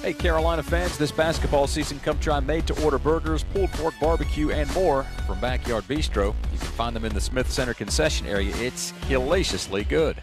Hey, Carolina fans, this basketball season, come try made-to-order burgers, pulled pork barbecue, and more from Backyard Bistro. You can find them in the Smith Center concession area. It's hellaciously good.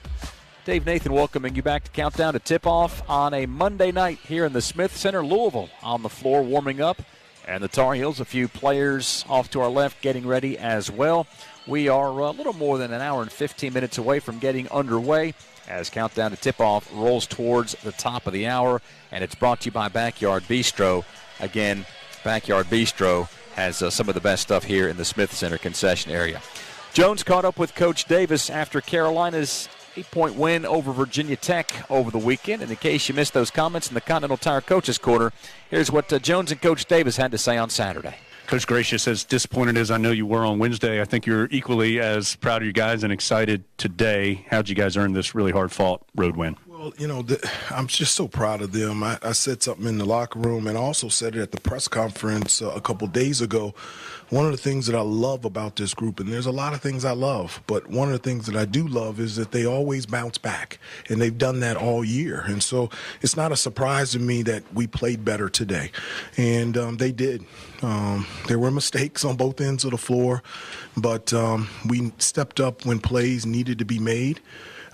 Dave Nathan welcoming you back to Countdown to Tip-Off on a Monday night here in the Smith Center. Louisville on the floor warming up, and the Tar Heels, a few players off to our left getting ready as well. We are a little more than an hour and 15 minutes away from getting underway as Countdown to Tip-Off rolls towards the top of the hour, and it's brought to you by Backyard Bistro. Again, Backyard Bistro has some of the best stuff here in the Smith Center concession area. Jones caught up with Coach Davis after Carolina's 8-point win over Virginia Tech over the weekend. And in case you missed those comments in the Continental Tire Coaches Corner, here's what Jones and Coach Davis had to say on Saturday. Coach Gracious, as disappointed as I know you were on Wednesday, I think you're equally as proud of you guys and excited today. How'd you guys earn this really hard-fought road win? Well, I'm just so proud of them. I said something in the locker room and also said it at the press conference a couple days ago. One of the things that I love about this group, and there's a lot of things I love, but one of the things that I do love is that they always bounce back, and they've done that all year. And so it's not a surprise to me that we played better today, and they did. There were mistakes on both ends of the floor, but we stepped up when plays needed to be made.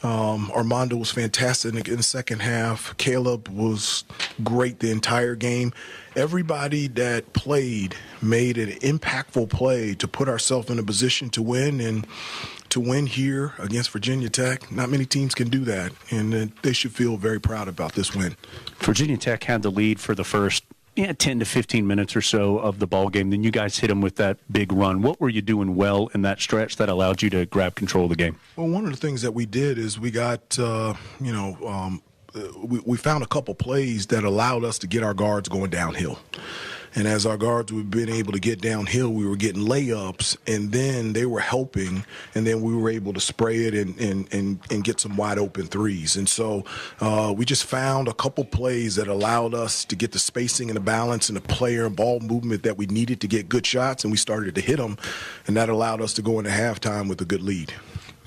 Armando was fantastic in the second half. Caleb was great the entire game. Everybody that played made an impactful play to put ourselves in a position to win, and to win here against Virginia Tech, not many teams can do that, and they should feel very proud about this win. Virginia Tech had the lead for the first 10 to 15 minutes or so of the ball game. Then you guys hit them with that big run. What were you doing well in that stretch that allowed you to grab control of the game? Well, one of the things that we did is we got, we found a couple plays that allowed us to get our guards going downhill. And as our guards we've been able to get downhill, we were getting layups, and then they were helping, and then we were able to spray it and get some wide open threes. And so we just found a couple plays that allowed us to get the spacing and the balance and the player and ball movement that we needed to get good shots, and we started to hit them, and that allowed us to go into halftime with a good lead.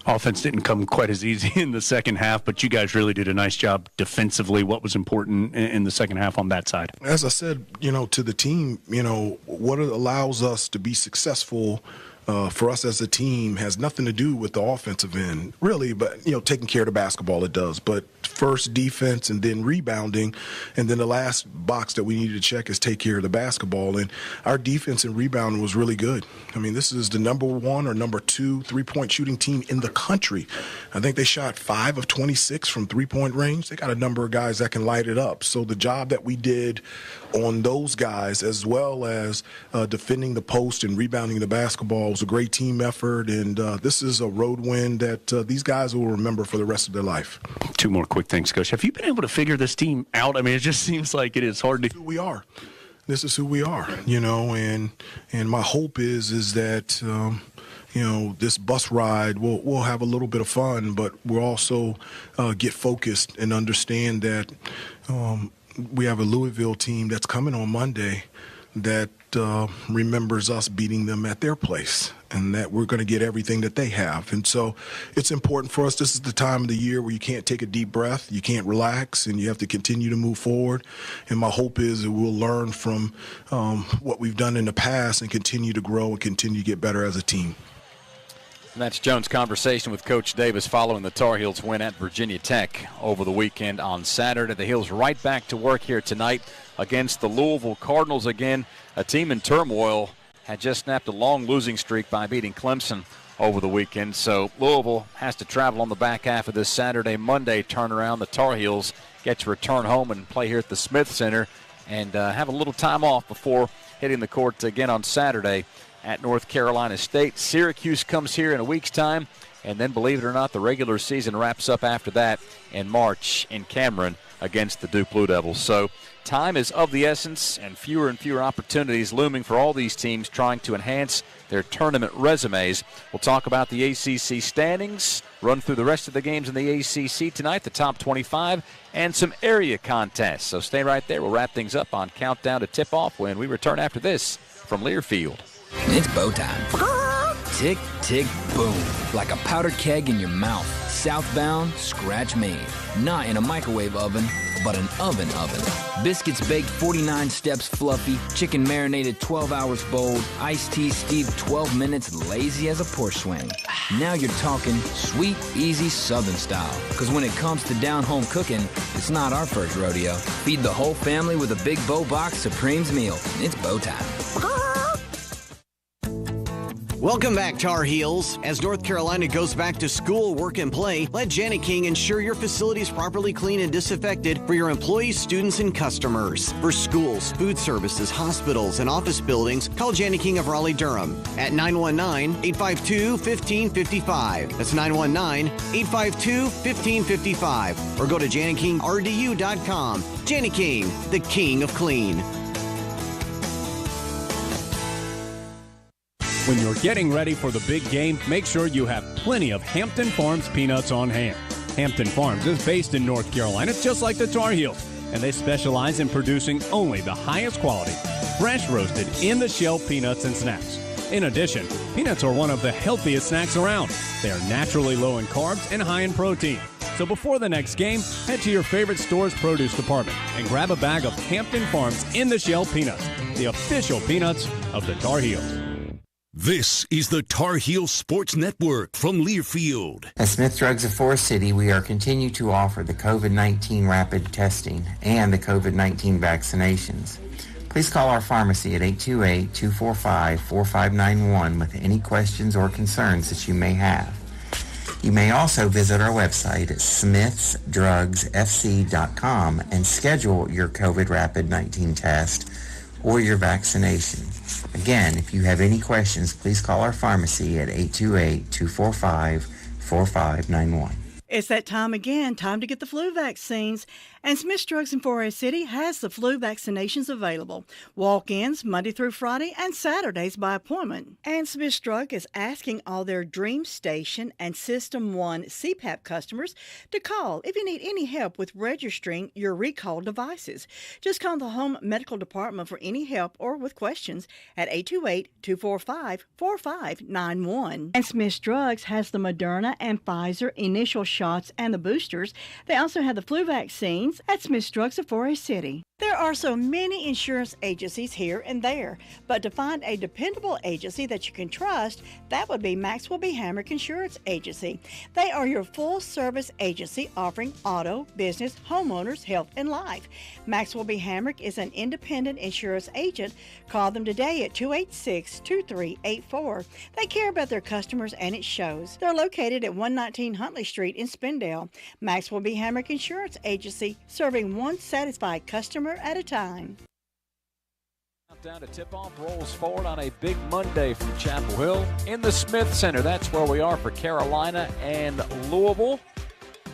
Offense didn't come quite as easy in the second half, but you guys really did a nice job defensively. What was important in the second half on that side? As I said, to the team, what it allows us to be successful for us as a team has nothing to do with the offensive end, really, but, taking care of the basketball, it does. But first defense and then rebounding, and then the last box that we needed to check is take care of the basketball. And our defense and rebounding was really good. I mean, this is the number 1 or number 2 three-point shooting team in the country. I think they shot 5 of 26 from three-point range. They got a number of guys that can light it up. So the job that we did on those guys, as well as defending the post and rebounding the basketball, was a great team effort. And this is a road win that these guys will remember for the rest of their life. 2 more quick things, Coach. Have you been able to figure this team out? I mean, it just seems like it is hard to. This is who we are. This is who we are, and my hope is that, this bus ride, we'll have a little bit of fun, but we'll also get focused and understand that we have a Louisville team that's coming on Monday that remembers us beating them at their place, and that we're going to get everything that they have. And so it's important for us. This is the time of the year where you can't take a deep breath, you can't relax, and you have to continue to move forward. And my hope is that we'll learn from what we've done in the past and continue to grow and continue to get better as a team. And that's Jones' conversation with Coach Davis following the Tar Heels win at Virginia Tech over the weekend on Saturday. The Heels right back to work here tonight against the Louisville Cardinals again. A team in turmoil had just snapped a long losing streak by beating Clemson over the weekend. So Louisville has to travel on the back half of this Saturday, Monday turnaround. The Tar Heels get to return home and play here at the Smith Center and have a little time off before hitting the court again on Saturday at North Carolina State. Syracuse comes here in a week's time, and then, believe it or not, the regular season wraps up after that in March in Cameron against the Duke Blue Devils. So time is of the essence, and fewer opportunities looming for all these teams trying to enhance their tournament resumes. We'll talk about the ACC standings, run through the rest of the games in the ACC tonight, the top 25, and some area contests. So stay right there. We'll wrap things up on Countdown to Tip-Off when we return after this from Learfield. It's bow time. Tick, tick, boom. Like a powdered keg in your mouth. Southbound, scratch made. Not in a microwave oven, but an oven. Biscuits baked 49 steps fluffy. Chicken marinated 12 hours bold. Iced tea steeped 12 minutes lazy as a porch swing. Now you're talking sweet, easy Southern style. Because when it comes to down-home cooking, it's not our first rodeo. Feed the whole family with a Big Bow Box Supremes meal. It's bow time. Welcome back, Tar Heels. As North Carolina goes back to school, work, and play, let Janet King ensure your facility is properly clean and disinfected for your employees, students, and customers. For schools, food services, hospitals, and office buildings, call Janet King of Raleigh-Durham at 919-852-1555. That's 919-852-1555. Or go to JanetKingRDU.com. Janet King, the king of clean. When you're getting ready for the big game, make sure you have plenty of Hampton Farms peanuts on hand. Hampton Farms is based in North Carolina, just like the Tar Heels, and they specialize in producing only the highest quality, fresh roasted, in-the-shell peanuts and snacks. In addition, peanuts are one of the healthiest snacks around. They are naturally low in carbs and high in protein. So before the next game, head to your favorite store's produce department and grab a bag of Hampton Farms in-the-shell peanuts, the official peanuts of the Tar Heels. This is the Tar Heel Sports Network from Learfield. At Smith Drugs of Forest City, we are continue to offer the COVID-19 rapid testing and the COVID-19 vaccinations. Please call our pharmacy at 828-245-4591 with any questions or concerns that you may have. You may also visit our website at smithsdrugsfc.com and schedule your COVID rapid 19 test or your vaccination. Again, if you have any questions, please call our pharmacy at 828-245-4591. It's that time again, time to get the flu vaccines. And Smith's Drugs in Forest City has the flu vaccinations available. Walk-ins Monday through Friday and Saturdays by appointment. And Smith's Drug is asking all their Dream Station and System 1 CPAP customers to call if you need any help with registering your recalled devices. Just call the Home Medical Department for any help or with questions at 828-245-4591. And Smith's Drugs has the Moderna and Pfizer initial shots and the boosters. They also have the flu vaccines at Smith's Drugs of Forest City. There are so many insurance agencies here and there, but to find a dependable agency that you can trust, that would be Maxwell B. Hamrick Insurance Agency. They are your full-service agency offering auto, business, homeowners, health, and life. Maxwell B. Hamrick is an independent insurance agent. Call them today at 286-2384. They care about their customers, and it shows. They're located at 119 Huntley Street in Spindale. Maxwell B. Hamrick Insurance Agency, serving one satisfied customer at a time. Countdown to tip-off rolls forward on a big Monday from Chapel Hill in the Smith Center. That's where we are for Carolina and Louisville.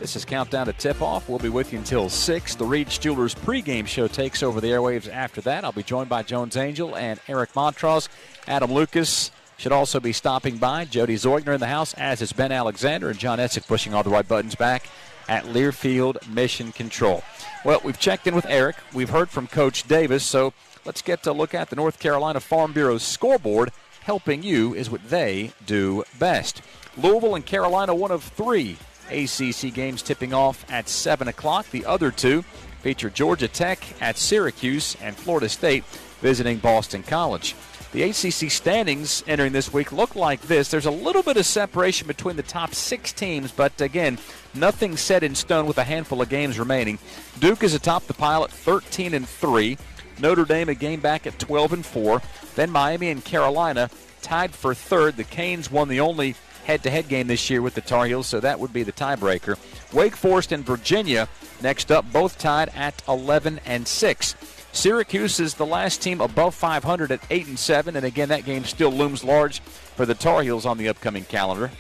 This is Countdown to Tip-Off. We'll be with you until 6. The Reed Steelers pregame show takes over the airwaves after that. I'll be joined by Jones Angel and Eric Montross. Adam Lucas should also be stopping by. Jody Zeugner in the house, as is Ben Alexander, and John Essick pushing all the right buttons back at Learfield Mission Control. Well, we've checked in with Eric. We've heard from Coach Davis, so let's get to look at the North Carolina Farm Bureau's scoreboard. Helping you is what they do best. Louisville and Carolina, one of 3 ACC games tipping off at 7 o'clock. The other 2 feature Georgia Tech at Syracuse and Florida State visiting Boston College. The ACC standings entering this week look like this. There's a little bit of separation between the top 6 teams, but again, nothing set in stone with a handful of games remaining. Duke is atop the pile at 13-3. Notre Dame a game back at 12-4. Then Miami and Carolina tied for 3rd. The Canes won the only head-to-head game this year with the Tar Heels, so that would be the tiebreaker. Wake Forest and Virginia next up, both tied at 11-6. Syracuse is the last team above 500 at 8-7, and again, that game still looms large for the Tar Heels on the upcoming calendar.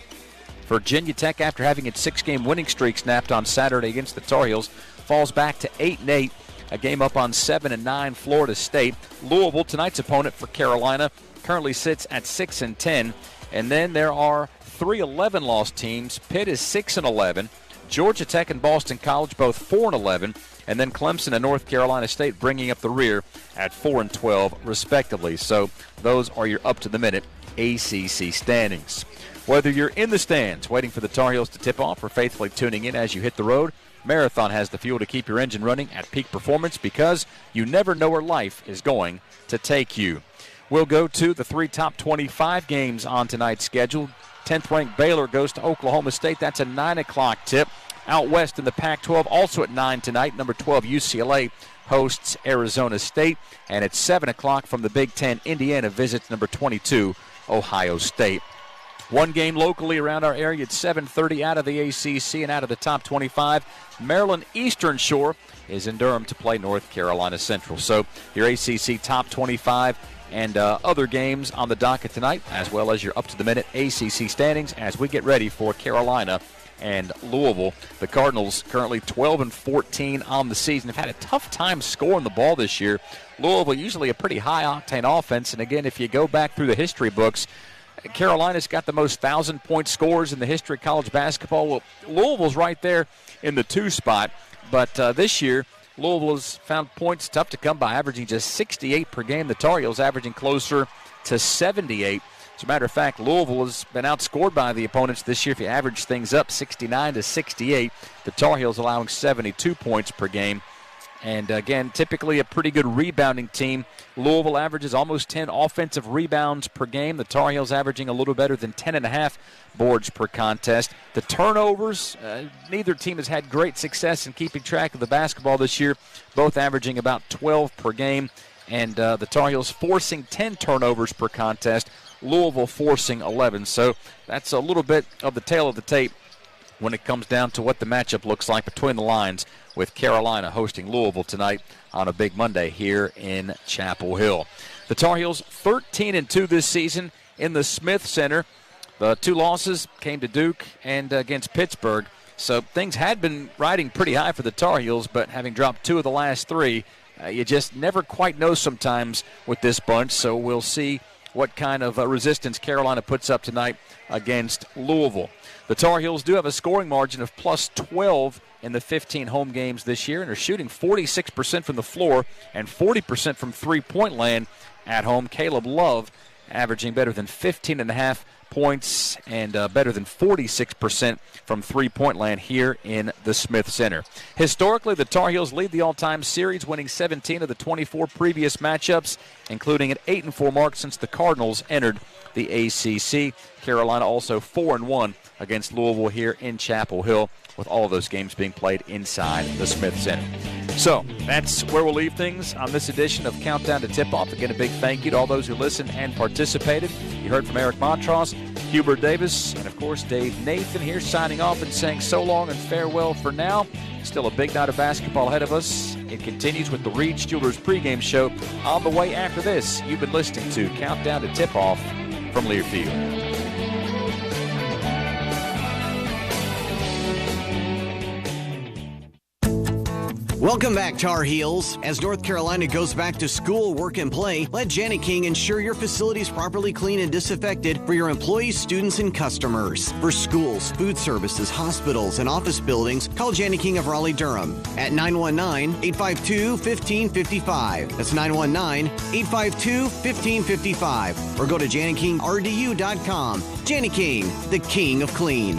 Virginia Tech, after having its 6-game winning streak snapped on Saturday against the Tar Heels, falls back to 8-8, a game up on 7-9 Florida State. Louisville, tonight's opponent for Carolina, currently sits at 6-10, and then there are 3 11-loss teams. Pitt is 6-11. Georgia Tech and Boston College both 4-11. And then Clemson and North Carolina State bringing up the rear at 4-12, respectively. So those are your up-to-the-minute ACC standings. Whether you're in the stands waiting for the Tar Heels to tip off or faithfully tuning in as you hit the road, Marathon has the fuel to keep your engine running at peak performance because you never know where life is going to take you. We'll go to the 3 top 25 games on tonight's schedule. 10th-ranked Baylor goes to Oklahoma State. That's a 9 o'clock tip. Out west in the Pac-12, also at 9 tonight, number 12 UCLA hosts Arizona State. And at 7 o'clock from the Big Ten, Indiana visits number 22 Ohio State. One game locally around our area at 7:30 out of the ACC and out of the top 25. Maryland Eastern Shore is in Durham to play North Carolina Central. So your ACC top 25 and other games on the docket tonight, as well as your up-to-the-minute ACC standings as we get ready for Carolina and Louisville. The Cardinals currently 12-14 on the season. Have had a tough time scoring the ball this year. Louisville usually a pretty high-octane offense, and again, if you go back through the history books, Carolina's got the most 1,000-point scores in the history of college basketball. Well, Louisville's right there in the 2 spot, but this year, Louisville has found points tough to come by, averaging just 68 per game. The Tar Heels averaging closer to 78. As a matter of fact, Louisville has been outscored by the opponents this year. If you average things up, 69-68. The Tar Heels allowing 72 points per game. And again, typically a pretty good rebounding team. Louisville averages almost 10 offensive rebounds per game. The Tar Heels averaging a little better than 10.5 boards per contest. The turnovers, neither team has had great success in keeping track of the basketball this year, both averaging about 12 per game. And the Tar Heels forcing 10 turnovers per contest, Louisville forcing 11. So that's a little bit of the tail of the tape when it comes down to what the matchup looks like between the lines with Carolina hosting Louisville tonight on a big Monday here in Chapel Hill. The Tar Heels 13-2 this season in the Smith Center. The 2 losses came to Duke and against Pittsburgh. So things had been riding pretty high for the Tar Heels, but having dropped 2 of the last 3, you just never quite know sometimes with this bunch. So we'll see what kind of resistance Carolina puts up tonight against Louisville. The Tar Heels do have a scoring margin of plus 12 in the 15 home games this year and are shooting 46% from the floor and 40% from three-point land at home. Caleb Love averaging better than 15.5 points and better than 46% from three-point land here in the Smith Center. Historically, the Tar Heels lead the all-time series, winning 17 of the 24 previous matchups, including an 8-4 mark since the Cardinals entered the ACC. Carolina also 4-1 against Louisville here in Chapel Hill, with all of those games being played inside the Smith Center. So that's where we'll leave things on this edition of Countdown to Tip-Off. Again, a big thank you to all those who listened and participated. You heard from Eric Montross, Hubert Davis, and, of course, Dave Nathan here signing off and saying so long and farewell for now. Still a big night of basketball ahead of us. It continues with the Reed's Jewelers pregame show on the way after this. You've been listening to Countdown to Tip-Off from Learfield. Welcome back, Tar Heels. As North Carolina goes back to school, work, and play, let Janet King ensure your facilities properly clean and disinfected for your employees, students, and customers. For schools, food services, hospitals, and office buildings, call Janet King of Raleigh-Durham at 919-852-1555. That's 919-852-1555. Or go to janetkingrdu.com. Janet King, the King of Clean.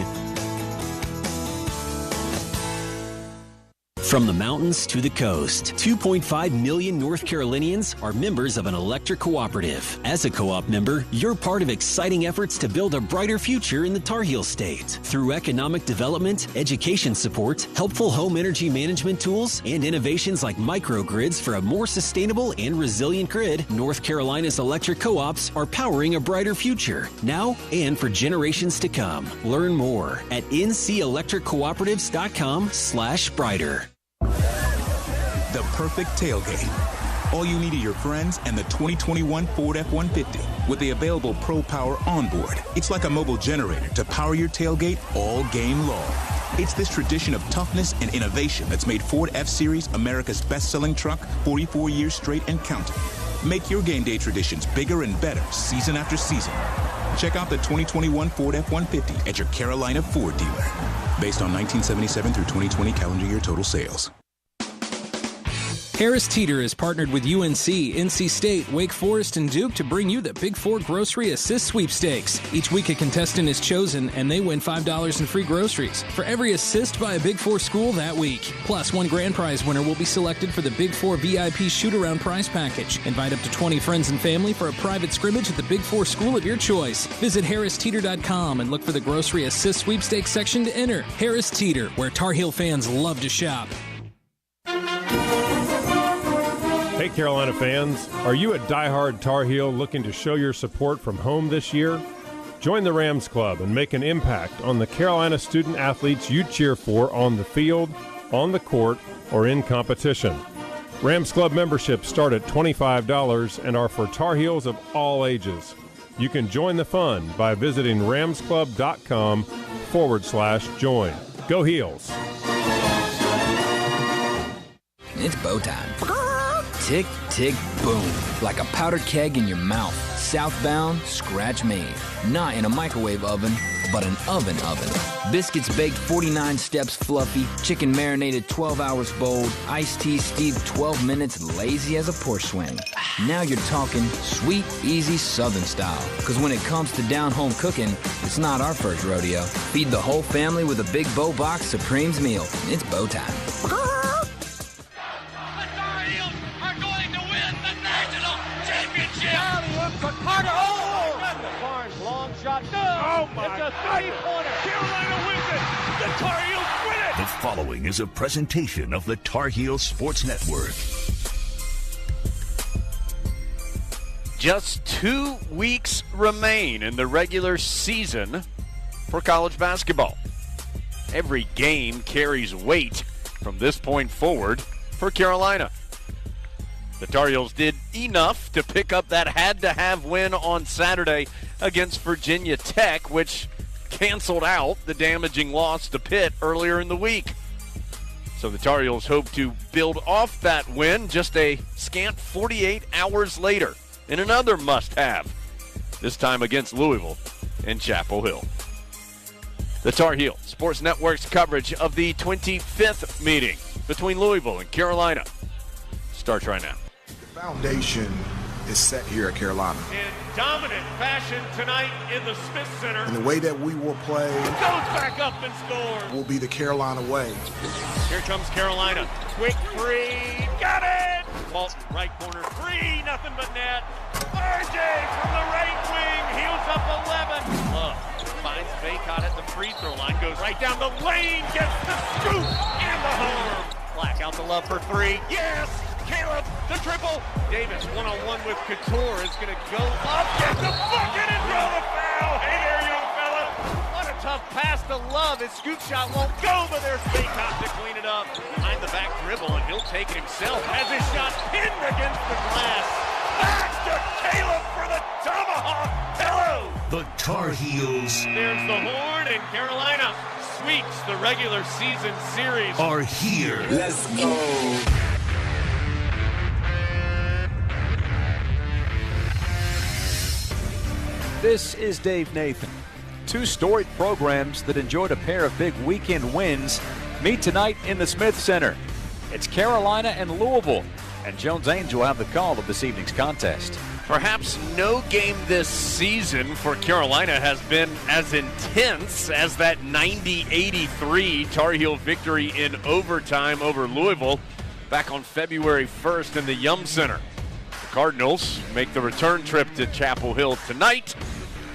From the mountains to the coast, 2.5 million North Carolinians are members of an electric cooperative. As a co-op member, you're part of exciting efforts to build a brighter future in the Tar Heel State. Through economic development, education support, helpful home energy management tools, and innovations like microgrids for a more sustainable and resilient grid, North Carolina's electric co-ops are powering a brighter future, now and for generations to come. Learn more at ncelectriccooperatives.com/brighter. The perfect tailgate. All you need are your friends and the 2021 Ford F-150 with the available Pro Power onboard. It's like a mobile generator to power your tailgate all game long. It's this tradition of toughness and innovation that's made Ford F-Series America's best-selling truck 44 years straight and counting. Make your game day traditions bigger and better season after season. Check out the 2021 Ford F-150 at your Carolina Ford dealer. Based on 1977 through 2020 calendar year total sales. Harris Teeter has partnered with UNC, NC State, Wake Forest, and Duke to bring you the Big Four Grocery Assist Sweepstakes. Each week a contestant is chosen and they win $5 in free groceries for every assist by a Big Four school that week. Plus, one grand prize winner will be selected for the Big Four VIP shoot-around prize package. Invite up to 20 friends and family for a private scrimmage at the Big Four school of your choice. Visit harristeeter.com and look for the Grocery Assist Sweepstakes section to enter. Harris Teeter, where Tar Heel fans love to shop. Hey Carolina fans, are you a diehard Tar Heel looking to show your support from home this year? Join the Rams Club and make an impact on the Carolina student athletes you cheer for on the field, on the court, or in competition. Rams Club memberships start at $25 and are for Tar Heels of all ages. You can join the fun by visiting ramsclub.com/join. Go Heels! It's bow time. Tick, tick, boom. Like a powdered keg in your mouth. Southbound, scratch made. Not in a microwave oven, but an oven. Biscuits baked 49 steps fluffy. Chicken marinated 12 hours bold. Iced tea steeped 12 minutes lazy as a porch swing. Now you're talking sweet, easy Southern style. Because when it comes to down-home cooking, it's not our first rodeo. Feed the whole family with a Big Bow Box Supremes meal. It's bow time. It's a three-pointer. Carolina wins it. The Tar Heels win it. The following is a presentation of the Tar Heel Sports Network. Just 2 weeks remain in the regular season for college basketball. Every game carries weight from this point forward for Carolina. The Tar Heels did enough to pick up that had-to-have win on Saturday against Virginia Tech, which canceled out the damaging loss to Pitt earlier in the week. So the Tar Heels hope to build off that win just a scant 48 hours later in another must-have, this time against Louisville in Chapel Hill. The Tar Heel Sports Network's coverage of the 25th meeting between Louisville and Carolina starts right now. The foundation is set here at Carolina. In dominant fashion tonight in the Smith Center. And the way that we will play goes back up and scores. Will be the Carolina way. Here comes Carolina. Quick three. Got it! Walton, right corner. Three, nothing but net. RJ from the right wing. Heels up 11. Love finds Baycott at the free throw line. Goes right down the lane. Gets the scoop and the harm. Black out to Love for three. Yes! Caleb, the triple. Davis one-on-one with Couture is going to go up, get the bucket, and draw the foul. Hey there, young fella. What a tough pass to Love. His scoop shot won't go, but there's Baycott to clean it up. Behind the back dribble, and he'll take it himself. Has his shot pinned against the glass. Back to Caleb for the tomahawk. Hello. The Tar Heels. There's the horn, and Carolina sweeps the regular season series. Are here. Let's go. This is Dave Nathan. Two storied programs that enjoyed a pair of big weekend wins meet tonight in the Smith Center. It's Carolina and Louisville, and Jones Angel will have the call of this evening's contest. Perhaps no game this season for Carolina has been as intense as that 90-83 Tar Heel victory in overtime over Louisville back on February 1st in the Yum Center. The Cardinals make the return trip to Chapel Hill tonight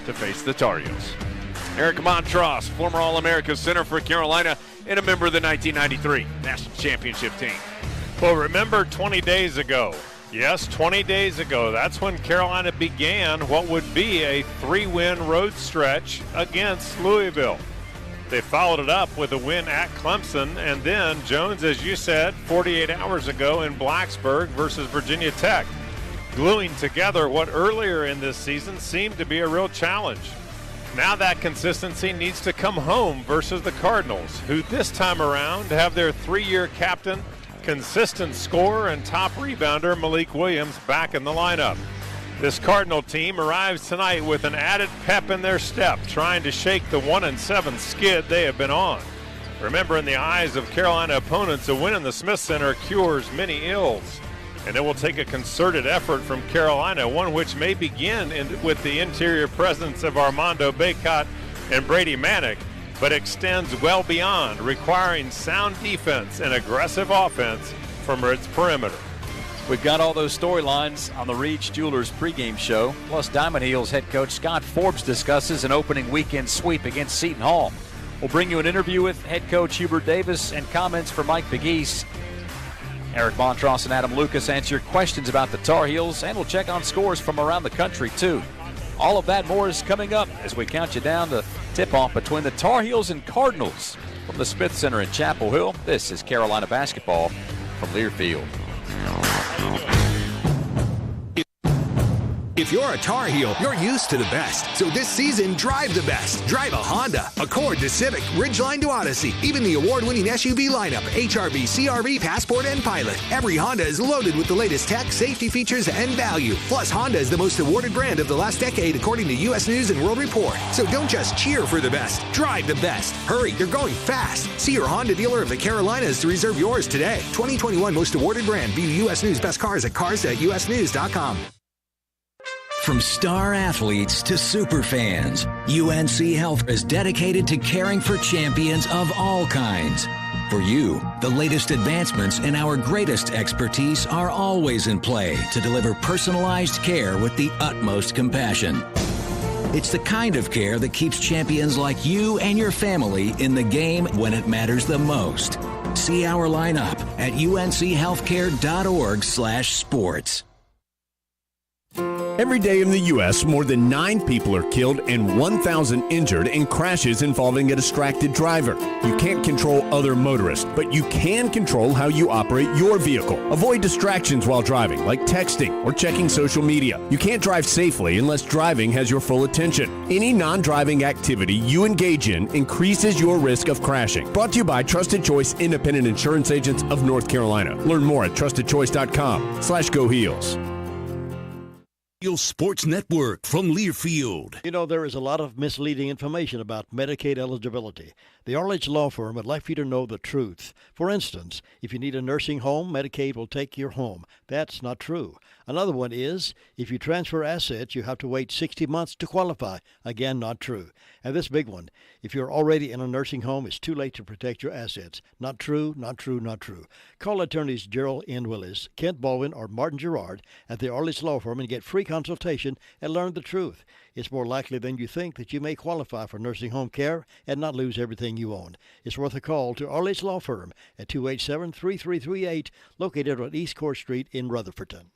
to face the Tar Heels. Eric Montross, former All-America center for Carolina and a member of the 1993 National Championship team. Well, remember 20 days ago. Yes, 20 days ago. That's when Carolina began what would be a 3-win road stretch against Louisville. They followed it up with a win at Clemson, and then, Jones, as you said, 48 hours ago in Blacksburg versus Virginia Tech, gluing together what earlier in this season seemed to be a real challenge. Now that consistency needs to come home versus the Cardinals, who this time around have their 3-year captain, consistent scorer, and top rebounder Malik Williams back in the lineup. This Cardinal team arrives tonight with an added pep in their step, trying to shake the 1-7 skid they have been on. Remember, in the eyes of Carolina opponents, a win in the Smith Center cures many ills. And it will take a concerted effort from Carolina, one which may begin with the interior presence of Armando Bacot and Brady Manick, but extends well beyond, requiring sound defense and aggressive offense from its perimeter. We've got all those storylines on the Reed's Jewelers pregame show. Plus, Diamond Heels head coach Scott Forbes discusses an opening weekend sweep against Seton Hall. We'll bring you an interview with head coach Hubert Davis and comments from Mike Pegues. Eric Montross and Adam Lucas answer your questions about the Tar Heels, and we'll check on scores from around the country, too. All of that more is coming up as we count you down to tip-off between the Tar Heels and Cardinals from the Smith Center in Chapel Hill. This is Carolina basketball from Learfield. If you're a Tar Heel, you're used to the best. So this season, drive the best. Drive a Honda, Accord to Civic, Ridgeline to Odyssey, even the award-winning SUV lineup, HRV, CRV, Passport, and Pilot. Every Honda is loaded with the latest tech, safety features, and value. Plus, Honda is the most awarded brand of the last decade, according to U.S. News and World Report. So don't just cheer for the best. Drive the best. Hurry, you're going fast. See your Honda dealer of the Carolinas to reserve yours today. 2021 most awarded brand. View U.S. News best cars at cars.usnews.com. From star athletes to super fans, UNC Health is dedicated to caring for champions of all kinds. For you, the latest advancements and our greatest expertise are always in play to deliver personalized care with the utmost compassion. It's the kind of care that keeps champions like you and your family in the game when it matters the most. See our lineup at unchealthcare.org/sports. Every day in the U.S., more than 9 people are killed and 1,000 injured in crashes involving a distracted driver. You can't control other motorists, but you can control how you operate your vehicle. Avoid distractions while driving, like texting or checking social media. You can't drive safely unless driving has your full attention. Any non-driving activity you engage in increases your risk of crashing. Brought to you by Trusted Choice Independent Insurance Agents of North Carolina. Learn more at trustedchoice.com/GoHeels. Sports Network from Learfield. You know, there is a lot of misleading information about Medicaid eligibility. The Arledge Law Firm would like for you to know the truth. For instance, if you need a nursing home, Medicaid will take your home. That's not true. Another one is, if you transfer assets, you have to wait 60 months to qualify. Again, not true. And this big one, if you're already in a nursing home, it's too late to protect your assets. Not true, not true, not true. Call attorneys Gerald N. Willis, Kent Baldwin, or Martin Gerard at the Arledge Law Firm and get free consultation and learn the truth. It's more likely than you think that you may qualify for nursing home care and not lose everything you own. It's worth a call to Arledge Law Firm at 287-3338, located on East Court Street in Rutherfordton.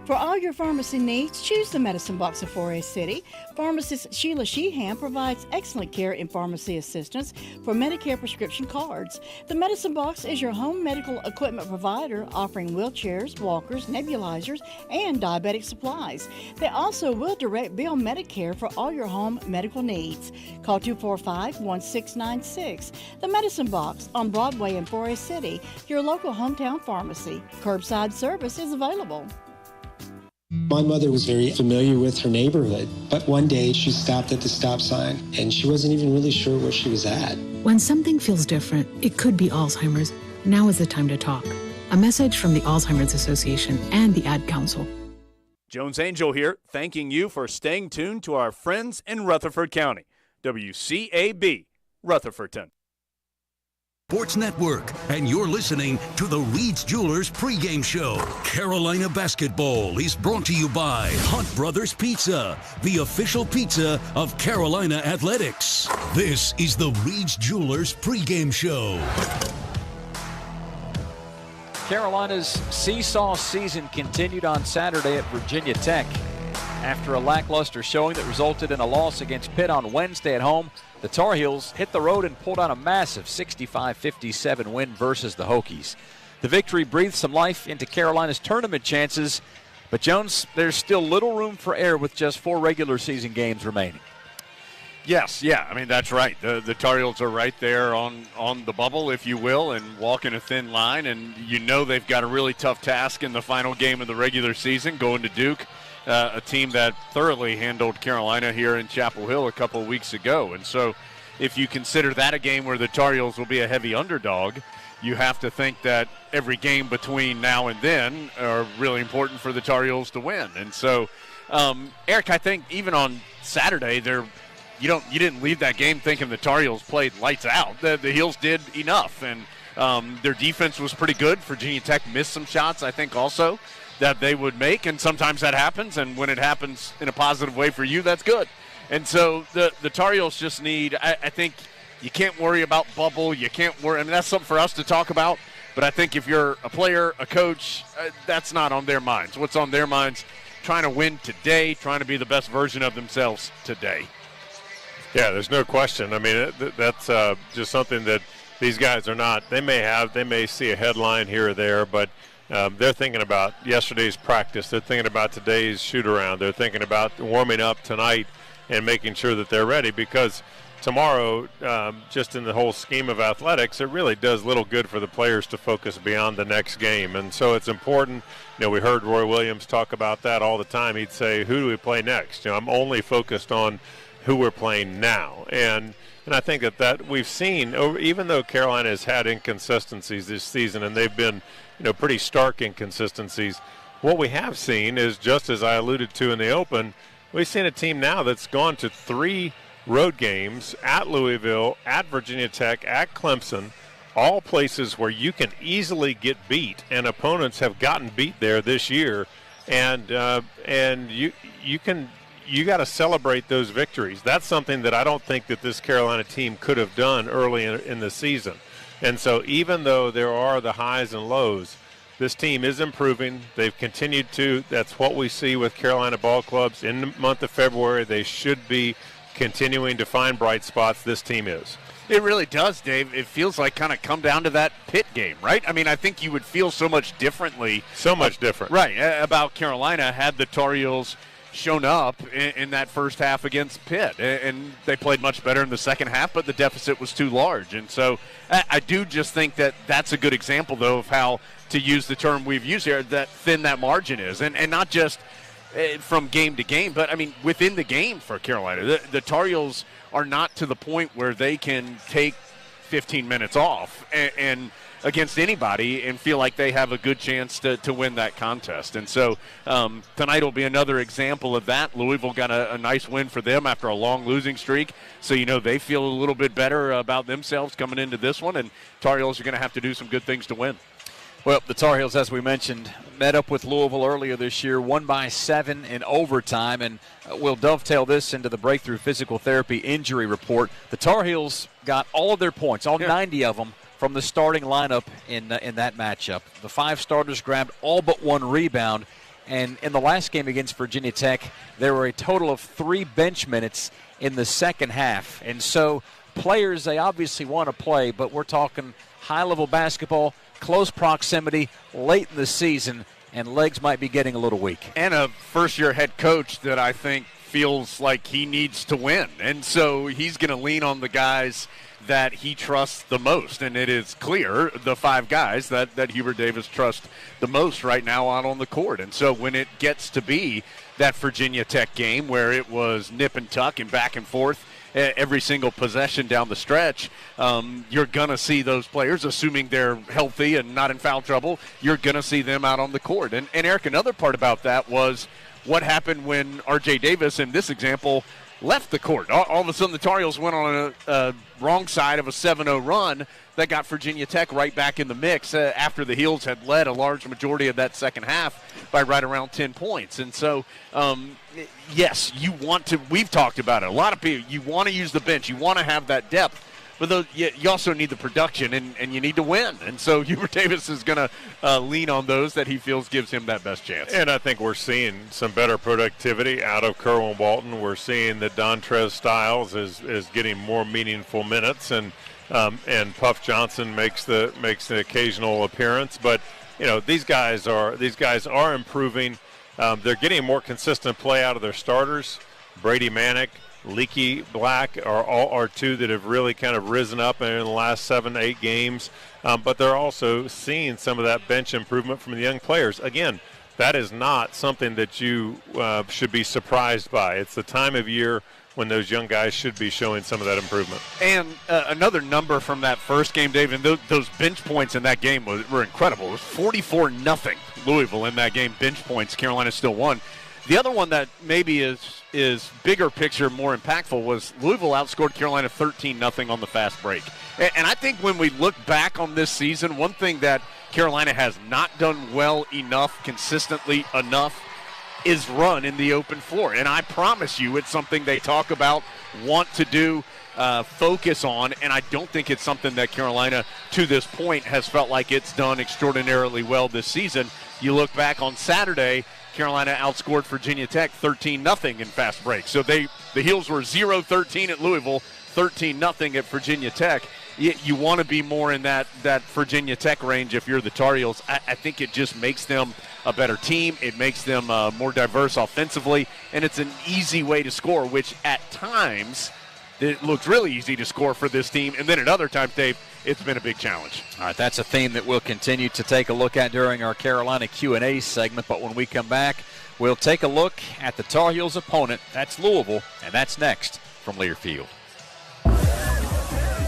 For all your pharmacy needs, choose the Medicine Box of Forest City. Pharmacist Sheila Sheehan provides excellent care and pharmacy assistance for Medicare prescription cards. The Medicine Box is your home medical equipment provider, offering wheelchairs, walkers, nebulizers, and diabetic supplies. They also will direct bill Medicare for all your home medical needs. Call 245-1696. The Medicine Box on Broadway in Forest City, your local hometown pharmacy. Curbside service is available. My mother was very familiar with her neighborhood, but one day she stopped at the stop sign and she wasn't even really sure where she was at. When something feels different, it could be Alzheimer's. Now is the time to talk. A message from the Alzheimer's Association and the Ad Council. Jones Angel here, thanking you for staying tuned to our friends in Rutherford County. WCAB, Rutherfordton. Sports Network, and you're listening to the Reed's Jewelers pregame show. Carolina basketball is brought to you by Hunt Brothers Pizza, the official pizza of Carolina Athletics. This is the Reed's Jewelers pregame show. Carolina's seesaw season continued on Saturday at Virginia Tech. After a lackluster showing that resulted in a loss against Pitt on Wednesday at home, the Tar Heels hit the road and pulled out a massive 65-57 win versus the Hokies. The victory breathed some life into Carolina's tournament chances, but Jones, there's still little room for error with just 4 regular season games remaining. Yes, I mean, that's right. The Tar Heels are right there on the bubble, if you will, and walking a thin line, and you know they've got a really tough task in the final game of the regular season, going to Duke. A team that thoroughly handled Carolina here in Chapel Hill a couple of weeks ago. And so if you consider that a game where the Tar Heels will be a heavy underdog, you have to think that every game between now and then are really important for the Tar Heels to win. And so, Eric, I think even on Saturday, you didn't leave that game thinking the Tar Heels played lights out. The Heels did enough, and their defense was pretty good. Virginia Tech missed some shots, I think, also that they would make, and sometimes that happens, and when it happens in a positive way for you, that's good. And so the Tar Heels just need, I think, you can't worry about bubble. You can't worry. I mean, that's something for us to talk about. But I think if you're a player, a coach, that's not on their minds. What's on their minds? Trying to win today, trying to be the best version of themselves today. Yeah, there's no question. I mean, that's just something that these guys are not. They may see a headline here or there, but they're thinking about yesterday's practice. They're thinking about today's shoot-around. They're thinking about warming up tonight and making sure that they're ready, because tomorrow, just in the whole scheme of athletics, it really does little good for the players to focus beyond the next game. And so it's important. We heard Roy Williams talk about that all the time. He'd say, who do we play next? I'm only focused on who we're playing now. And I think that we've seen, even though Carolina has had inconsistencies this season, and they've been pretty stark inconsistencies, what we have seen is, just as I alluded to in the open, we've seen a team now that's gone to 3 road games at Louisville, at Virginia Tech, at Clemson, all places where you can easily get beat, and opponents have gotten beat there this year, and you got to celebrate those victories. That's something that I don't think that this Carolina team could have done early in the season. And so even though there are the highs and lows, this team is improving. They've continued to. That's what we see with Carolina ball clubs in the month of February. They should be continuing to find bright spots. This team is. It really does, Dave. It feels like kind of come down to that Pitt game, right? I mean, I think you would feel so much differently. So much different. Right, about Carolina had the Tar Heels shown up in that first half against Pitt. And they played much better in the second half, but the deficit was too large. And so I do just think that that's a good example, though, of how, to use the term we've used here, that thin that margin is. And not just from game to game, but I mean within the game for Carolina. The Tar Heels are not to the point where they can take 15 minutes off and against anybody and feel like they have a good chance to win that contest. And so tonight will be another example of that. Louisville got a nice win for them after a long losing streak, so they feel a little bit better about themselves coming into this one, and Tar Heels are going to have to do some good things to win. Well, the Tar Heels, as we mentioned, met up with Louisville earlier this year, won by 7 in overtime, and we'll dovetail this into the Breakthrough Physical Therapy injury report. The Tar Heels got all of their points, all 90 of them, from the starting lineup in that matchup. The 5 starters grabbed all but 1 rebound, and in the last game against Virginia Tech, there were a total of 3 bench minutes in the second half. And so players, they obviously want to play, but we're talking high-level basketball, close proximity, late in the season, and legs might be getting a little weak. And a first-year head coach that I think feels like he needs to win. And so he's going to lean on the guys that he trusts the most. And it is clear, the 5 guys that Hubert Davis trusts the most right now out on the court. And so when it gets to be that Virginia Tech game where it was nip and tuck and back and forth every single possession down the stretch, you're going to see those players, assuming they're healthy and not in foul trouble, you're going to see them out on the court. And Eric, another part about that was what happened when R.J. Davis, in this example, left the court. All of a sudden, the Tar Heels went on a wrong side of a 7-0 run that got Virginia Tech right back in the mix after the Heels had led a large majority of that second half by right around 10 points. And so, yes, you want to – we've talked about it. A lot of people, you want to use the bench. You want to have that depth. But you also need the production, and you need to win. And so Hubert Davis is going to lean on those that he feels gives him that best chance. And I think we're seeing some better productivity out of Kerwin Walton. We're seeing that Dontrez Styles is getting more meaningful minutes, and Puff Johnson makes the occasional appearance. But these guys are improving. They're getting more consistent play out of their starters. Brady Manick, Leaky Black are 2 that have really kind of risen up in the last 7-8 games. But they're also seeing some of that bench improvement from the young players. Again, that is not something that you should be surprised by. It's the time of year when those young guys should be showing some of that improvement. And another number from that first game, Dave, and those bench points in that game were incredible. It was 44-0 Louisville in that game, bench points. Carolina still won. The other one that maybe is bigger picture, more impactful, was Louisville outscored Carolina 13-0 on the fast break. And I think when we look back on this season, one thing that Carolina has not done well enough, consistently enough, is run in the open floor. And I promise you it's something they talk about, want to do, focus on, and I don't think it's something that Carolina, to this point, has felt like it's done extraordinarily well this season. You look back on Saturday, Carolina outscored Virginia Tech 13-0 in fast break. So the Heels were 0-13 at Louisville, 13-0 at Virginia Tech. You want to be more in that Virginia Tech range if you're the Tar Heels. I think it just makes them a better team. It makes them more diverse offensively, and it's an easy way to score, which at times it looked really easy to score for this team, and then at other times, Dave, it's been a big challenge. All right, that's a theme that we'll continue to take a look at during our Carolina Q&A segment, but when we come back, we'll take a look at the Tar Heels' opponent. That's Louisville, and that's next from Learfield.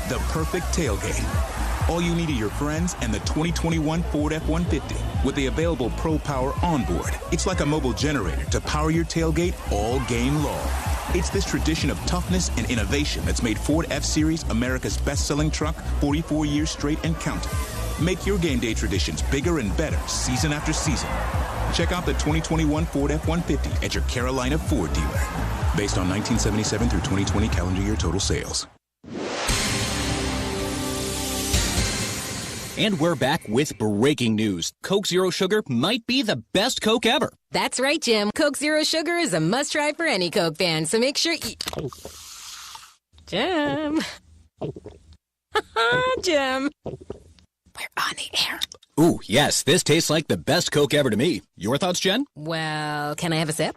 The perfect tailgate. All you need are your friends and the 2021 Ford F-150 with the available Pro Power onboard. It's like a mobile generator to power your tailgate all game long. It's this tradition of toughness and innovation that's made Ford F-Series America's best-selling truck 44 years straight and counting. Make your game day traditions bigger and better season after season. Check out the 2021 Ford F-150 at your Carolina Ford dealer. Based on 1977 through 2020 calendar year total sales. And we're back with breaking news. Coke Zero Sugar might be the best Coke ever. That's right, Jim. Coke Zero Sugar is a must-try for any Coke fan, so make sure you... Jim. Jim. We're on the air. Ooh, yes, this tastes like the best Coke ever to me. Your thoughts, Jen? Well, can I have a sip?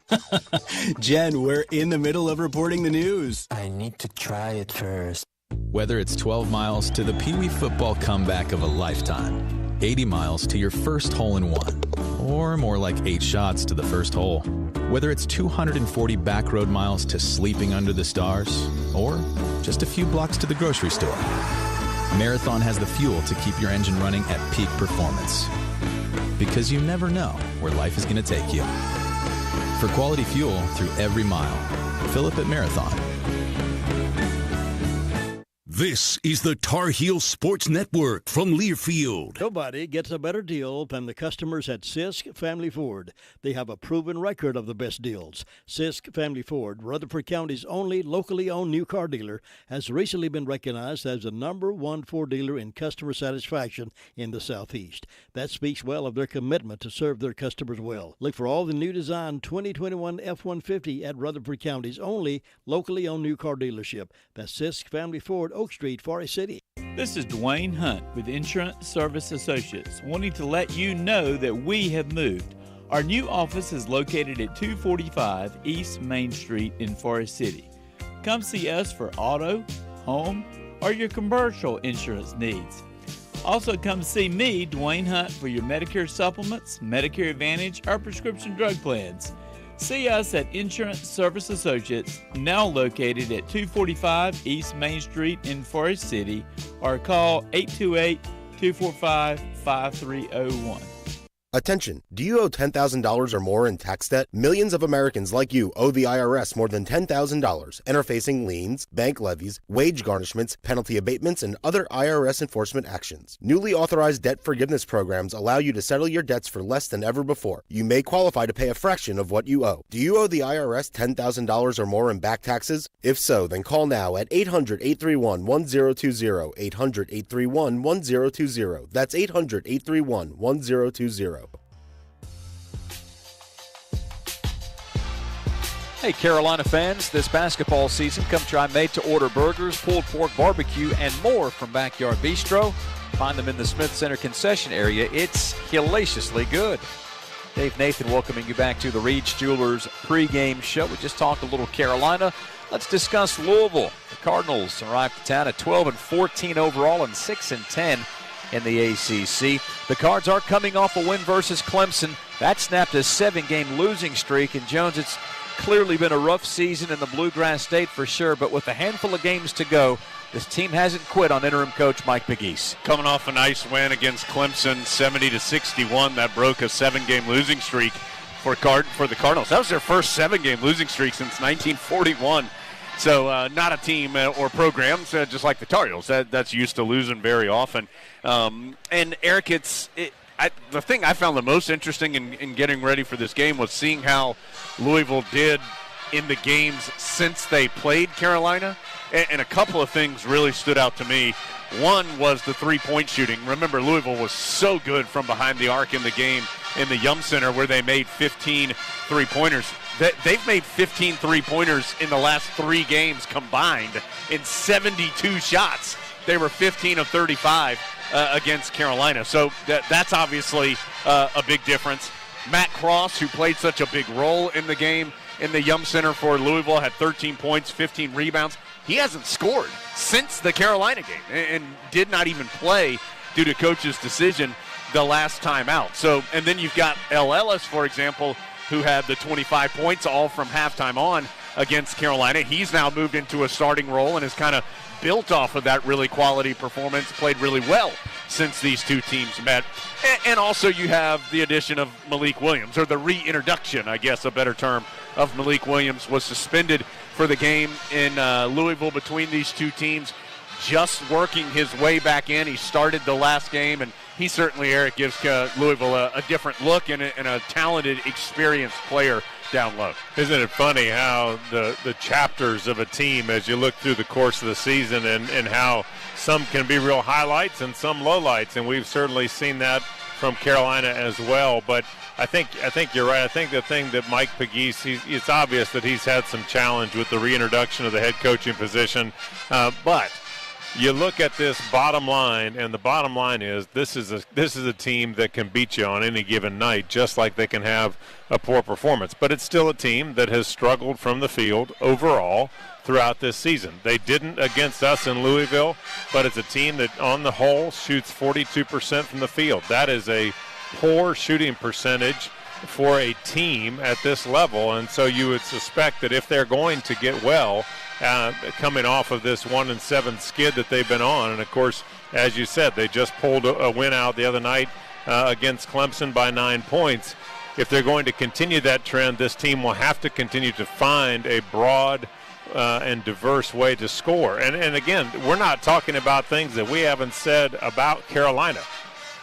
Jen, we're in the middle of reporting the news. I need to try it first. Whether it's 12 miles to the Pee Wee football comeback of a lifetime, 80 miles to your first hole-in-one, or more like 8 shots to the first hole. Whether it's 240 backroad miles to sleeping under the stars, or just a few blocks to the grocery store, Marathon has the fuel to keep your engine running at peak performance. Because you never know where life is going to take you. For quality fuel through every mile, fill up at Marathon. This is the Tar Heel Sports Network from Learfield. Nobody gets a better deal than the customers at Sisk Family Ford. They have a proven record of the best deals. Sisk Family Ford, Rutherford County's only locally owned new car dealer, has recently been recognized as the #1 Ford dealer in customer satisfaction in the Southeast. That speaks well of their commitment to serve their customers well. Look for all the new design 2021 F-150 at Rutherford County's only locally owned new car dealership. That's Sisk Family Ford, Oak Street, Forest City. This is Dwayne Hunt with Insurance Service Associates, wanting to let you know that we have moved. Our new office is located at 245 East Main Street in Forest City. Come see us for auto, home, or your commercial insurance needs. Also come see me, Dwayne Hunt, for your Medicare supplements, Medicare Advantage, or prescription drug plans. See us at Insurance Service Associates, now located at 245 East Main Street in Forest City, or call 828-245-5301. Attention, do you owe $10,000 or more in tax debt? Millions of Americans like you owe the IRS more than $10,000 and are facing liens, bank levies, wage garnishments, penalty abatements, and other IRS enforcement actions. Newly authorized debt forgiveness programs allow you to settle your debts for less than ever before. You may qualify to pay a fraction of what you owe. Do you owe the IRS $10,000 or more in back taxes? If so, then call now at 800-831-1020, 800-831-1020. That's 800-831-1020. Hey, Carolina fans, this basketball season, come try made-to-order burgers, pulled pork barbecue, and more from Backyard Bistro. Find them in the Smith Center concession area. It's hellaciously good. Dave Nathan welcoming you back to the Reed's Jewelers pregame show. We just talked a little Carolina. Let's discuss Louisville. The Cardinals arrived to town at 12-14 overall and 6-10 in the ACC. The Cards are coming off a win versus Clemson. That snapped a 7-game losing streak. And Jones, it's clearly been a rough season in the Bluegrass State for sure, but with a handful of games to go, this team hasn't quit on interim coach Mike Pegues. Coming off a nice win against Clemson, 70-61. That broke a 7-game losing streak for the Cardinals. That was their first 7-game losing streak since 1941. So not a team or programs, just like the Tar Heels, that's used to losing very often. And Eric, the thing I found the most interesting in getting ready for this game was seeing how Louisville did in the games since they played Carolina. And a couple of things really stood out to me. One was the three-point shooting. Remember, Louisville was so good from behind the arc in the game in the Yum Center where they made 15 three-pointers. They've made 15 three-pointers in the last 3 games combined in 72 shots. They were 15 of 35 against Carolina. So that's obviously a big difference. Matt Cross, who played such a big role in the game in the Yum Center for Louisville, had 13 points, 15 rebounds. He hasn't scored since the Carolina game and did not even play due to coach's decision the last time out. So, and then you've got El Ellis, for example, who had the 25 points all from halftime on against Carolina. He's now moved into a starting role and has kind of built off of that really quality performance, played really well since these two teams met. And also you have the addition of Malik Williams, or the reintroduction, I guess a better term, of Malik Williams. Was suspended for the game in Louisville between these two teams, just working his way back in. He started the last game, and he certainly, Eric, gives Louisville a different look and a talented, experienced player down low. Isn't it funny how the chapters of a team, as you look through the course of the season, and how some can be real highlights and some lowlights, and we've certainly seen that from Carolina as well. But I think you're right. I think the thing that Mike Pegues, it's obvious that he's had some challenge with the reintroduction of the head coaching position, but you look at this bottom line, and the bottom line is this is a team that can beat you on any given night, just like they can have a poor performance. But it's still a team that has struggled from the field overall throughout this season. They didn't against us in Louisville, but it's a team that on the whole shoots 42% from the field. That is a poor shooting percentage for a team at this level, and so you would suspect that if they're going to get well, coming off of this 1-7 skid that they've been on, and of course, as you said, they just pulled a win out the other night against Clemson by 9 points. If they're going to continue that trend, this team will have to continue to find a broad and diverse way to score. And again, we're not talking about things that we haven't said about Carolina.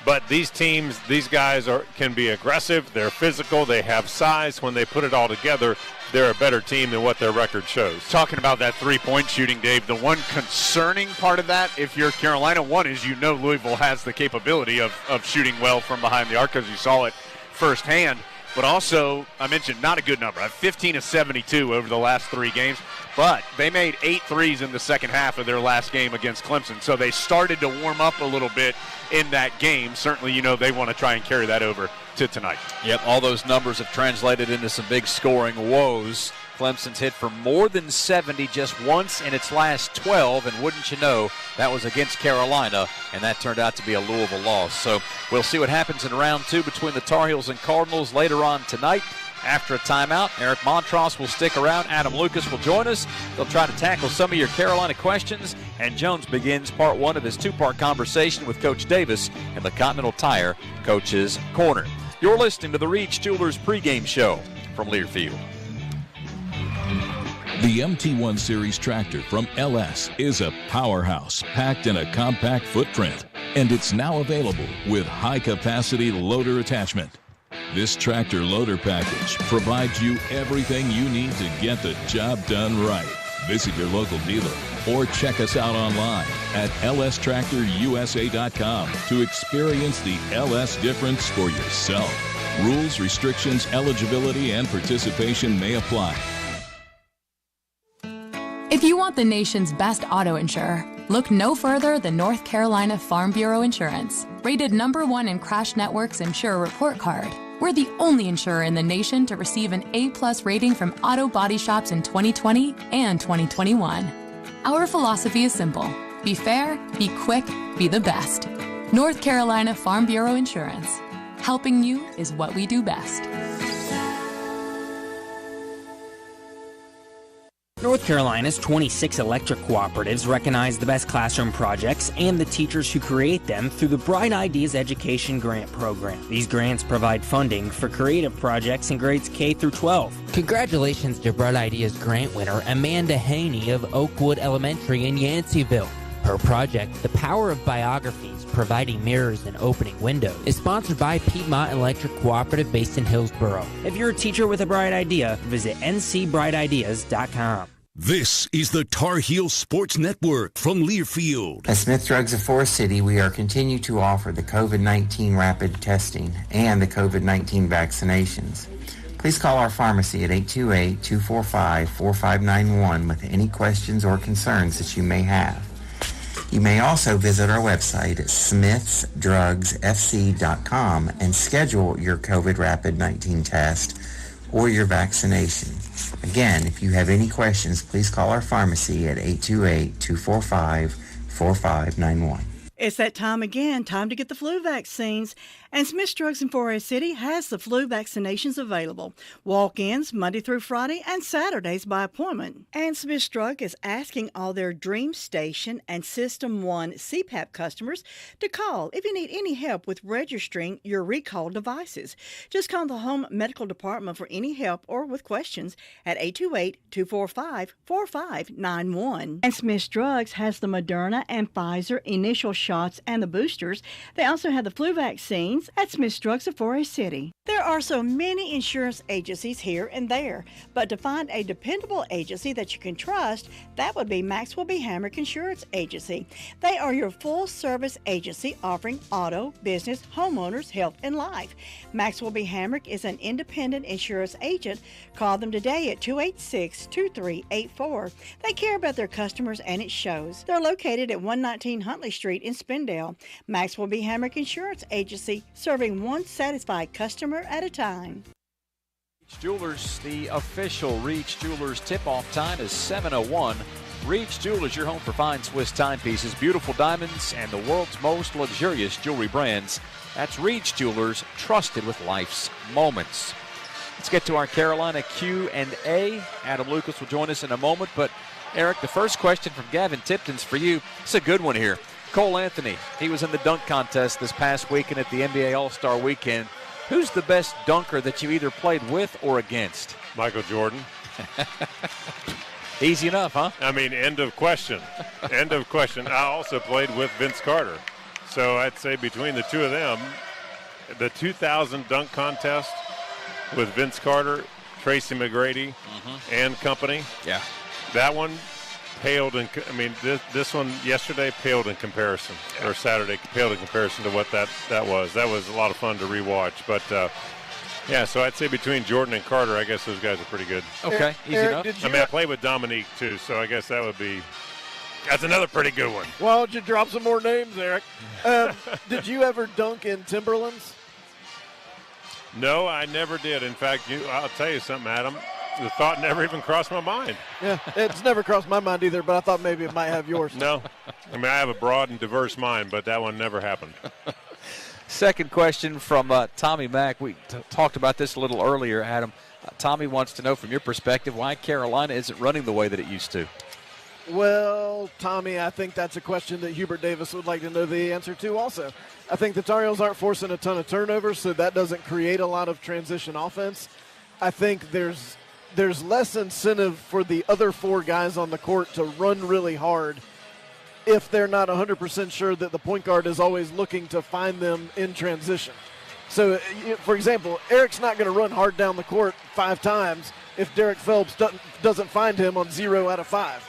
But these teams, these guys can be aggressive, they're physical, they have size. When they put it all together, they're a better team than what their record shows. Talking about that three-point shooting, Dave, the one concerning part of that, if you're Carolina, one is Louisville has the capability of shooting well from behind the arc because you saw it firsthand. But also, I mentioned, not a good number. 15 of 72 over the last 3 games. But they made 8 threes in the second half of their last game against Clemson. So they started to warm up a little bit in that game. Certainly, they want to try and carry that over to tonight. Yep, all those numbers have translated into some big scoring woes. Clemson's hit for more than 70 just once in its last 12, and wouldn't you know, that was against Carolina, and that turned out to be a Louisville loss. So we'll see what happens in round 2 between the Tar Heels and Cardinals later on tonight. After a timeout, Eric Montross will stick around. Adam Lucas will join us. They'll try to tackle some of your Carolina questions, and Jones begins part 1 of his 2-part conversation with Coach Davis in the Continental Tire Coach's Corner. You're listening to the Reed's Jewelers pregame show from Learfield. The MT1 Series tractor from LS is a powerhouse packed in a compact footprint, and it's now available with high-capacity loader attachment. This tractor loader package provides you everything you need to get the job done right. Visit your local dealer or check us out online at lstractorusa.com to experience the LS difference for yourself. Rules, restrictions, eligibility, and participation may apply. If you want the nation's best auto insurer, look no further than North Carolina Farm Bureau Insurance. Rated #1 in Crash Network's Insurer Report Card, we're the only insurer in the nation to receive an A+ rating from auto body shops in 2020 and 2021. Our philosophy is simple. Be fair, be quick, be the best. North Carolina Farm Bureau Insurance. Helping you is what we do best. North Carolina's 26 electric cooperatives recognize the best classroom projects and the teachers who create them through the Bright Ideas Education Grant Program. These grants provide funding for creative projects in grades K through 12. Congratulations to Bright Ideas grant winner Amanda Haney of Oakwood Elementary in Yanceyville. Her project, The Power of Biographies, Providing Mirrors and Opening Windows, is sponsored by Piedmont Electric Cooperative based in Hillsboro. If you're a teacher with a bright idea, visit ncbrightideas.com. This is the Tar Heel Sports Network from Learfield. At Smith Drugs of Forest City, we are continue to offer the COVID-19 rapid testing and the COVID-19 vaccinations. Please call our pharmacy at 828-245-4591 with any questions or concerns that you may have. You may also visit our website at smithsdrugsfc.com and schedule your COVID rapid-19 test or your vaccination. Again, if you have any questions, please call our pharmacy at 828-245-4591. It's that time again, time to get the flu vaccines. And Smith's Drugs in Forest City has the flu vaccinations available. Walk-ins Monday through Friday and Saturdays by appointment. And Smith's Drug is asking all their Dream Station and System 1 CPAP customers to call if you need any help with registering your recalled devices. Just call the Home Medical Department for any help or with questions at 828-245-4591. And Smith's Drugs has the Moderna and Pfizer initial shots and the boosters. They also have the flu vaccines at Smith's Drugs of Forest City. There are so many insurance agencies here and there, but to find a dependable agency that you can trust, that would be Maxwell B. Hamrick Insurance Agency. They are your full-service agency offering auto, business, homeowners, health, and life. Maxwell B. Hamrick is an independent insurance agent. Call them today at 286-2384. They care about their customers, and it shows. They're located at 119 Huntley Street in Spindale. Maxwell B. Hamrick Insurance Agency, serving one satisfied customer at a time. Reach Jewelers, the official Reach Jewelers tip-off time is 7:01. Reach Jewelers, your home for fine Swiss timepieces, beautiful diamonds, and the world's most luxurious jewelry brands. That's Reach Jewelers, trusted with life's moments. Let's get to our Carolina Q&A. Adam Lucas will join us in a moment, but Eric, the first question from Gavin Tipton's for you. It's a good one here. Cole Anthony, he was in the dunk contest this past weekend at the NBA All-Star Weekend. Who's the best dunker that you either played with or against? Michael Jordan. Easy enough, huh? I mean, end of question. End of question. I also played with Vince Carter. So I'd say between the two of them, the 2000 dunk contest with Vince Carter, Tracy McGrady, and company. Yeah. That one paled in, I mean, this one yesterday paled in comparison, or Saturday paled in comparison to what that was. That was a lot of fun to rewatch. But, yeah, so I'd say between Jordan and Carter, I guess those guys are pretty good. Okay, easy enough. I mean, I played with Dominique, too, so I guess that would be, that's another pretty good one. Why don't you drop some more names, Eric? Did you ever dunk in Timberlands? No, I never did. In fact, I'll tell you something, Adam. The thought never even crossed my mind. Yeah, it's never crossed my mind either, but I thought maybe it might have yours. No. I mean, I have a broad and diverse mind, but that one never happened. Second question from Tommy Mack. We talked about this a little earlier, Adam. Tommy wants to know from your perspective why Carolina isn't running the way that it used to. Well, Tommy, I think that's a question that Hubert Davis would like to know the answer to also. I think the Tar Heels aren't forcing a ton of turnovers, so that doesn't create a lot of transition offense. I think there's less incentive for the other four guys on the court to run really hard if they're not 100% sure that the point guard is always looking to find them in transition. So, for example, Eric's not going to run hard down the court 5 times if Derek Phelps doesn't find him on 0 out of 5.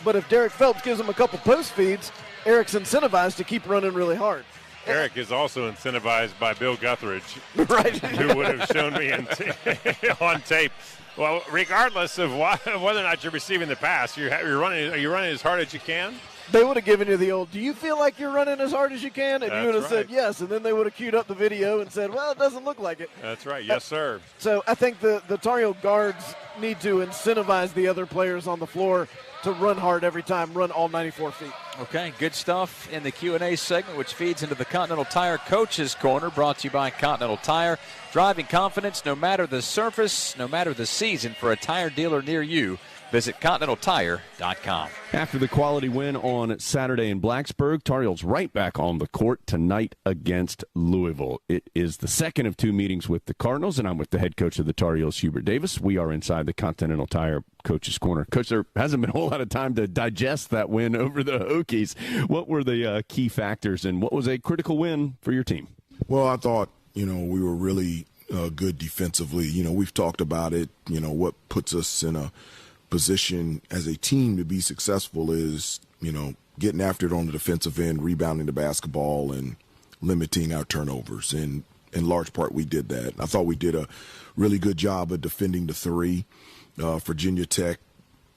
But if Derek Phelps gives him a couple post feeds, Eric's incentivized to keep running really hard. Eric is also incentivized by Bill Guthridge, right? Who would have shown me on tape. Well, regardless of whether or not you're receiving the pass, are you running as hard as you can? They would have given you the old, do you feel like you're running as hard as you can? And That's you would have right. said yes, and then they would have queued up the video and said, well, it doesn't look like it. That's right. Yes, sir. So I think the Tar Heel guards need to incentivize the other players on the floor to run hard every time, run all 94 feet. Okay, good stuff in the Q&A segment, which feeds into the Continental Tire Coaches Corner, brought to you by Continental Tire. Driving confidence no matter the surface, no matter the season, for a tire dealer near you. Visit ContinentalTire.com. After the quality win on Saturday in Blacksburg, Tar Heels right back on the court tonight against Louisville. It is the second of two meetings with the Cardinals, and I'm with the head coach of the Tar Heels, Hubert Davis. We are inside the Continental Tire Coach's Corner. Coach, there hasn't been a whole lot of time to digest that win over the Hokies. What were the key factors, and what was a critical win for your team? Well, I thought, we were really good defensively. We've talked about it. What puts us in a position as a team to be successful is, getting after it on the defensive end, rebounding the basketball, and limiting our turnovers. And in large part, we did that. I thought we did a really good job of defending the three. Virginia Tech,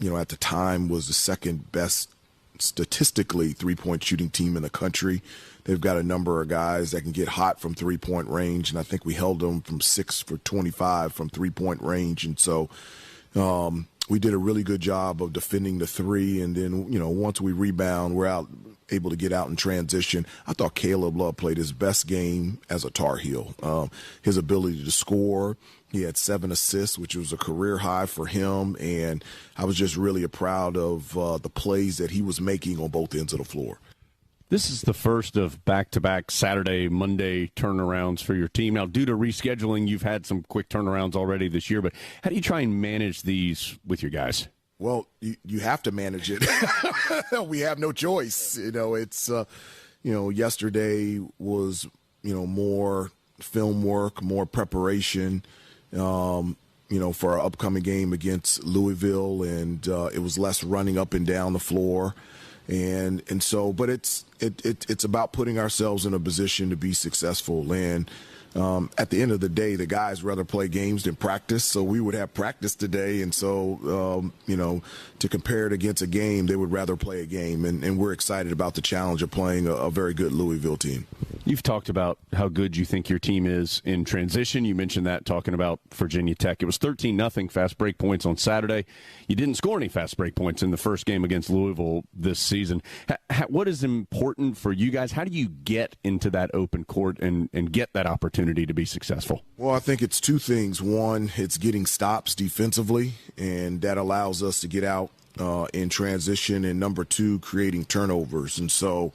at the time was the second best statistically three-point shooting team in the country. They've got a number of guys that can get hot from three-point range, and I think we held them from 6 for 25 from three-point range. And so we did a really good job of defending the three, and then, once we rebound, we're able to get out in transition. I thought Caleb Love played his best game as a Tar Heel. His ability to score, he had 7 assists, which was a career high for him, and I was just really proud of the plays that he was making on both ends of the floor. This is the first of back-to-back Saturday, Monday turnarounds for your team. Now, due to rescheduling, you've had some quick turnarounds already this year, but how do you try and manage these with your guys? Well, you have to manage it. We have no choice. It's, yesterday was, more film work, more preparation, for our upcoming game against Louisville, and it was less running up and down the floor. And so, but it's about putting ourselves in a position to be successful. And at the end of the day, the guys rather play games than practice. So we would have practice today. And so, to compare it against a game, they would rather play a game. And we're excited about the challenge of playing a very good Louisville team. You've talked about how good you think your team is in transition. You mentioned that talking about Virginia Tech. It was 13-0 fast break points on Saturday. You didn't score any fast break points in the first game against Louisville this season. What is important for you guys? How do you get into that open court and get that opportunity to be successful? Well, I think it's two things. One, it's getting stops defensively, and that allows us to get out in transition. And number two, creating turnovers. And so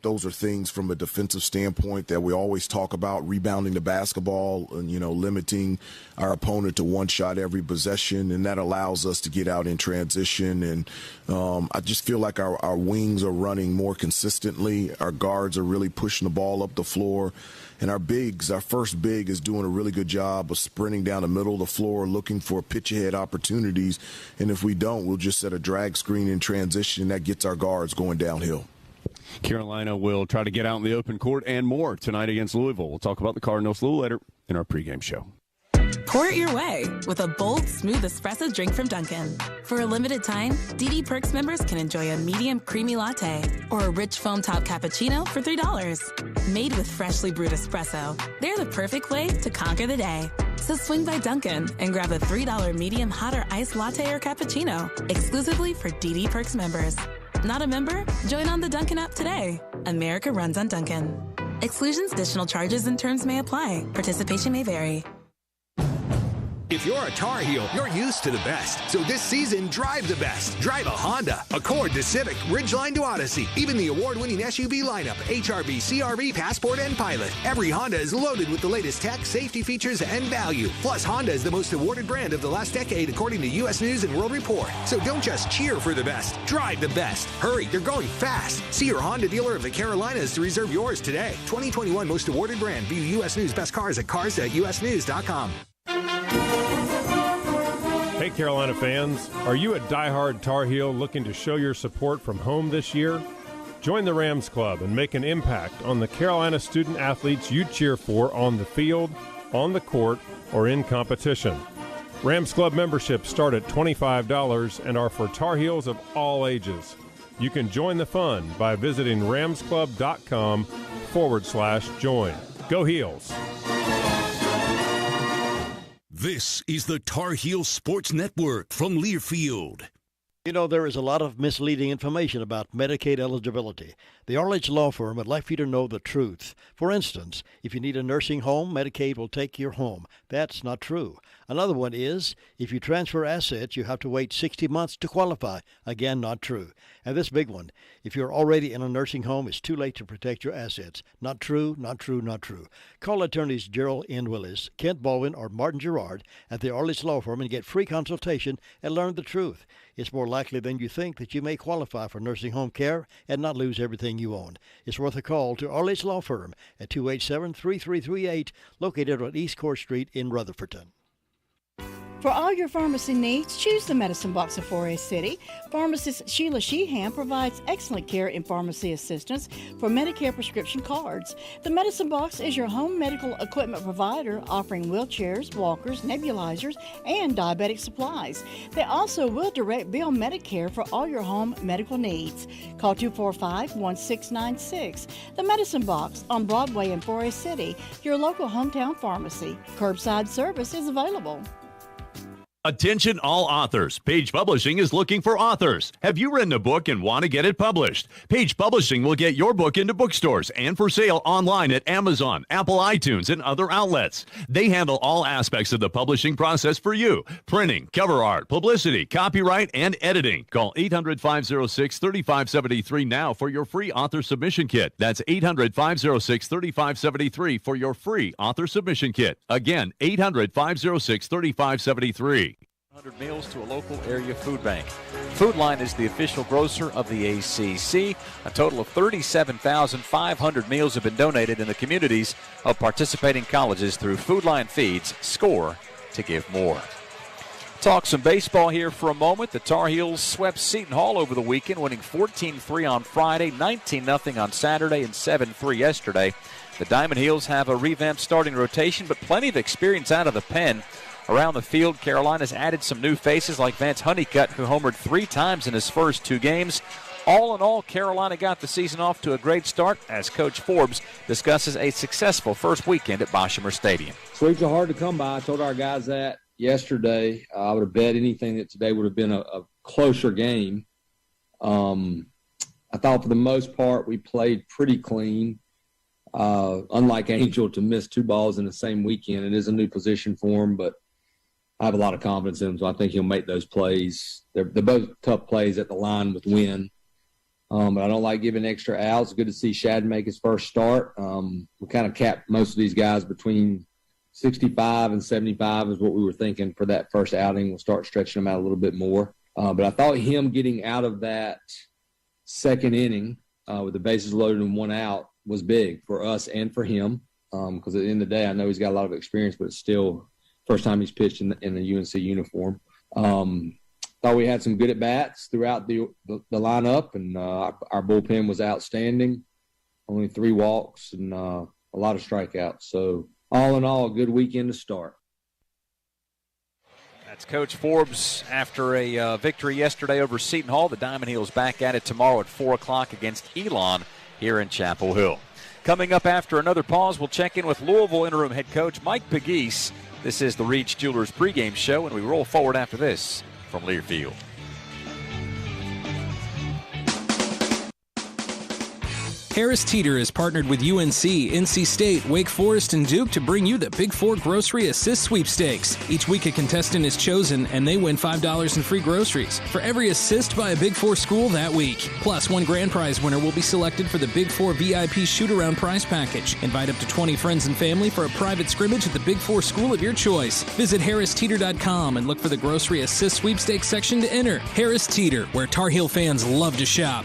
those are things from a defensive standpoint that we always talk about, rebounding the basketball and, limiting our opponent to one shot every possession. And that allows us to get out in transition. And I just feel like our wings are running more consistently. Our guards are really pushing the ball up the floor. And our bigs, our first big is doing a really good job of sprinting down the middle of the floor, looking for pitch-ahead opportunities. And if we don't, we'll just set a drag screen in transition, and that gets our guards going downhill. Carolina will try to get out in the open court and more tonight against Louisville. We'll talk about the Cardinals a little later in our pregame show. Pour it your way with a bold, smooth espresso drink from Dunkin'. For a limited time, DD Perks members can enjoy a medium creamy latte or a rich foam top cappuccino for $3. Made with freshly brewed espresso, they're the perfect way to conquer the day. So swing by Dunkin' and grab a $3 medium hot or iced latte or cappuccino, exclusively for DD Perks members. Not a member? Join on the Dunkin' app today. America runs on Dunkin'. Exclusions, additional charges, and terms may apply. Participation may vary. If you're a Tar Heel, you're used to the best. So this season, drive the best. Drive a Honda, Accord to Civic, Ridgeline to Odyssey, even the award-winning SUV lineup, HRV, CRV, Passport, and Pilot. Every Honda is loaded with the latest tech, safety features, and value. Plus, Honda is the most awarded brand of the last decade, according to U.S. News and World Report. So don't just cheer for the best. Drive the best. Hurry, they're going fast. See your Honda dealer of the Carolinas to reserve yours today. 2021 most awarded brand. View U.S. News best cars at cars.usnews.com. Hey Carolina fans, are you a diehard Tar Heel looking to show your support from home this year? Join the Rams Club and make an impact on the Carolina student athletes you cheer for on the field, on the court, or in competition. Rams Club memberships start at $25 and are for Tar Heels of all ages. You can join the fun by visiting ramsclub.com/join. Go Heels! This is the Tar Heel Sports Network from Learfield. You know, there is a lot of misleading information about Medicaid eligibility. The Arledge Law Firm would like for you to know the truth. For instance, if you need a nursing home, Medicaid will take your home. That's not true. Another one is, if you transfer assets, you have to wait 60 months to qualify. Again, not true. And this big one, if you're already in a nursing home, it's too late to protect your assets. Not true, not true, not true. Call attorneys Gerald N. Willis, Kent Baldwin, or Martin Gerard at the Arledge Law Firm and get free consultation and learn the truth. It's more likely than you think that you may qualify for nursing home care and not lose everything you own. It's worth a call to Arledge Law Firm at 287-3338, located on East Court Street in Rutherfordton. For all your pharmacy needs, choose the Medicine Box of Forest City. Pharmacist Sheila Sheehan provides excellent care and pharmacy assistance for Medicare prescription cards. The Medicine Box is your home medical equipment provider, offering wheelchairs, walkers, nebulizers, and diabetic supplies. They also will direct bill Medicare for all your home medical needs. Call 245-1696. The Medicine Box on Broadway in Forest City, your local hometown pharmacy. Curbside service is available. Attention all authors. Page Publishing is looking for authors. Have you written a book and want to get it published? Page Publishing will get your book into bookstores and for sale online at Amazon, Apple iTunes, and other outlets. They handle all aspects of the publishing process for you. Printing, cover art, publicity, copyright, and editing. Call 800-506-3573 now for your free author submission kit. That's 800-506-3573 for your free author submission kit. Again, 800-506-3573. 100 meals to a local area food bank. Food Line is the official grocer of the ACC. A total of 37,500 meals have been donated in the communities of participating colleges through Food Line Feeds. Score to give more. Talk some baseball here for a moment. The Tar Heels swept Seton Hall over the weekend, winning 14-3 on Friday, 19-0 on Saturday, and 7-3 yesterday. The Diamond Heels have a revamped starting rotation, but plenty of experience out of the pen. Around the field, Carolina's added some new faces like Vance Honeycutt, who homered 3 times in his first 2 games. All in all, Carolina got the season off to a great start as Coach Forbes discusses a successful first weekend at Boshamer Stadium. Sweeps are hard to come by. I told our guys that yesterday. I would have bet anything that today would have been a closer game. I thought for the most part we played pretty clean. Unlike Angel to miss 2 balls in the same weekend. It is a new position for him, but I have a lot of confidence in him, so I think he'll make those plays. They're both tough plays at the line with Wynn. But I don't like giving extra outs. Good to see Shad make his first start. We kind of capped most of these guys between 65 and 75 is what we were thinking for that first outing. We'll start stretching them out a little bit more. But I thought him getting out of that second inning with the bases loaded and 1 out was big for us and for him because at the end of the day, I know he's got a lot of experience, but it's still first time he's pitched in the UNC uniform. Thought we had some good at-bats throughout the lineup, and our bullpen was outstanding. Only 3 walks and a lot of strikeouts. So all in all, a good weekend to start. That's Coach Forbes after a victory yesterday over Seton Hall. The Diamond Heels back at it tomorrow at 4 o'clock against Elon here in Chapel Hill. Coming up after another pause, we'll check in with Louisville interim head coach Mike Pegues. This is the Reach Jewelers pregame show, and we roll forward after this from Learfield. Harris Teeter is partnered with UNC, NC State, Wake Forest, and Duke to bring you the Big Four Grocery Assist Sweepstakes. Each week a contestant is chosen, and they win $5 in free groceries for every assist by a Big Four school that week. Plus, one grand prize winner will be selected for the Big Four VIP shoot-around prize package. Invite up to 20 friends and family for a private scrimmage at the Big Four school of your choice. Visit harristeeter.com and look for the Grocery Assist Sweepstakes section to enter. Harris Teeter, where Tar Heel fans love to shop.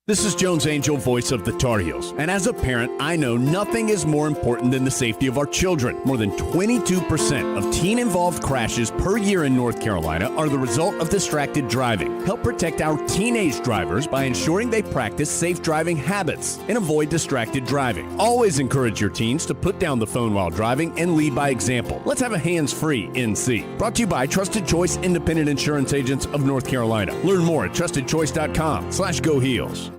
This is Jones Angel, voice of the Tar Heels. And as a parent, I know nothing is more important than the safety of our children. More than 22% of teen-involved crashes per year in North Carolina are the result of distracted driving. Help protect our teenage drivers by ensuring they practice safe driving habits and avoid distracted driving. Always encourage your teens to put down the phone while driving and lead by example. Let's have a hands-free NC. Brought to you by Trusted Choice Independent Insurance Agents of North Carolina. Learn more at trustedchoice.com/Go Heels.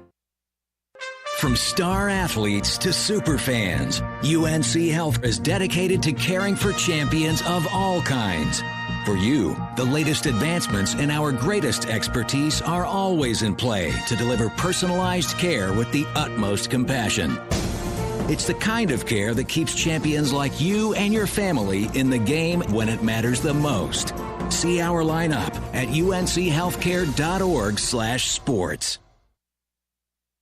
From star athletes to super fans, UNC Health is dedicated to caring for champions of all kinds. For you, the latest advancements and our greatest expertise are always in play to deliver personalized care with the utmost compassion. It's the kind of care that keeps champions like you and your family in the game when it matters the most. See our lineup at unchealthcare.org/sports.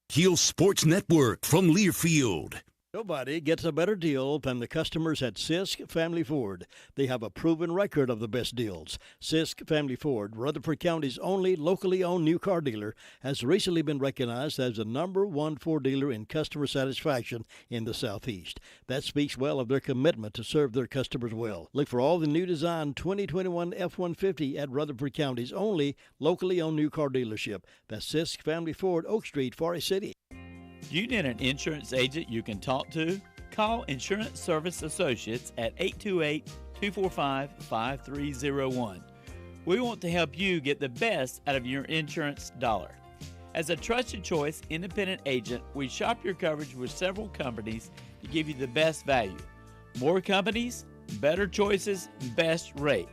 Heel Sports Network from Learfield. Nobody gets a better deal than the customers at Sisk Family Ford. They have a proven record of the best deals. Sisk Family Ford, Rutherford County's only locally owned new car dealer, has recently been recognized as the #1 Ford dealer in customer satisfaction in the Southeast. That speaks well of their commitment to serve their customers well. Look for all the new design 2021 F-150 at Rutherford County's only locally owned new car dealership. That's Sisk Family Ford, Oak Street, Forest City. You need an insurance agent you can talk to? Call Insurance Service Associates at 828-245-5301. We want to help you get the best out of your insurance dollar. As a trusted choice independent agent, we shop your coverage with several companies to give you the best value. More companies, better choices, best rate.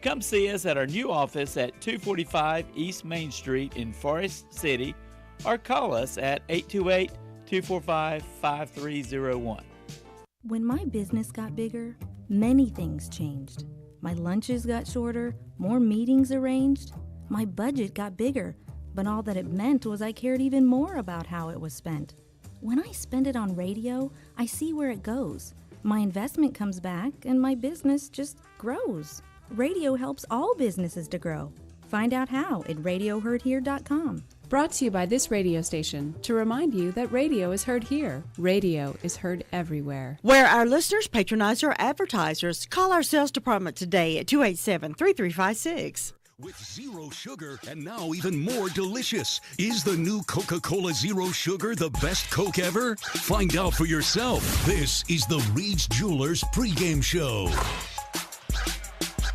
Come see us at our new office at 245 East Main Street in Forest City, or call us at 828-245-5301. When my business got bigger, many things changed. My lunches got shorter, more meetings arranged. My budget got bigger, but all that it meant was I cared even more about how it was spent. When I spend it on radio, I see where it goes. My investment comes back, and my business just grows. Radio helps all businesses to grow. Find out how at radioheardhere.com. Brought to you by this radio station to remind you that radio is heard here. Radio is heard everywhere. Where our listeners patronize our advertisers. Call our sales department today at 287-3356. With zero sugar and now even more delicious. Is the new Coca-Cola Zero Sugar the best Coke ever? Find out for yourself. This is the Reed's Jewelers pregame show.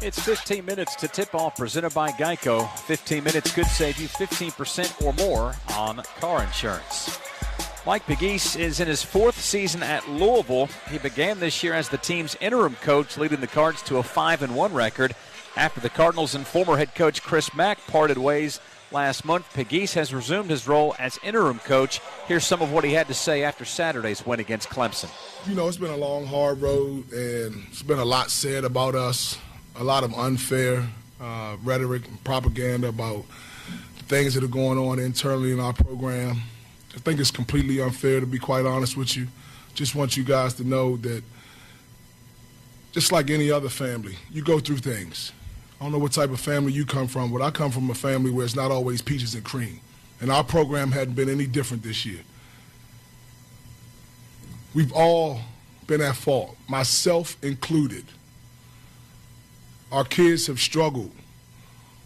It's 15 minutes to tip-off, presented by Geico. 15 minutes could save you 15% or more on car insurance. Mike Pegues is in his 4th season at Louisville. He began this year as the team's interim coach, leading the Cards to a 5-1 record. After the Cardinals and former head coach Chris Mack parted ways last month, Pegues has resumed his role as interim coach. Here's some of what he had to say after Saturday's win against Clemson. You know, it's been a long, hard road, and it's been a lot said about us. A lot of unfair rhetoric and propaganda about the things that are going on internally in our program. I think it's completely unfair, to be quite honest with you. Just want you guys to know that just like any other family, you go through things. I don't know what type of family you come from, but I come from a family where it's not always peaches and cream. And our program hadn't been any different this year. We've all been at fault, myself included. Our kids have struggled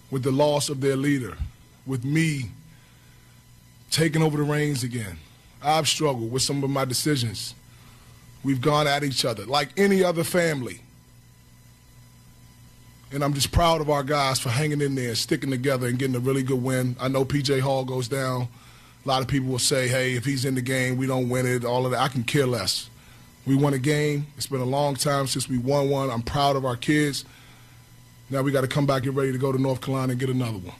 with the loss of their leader, with me taking over the reins again. I've struggled with some of my decisions. We've gone at each other like any other family. And I'm just proud of our guys for hanging in there, sticking together, and getting a really good win. I know P.J. Hall goes down. A lot of people will say, hey, if he's in the game, we don't win it, all of that. I can care less. We won a game. It's been a long time since we won one. I'm proud of our kids. Now we got to come back and ready to go to North Carolina and get another one.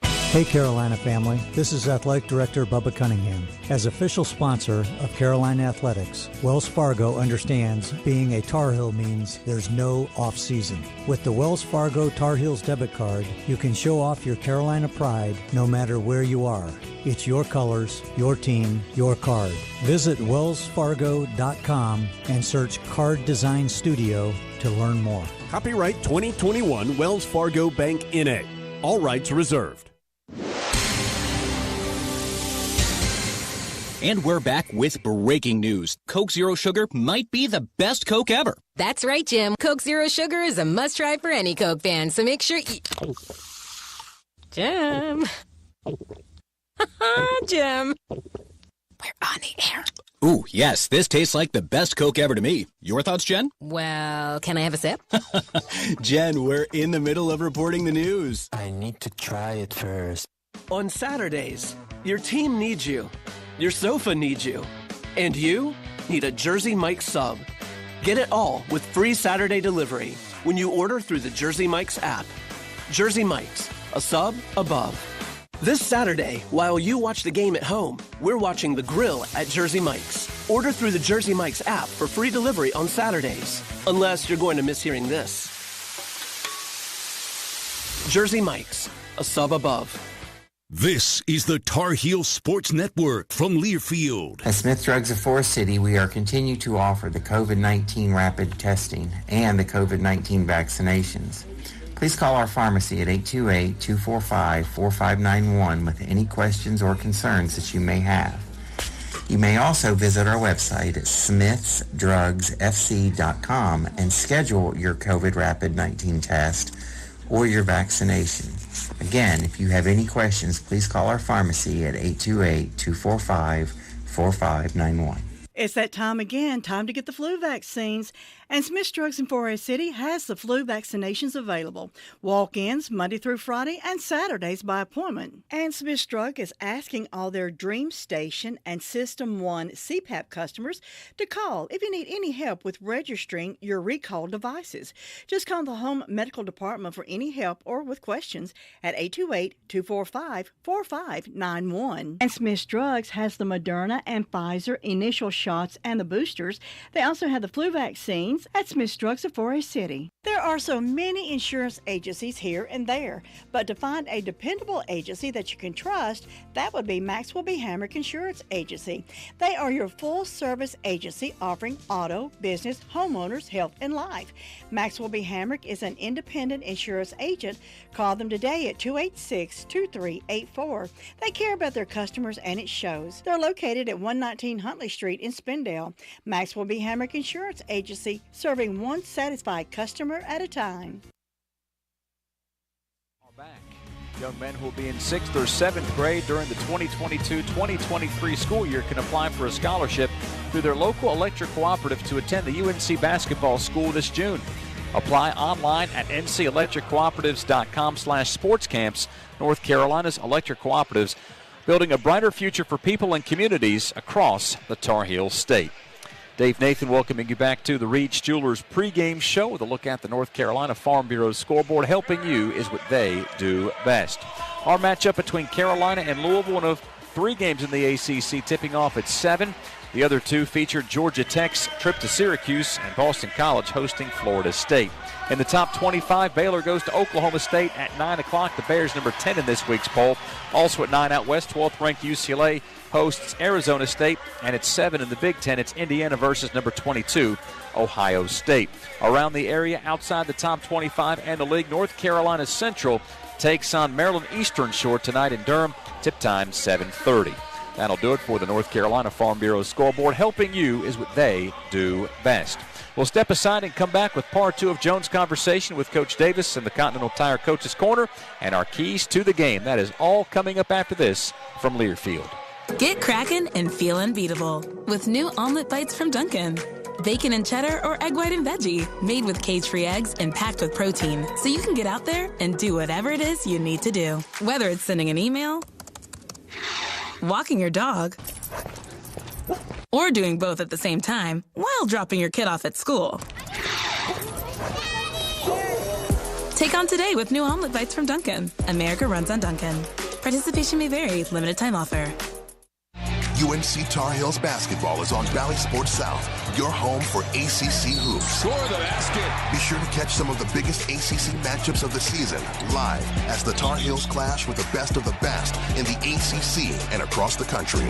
Hey Carolina family, this is Athletic Director Bubba Cunningham. As official sponsor of Carolina Athletics, Wells Fargo understands being a Tar Heel means there's no off-season. With the Wells Fargo Tar Heels debit card, you can show off your Carolina pride no matter where you are. It's your colors, your team, your card. Visit wellsfargo.com and search Card Design Studio to learn more. Copyright 2021 Wells Fargo Bank N.A. All rights reserved. And we're back with breaking news. Coke Zero Sugar might be the best Coke ever. That's right, Jim. Coke Zero Sugar is a must-try for any Coke fan, so make sure you... Jim. Jim. We're on the air. Ooh, yes, this tastes like the best Coke ever to me. Your thoughts, Jen? Well, can I have a sip? Jen, we're in the middle of reporting the news. I need to try it first. On Saturdays, your team needs you. Your sofa needs you. And you need a Jersey Mike sub. Get it all with free Saturday delivery when you order through the Jersey Mike's app. Jersey Mike's, a sub above. This Saturday, while you watch the game at home, we're watching the grill at Jersey Mike's. Order through the Jersey Mike's app for free delivery on Saturdays. Unless you're going to miss hearing this. Jersey Mike's, a sub above. This is the Tar Heel Sports Network from Learfield. At Smith Drugs of Forest City, we are continue to offer the COVID-19 rapid testing and the COVID-19 vaccinations. Please call our pharmacy at 828-245-4591 with any questions or concerns that you may have. You may also visit our website at smithsdrugsfc.com and schedule your COVID rapid 19 test or your vaccination. Again, if you have any questions, please call our pharmacy at 828-245-4591. It's that time again, time to get the flu vaccines. And Smith Drugs in Forest City has the flu vaccinations available. Walk-ins Monday through Friday and Saturdays by appointment. And Smith Drug is asking all their Dream Station and System 1 CPAP customers to call if you need any help with registering your recalled devices. Just call the Home Medical Department for any help or with questions at 828-245-4591. And Smith Drugs has the Moderna and Pfizer initial shots and the boosters. They also have the flu vaccines at Smith Drugs of Forest City. There are so many insurance agencies here and there, but to find a dependable agency that you can trust, that would be Maxwell B. Hamrick Insurance Agency. They are your full-service agency offering auto, business, homeowners, health, and life. Maxwell B. Hamrick is an independent insurance agent. Call them today at 286-2384. They care about their customers, and it shows. They're located at 119 Huntley Street in Spindale. Maxwell B. Hamrick Insurance Agency, serving one satisfied customer at a time. Young men who will be in 6th or 7th grade during the 2022-2023 school year can apply for a scholarship through their local electric cooperative to attend the UNC basketball school this June. Apply online at ncelectriccooperatives.com/sportscamps. North Carolina's electric cooperatives, building a brighter future for people and communities across the Tar Heel state. Dave Nathan welcoming you back to the Reed's Jewelers pregame show with a look at the North Carolina Farm Bureau scoreboard. Helping you is what they do best. Our matchup between Carolina and Louisville, one of 3 games in the ACC, tipping off at 7. The other 2 featured Georgia Tech's trip to Syracuse and Boston College hosting Florida State. In the top 25, Baylor goes to Oklahoma State at 9 o'clock. The Bears number 10 in this week's poll. Also at 9 out west, 12th-ranked UCLA hosts Arizona State. And at 7 in the Big Ten, it's Indiana versus number 22, Ohio State. Around the area outside the top 25 and the league, North Carolina Central takes on Maryland Eastern Shore tonight in Durham. Tip time 7:30. That'll do it for the North Carolina Farm Bureau scoreboard. Helping you is what they do best. We'll step aside and come back with part 2 of Jones' conversation with Coach Davis and the Continental Tire Coaches Corner and our keys to the game. That is all coming up after this from Learfield. Get crackin' and feel unbeatable with new omelet bites from Dunkin'. Bacon and cheddar or egg white and veggie, made with cage-free eggs and packed with protein, so you can get out there and do whatever it is you need to do. Whether it's sending an email, walking your dog, or doing both at the same time while dropping your kid off at school. Take on today with new omelet bites from Dunkin'. America runs on Dunkin'. Participation may vary. Limited time offer. UNC Tar Heels basketball is on Valley Sports South, your home for ACC hoops. Score the basket. Be sure to catch some of the biggest ACC matchups of the season live as the Tar Heels clash with the best of the best in the ACC and across the country.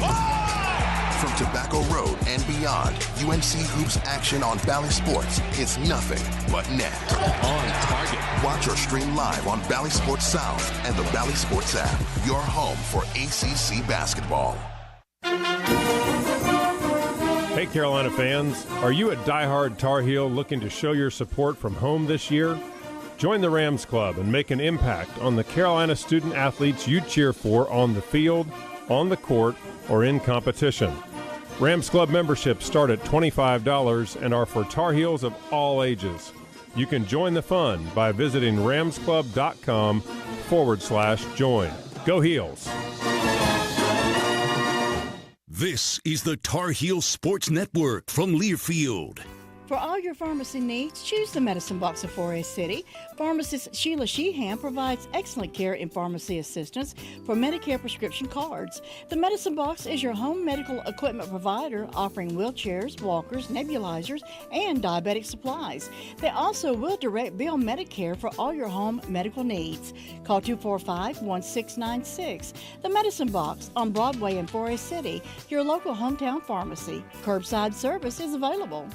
From Tobacco Road and beyond, UNC hoops action on Valley Sports is nothing but net. On target. Watch or stream live on Valley Sports South and the Valley Sports app, your home for ACC basketball. Hey Carolina fans, are you a diehard Tar Heel looking to show your support from home this year? Join the Rams Club and make an impact on the Carolina student athletes you cheer for on the field, on the court, or in competition. Rams Club memberships start at $25 and are for Tar Heels of all ages. You can join the fun by visiting ramsclub.com/join. Go Heels! This is the Tar Heel Sports Network from Learfield. For all your pharmacy needs, choose the Medicine Box of Forest City. Pharmacist Sheila Sheehan provides excellent care and pharmacy assistance for Medicare prescription cards. The Medicine Box is your home medical equipment provider, offering wheelchairs, walkers, nebulizers, and diabetic supplies. They also will direct bill Medicare for all your home medical needs. Call 245-1696. The Medicine Box on Broadway in Forest City, your local hometown pharmacy. Curbside service is available.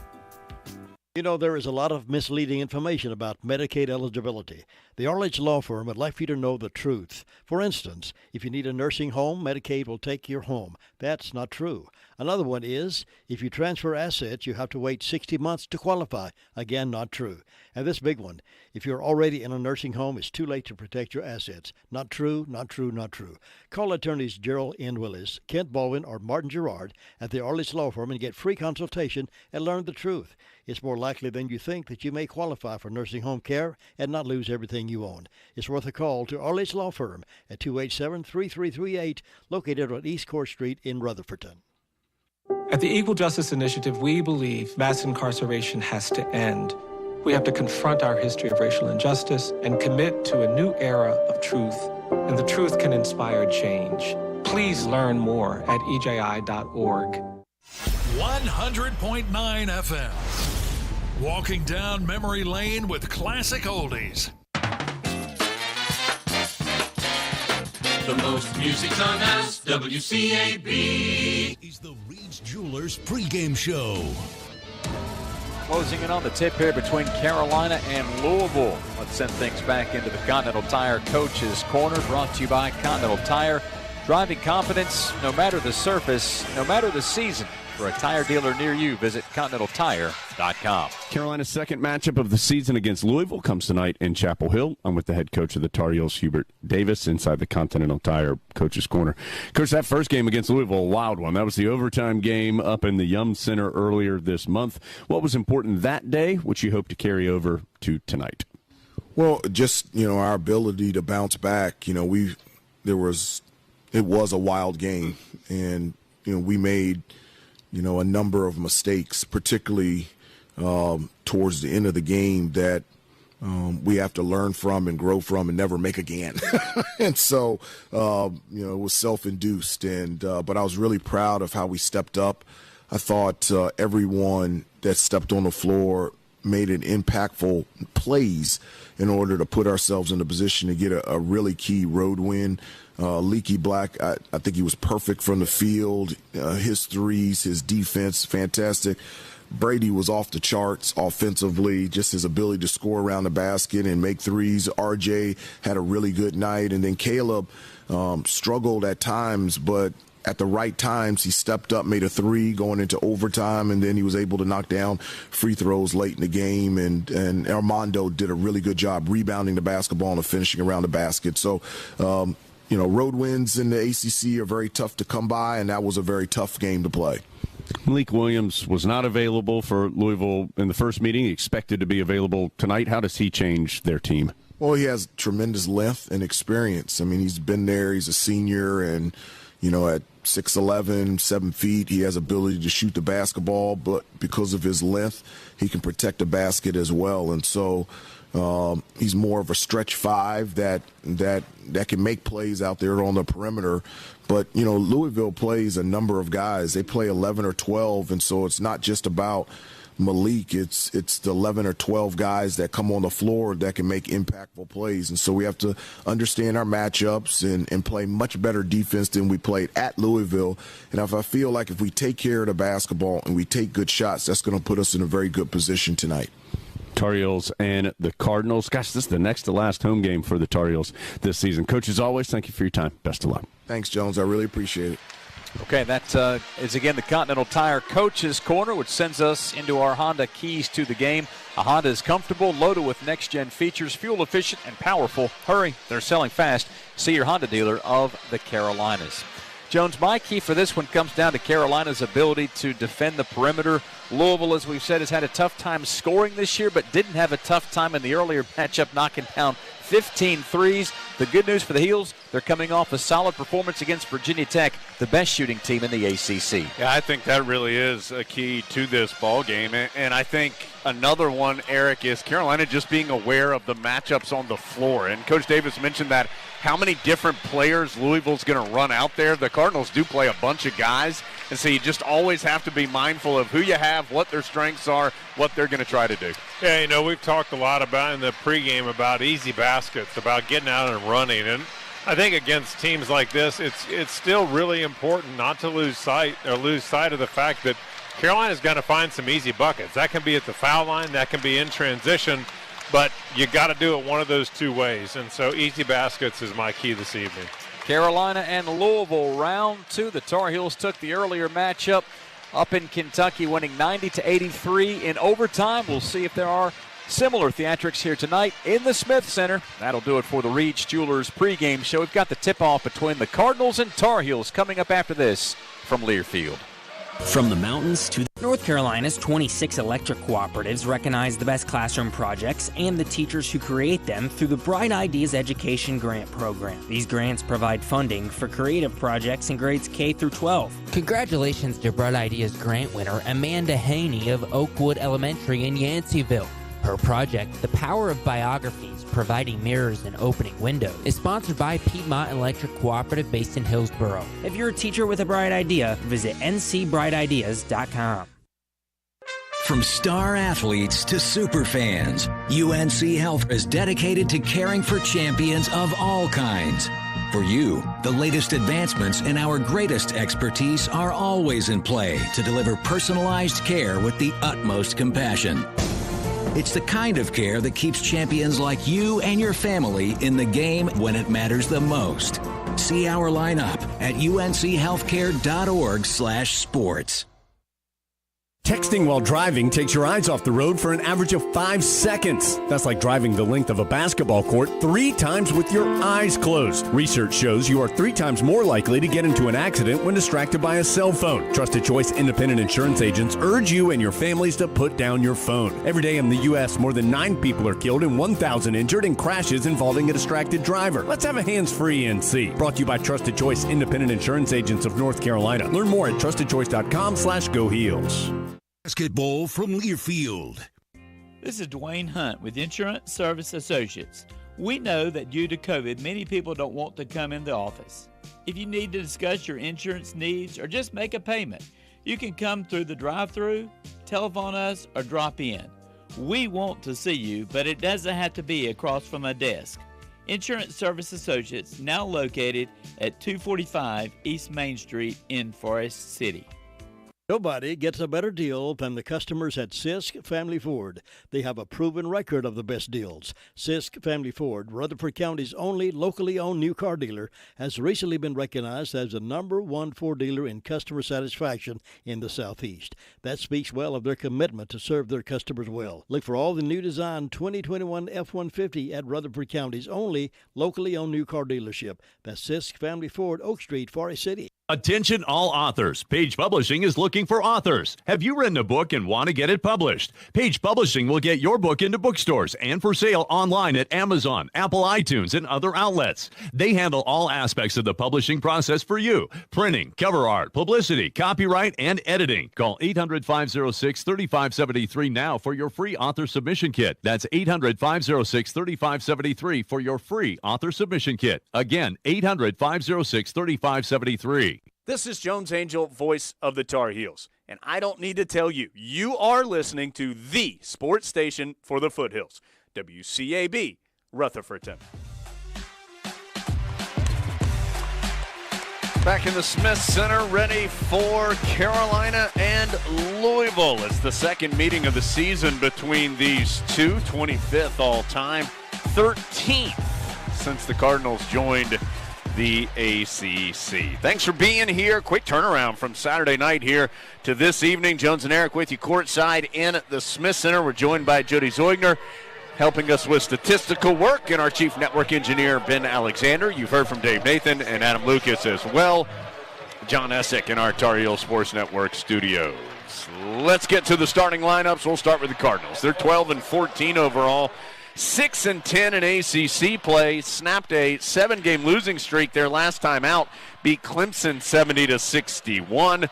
You know, there is a lot of misleading information about Medicaid eligibility. The Arledge Law Firm would like for you to know the truth. For instance, if you need a nursing home, Medicaid will take your home. That's not true. Another one is, if you transfer assets, you have to wait 60 months to qualify. Again, not true. And this big one, if you're already in a nursing home, it's too late to protect your assets. Not true, not true, not true. Call attorneys Gerald N. Willis, Kent Baldwin, or Martin Gerard at the Arledge Law Firm and get free consultation and learn the truth. It's more likely than you think that you may qualify for nursing home care and not lose everything you own. It's worth a call to Arledge Law Firm at 287-3338, located on East Court Street in Rutherfordton. At the Equal Justice Initiative, we believe mass incarceration has to end. We have to confront our history of racial injustice and commit to a new era of truth. And the truth can inspire change. Please learn more at EJI.org. 100.9 FM. Walking down memory lane with classic oldies. The most music's on us, WCAB. Is the Reed's Jewelers pregame show. Closing in on the tip here between Carolina and Louisville. Let's send things back into the Continental Tire Coach's Corner, brought to you by Continental Tire. Driving confidence, no matter the surface, no matter the season. For a tire dealer near you, visit ContinentalTire.com. Carolina's second matchup of the season against Louisville comes tonight in Chapel Hill. I'm with the head coach of the Tar Heels, Hubert Davis, inside the Continental Tire Coach's Corner. Coach, that first game against Louisville, a wild one. That was the overtime game up in the Yum Center earlier this month. What was important that day, which you hope to carry over to tonight? Well, just, our ability to bounce back. It was a wild game, and, we made – a number of mistakes, particularly towards the end of the game that we have to learn from and grow from and never make again. And so, it was self-induced. But I was really proud of how we stepped up. I thought everyone that stepped on the floor made an impactful plays in order to put ourselves in a position to get a really key road win. Leaky Black, I think he was perfect from the field. His threes, his defense, fantastic. Brady was off the charts offensively, just his ability to score around the basket and make threes. RJ had a really good night. And then Caleb struggled at times, but at the right times, he stepped up, made a three going into overtime, and then he was able to knock down free throws late in the game. And Armando did a really good job rebounding the basketball and finishing around the basket. So, road wins in the ACC are very tough to come by, and that was a very tough game to play. Malik Williams was not available for Louisville in the first meeting. He expected to be available tonight. How does he change their team? Well, he has tremendous length and experience. I mean, he's been there. He's a senior, and, at 6'11", 7 feet, he has ability to shoot the basketball, but because of his length, he can protect the basket as well. And so he's more of a stretch five that can make plays out there on the perimeter. But, Louisville plays a number of guys. They play 11 or 12, and so it's not just about Malik. It's the 11 or 12 guys that come on the floor that can make impactful plays. And so we have to understand our matchups and play much better defense than we played at Louisville. And I feel like if we take care of the basketball and we take good shots, that's going to put us in a very good position tonight. Tar Heels and the Cardinals. Gosh, this is the next to last home game for the Tar Heels this season. Coach, as always, thank you for your time. Best of luck. Thanks, Jones. I really appreciate it. Okay, that is, again, the Continental Tire Coach's Corner, which sends us into our Honda keys to the game. A Honda is comfortable, loaded with next-gen features, fuel-efficient, and powerful. Hurry, they're selling fast. See your Honda dealer of the Carolinas. Jones, my key for this one comes down to Carolina's ability to defend the perimeter. Louisville, as we've said, has had a tough time scoring this year, but didn't have a tough time in the earlier matchup knocking down 15 threes. The good news for the Heels, they're coming off a solid performance against Virginia Tech, the best shooting team in the ACC. Yeah, I think that really is a key to this ball game. And I think another one, Eric, is Carolina just being aware of the matchups on the floor. And Coach Davis mentioned that how many different players Louisville's going to run out there. The Cardinals do play a bunch of guys, and so you just always have to be mindful of who you have, what their strengths are, what they're going to try to do. Yeah, we've talked a lot about in the pregame about easy baskets, about getting out and running. And I think against teams like this, it's still really important not to lose sight of the fact that Carolina's going to find some easy buckets. That can be at the foul line, that can be in transition, but you got to do it one of those two ways. And so easy baskets is my key this evening. Carolina and Louisville, round 2. The Tar Heels took the earlier matchup up in Kentucky, winning 90-83 in overtime. We'll see if there are similar theatrics here tonight in the Smith Center. That'll do it for the Reed's Jewelers pregame show. We've got the tip-off between the Cardinals and Tar Heels coming up after this from Learfield. From the mountains to North Carolina's 26 electric cooperatives recognize the best classroom projects and the teachers who create them through the Bright Ideas Education Grant Program. These grants provide funding for creative projects in grades K through 12. Congratulations to Bright Ideas grant winner Amanda Haney of Oakwood Elementary in Yanceyville. Her project, The Power of Biographies, Providing Mirrors and Opening Windows, is sponsored by Piedmont Electric Cooperative based in Hillsboro. If you're a teacher with a bright idea, visit ncbrightideas.com. From star athletes to super fans, UNC Health is dedicated to caring for champions of all kinds. For you, the latest advancements and our greatest expertise are always in play to deliver personalized care with the utmost compassion. It's the kind of care that keeps champions like you and your family in the game when it matters the most. See our lineup at unchealthcare.org/sports. Texting while driving takes your eyes off the road for an average of 5 seconds. That's like driving the length of a basketball court 3 times with your eyes closed. Research shows you are 3 times more likely to get into an accident when distracted by a cell phone. Trusted Choice independent insurance agents urge you and your families to put down your phone. Every day in the U.S., more than 9 people are killed and 1,000 injured in crashes involving a distracted driver. Let's have a hands-free NC. Brought to you by Trusted Choice independent insurance agents of North Carolina. Learn more at trustedchoice.com/GoHeels. Basketball from Learfield. This is Dwayne Hunt with Insurance Service Associates. We know that due to COVID, many people don't want to come in the office. If you need to discuss your insurance needs or just make a payment, you can come through the drive-thru, telephone us, or drop in. We want to see you, but it doesn't have to be across from a desk. Insurance Service Associates, now located at 245 East Main Street in Forest City. Nobody gets a better deal than the customers at Sisk Family Ford. They have a proven record of the best deals. Sisk Family Ford, Rutherford County's only locally owned new car dealer, has recently been recognized as the #1 Ford dealer in customer satisfaction in the Southeast. That speaks well of their commitment to serve their customers well. Look for all the new design 2021 F-150 at Rutherford County's only locally owned new car dealership. That's Sisk Family Ford, Oak Street, Forest City. Attention all authors. Page Publishing is looking for authors. Have you written a book and want to get it published? Page Publishing will get your book into bookstores and for sale online at Amazon, Apple iTunes, and other outlets. They handle all aspects of the publishing process for you. Printing, cover art, publicity, copyright, and editing. Call 800-506-3573 now for your free author submission kit. That's 800-506-3573 for your free author submission kit. Again, 800-506-3573. This is Jones Angel, voice of the Tar Heels, and I don't need to tell you, you are listening to the sports station for the Foothills, WCAB, Rutherfordton. Back in the Smith Center, ready for Carolina and Louisville. It's the second meeting of the season between these two, 25th all-time, 13th since the Cardinals joined the ACC. Thanks for being here. Quick turnaround from Saturday night here to this evening. Jones and Eric with you courtside in the Smith Center. We're joined by Jody Zeugner, helping us with statistical work, and our chief network engineer, Ben Alexander. You've heard from Dave Nathan and Adam Lucas as well. John Essick in our Tar Heel Sports Network studios. Let's get to the starting lineups. We'll start with the Cardinals. They're 12-14 overall. 6-10 in ACC play. Snapped a 7-game losing streak their last time out. Beat Clemson 70-61.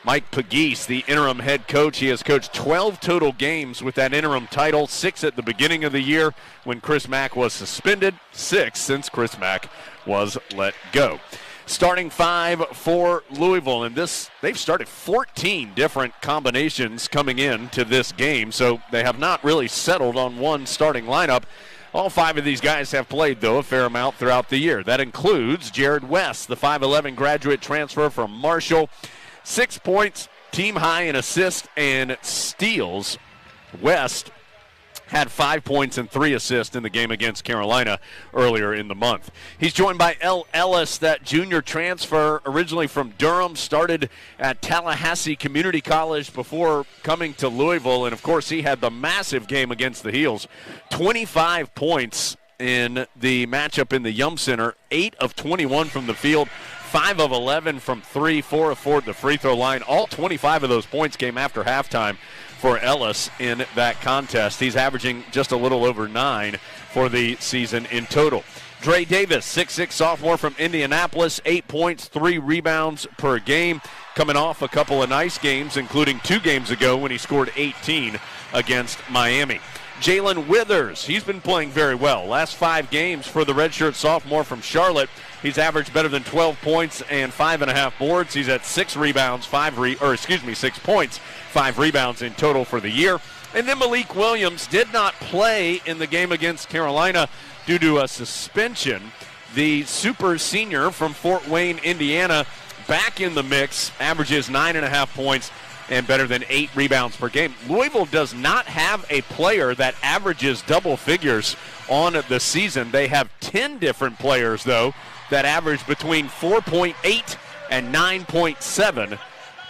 Mike Pegues, the interim head coach, he has coached 12 total games with that interim title, 6 at the beginning of the year when Chris Mack was suspended, 6 since Chris Mack was let go. Starting 5 for Louisville, and they've started 14 different combinations coming in to this game, so they have not really settled on one starting lineup. All 5 of these guys have played, though, a fair amount throughout the year. That includes Jared West, the 5'11 graduate transfer from Marshall. 6 points, team high in assists and steals. West had 5 points and 3 assists in the game against Carolina earlier in the month. He's joined by L. Ellis, that junior transfer originally from Durham, started at Tallahassee Community College before coming to Louisville, and of course he had the massive game against the Heels. 25 points in the matchup in the Yum Center, 8 of 21 from the field, 5 of 11 from 3, 4 of 4 at the free throw line. All 25 of those points came after halftime for Ellis in that contest. He's averaging just a little over 9 for the season in total. Dre Davis, 6'6 sophomore from Indianapolis, 8 points, 3 rebounds per game, coming off a couple of nice games, including 2 games ago when he scored 18 against Miami. Jalen Withers, he's been playing very well. Last 5 games for the redshirt sophomore from Charlotte, he's averaged better than 12 points and 5.5 boards. He's at 6 points, 5 rebounds in total for the year. And then Malik Williams did not play in the game against Carolina due to a suspension. The super senior from Fort Wayne, Indiana, back in the mix, averages 9.5 points and better than 8 rebounds per game. Louisville does not have a player that averages double figures on the season. They have 10 different players, though, that average between 4.8 and 9.7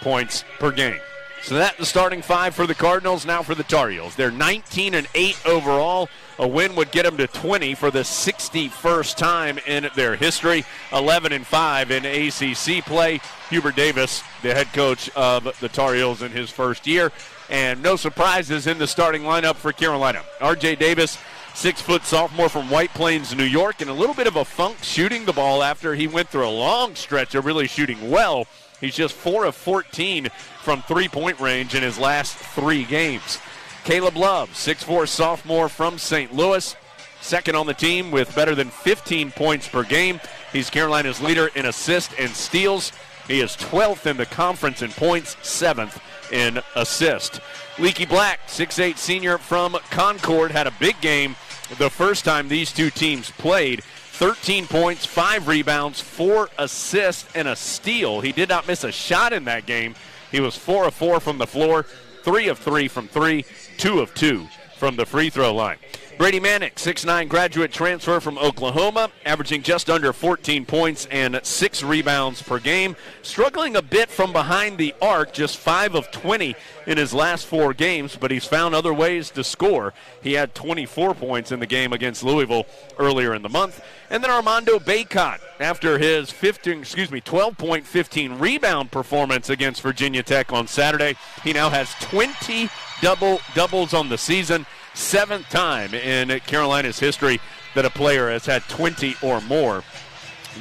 points per game. So that's the starting 5 for the Cardinals. Now for the Tar Heels. They're 19-8 overall. A win would get them to 20 for the 61st time in their history. 11-5 in ACC play. Hubert Davis, the head coach of the Tar Heels in his first year. And no surprises in the starting lineup for Carolina. R.J. Davis, 6-foot sophomore from White Plains, New York, and a little bit of a funk shooting the ball after he went through a long stretch of really shooting well. He's just 4 of 14 from three-point range in his last 3 games. Caleb Love, 6'4 sophomore from St. Louis, second on the team with better than 15 points per game. He's Carolina's leader in assists and steals. He is 12th in the conference in points, 7th in assists. Leaky Black, 6'8 senior from Concord, had a big game the first time these two teams played. 13 points, 5 rebounds, 4 assists, and a steal. He did not miss a shot in that game. He was 4 of 4 from the floor, 3 of 3 from 3, 2 of 2 from the free throw line. Brady Manick, 6'9 graduate transfer from Oklahoma, averaging just under 14 points and 6 rebounds per game. Struggling a bit from behind the arc, just 5 of 20 in his last 4 games, but he's found other ways to score. He had 24 points in the game against Louisville earlier in the month. And then Armando Bacot, after his 12-point, 15-rebound performance against Virginia Tech on Saturday, he now has 20 double-doubles on the season. 7th time in Carolina's history that a player has had 20 or more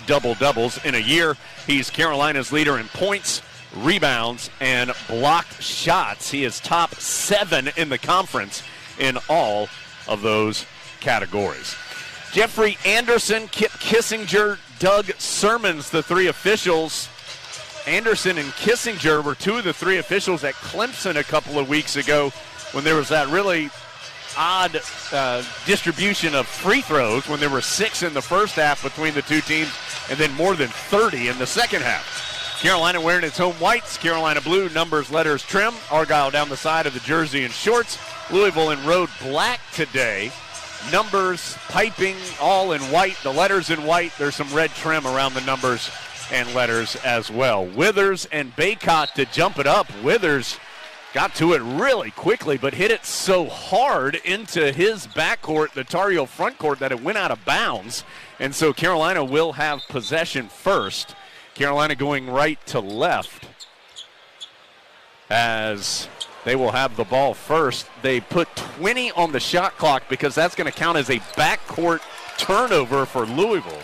double-doubles in a year. He's Carolina's leader in points, rebounds, and blocked shots. He is top 7 in the conference in all of those categories. Jeffrey Anderson, Kip Kissinger, Doug Sermons, the 3 officials. Anderson and Kissinger were 2 of the 3 officials at Clemson a couple of weeks ago when there was that really odd distribution of free throws when there were 6 in the first half between the two teams and then more than 30 in the second half. Carolina wearing its home whites, Carolina blue, numbers, letters, trim. Argyle down the side of the jersey and shorts. Louisville in road black today. Numbers, piping, all in white. The letters in white. There's some red trim around the numbers and letters as well. Withers and Bacot to jump it up. Withers got to it really quickly, but hit it so hard into his backcourt, the Tar Heel front court, that it went out of bounds. And so Carolina will have possession first. Carolina going right to left as They will have the ball first. They put 20 on the shot clock because that's going to count as a backcourt turnover for Louisville.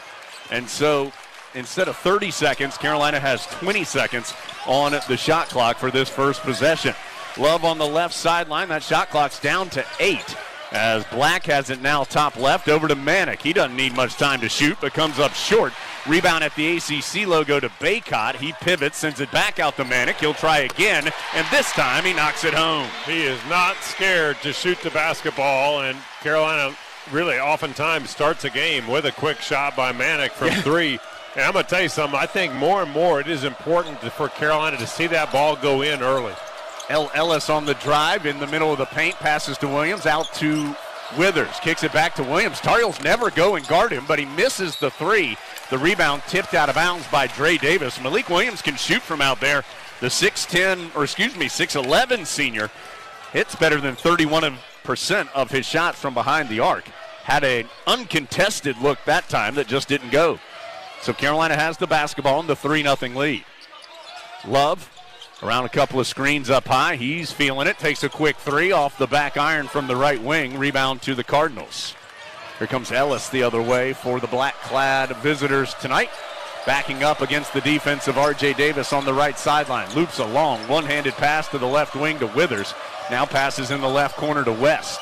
And so instead of 30 seconds, Carolina has 20 seconds on the shot clock for this first possession. Love on the left sideline. That shot clock's down to 8 as Black has it now top left over to Manick. He doesn't need much time to shoot, but comes up short. Rebound at the ACC logo to Baycott. He pivots, sends it back out to Manick. He'll try again, and this time he knocks it home. He is not scared to shoot the basketball, and Carolina really oftentimes starts a game with a quick shot by Manick from 3. And I'm going to tell you something. I think more and more it is important for Carolina to see that ball go in early. Ellis on the drive in the middle of the paint, passes to Williams, out to Withers, kicks it back to Williams. Tar Heels never go and guard him, but he misses the 3. The rebound tipped out of bounds by Dre Davis. Malik Williams can shoot from out there. The 6'11 senior hits better than 31% of his shots from behind the arc. Had an uncontested look that time that just didn't go. So Carolina has the basketball in the 3-0 lead. Love around a couple of screens up high. He's feeling it. Takes a quick 3 off the back iron from the right wing. Rebound to the Cardinals. Here comes Ellis the other way for the black-clad visitors tonight. Backing up against the defense of R.J. Davis on the right sideline. Loops a long one-handed pass to the left wing to Withers. Now passes in the left corner to West.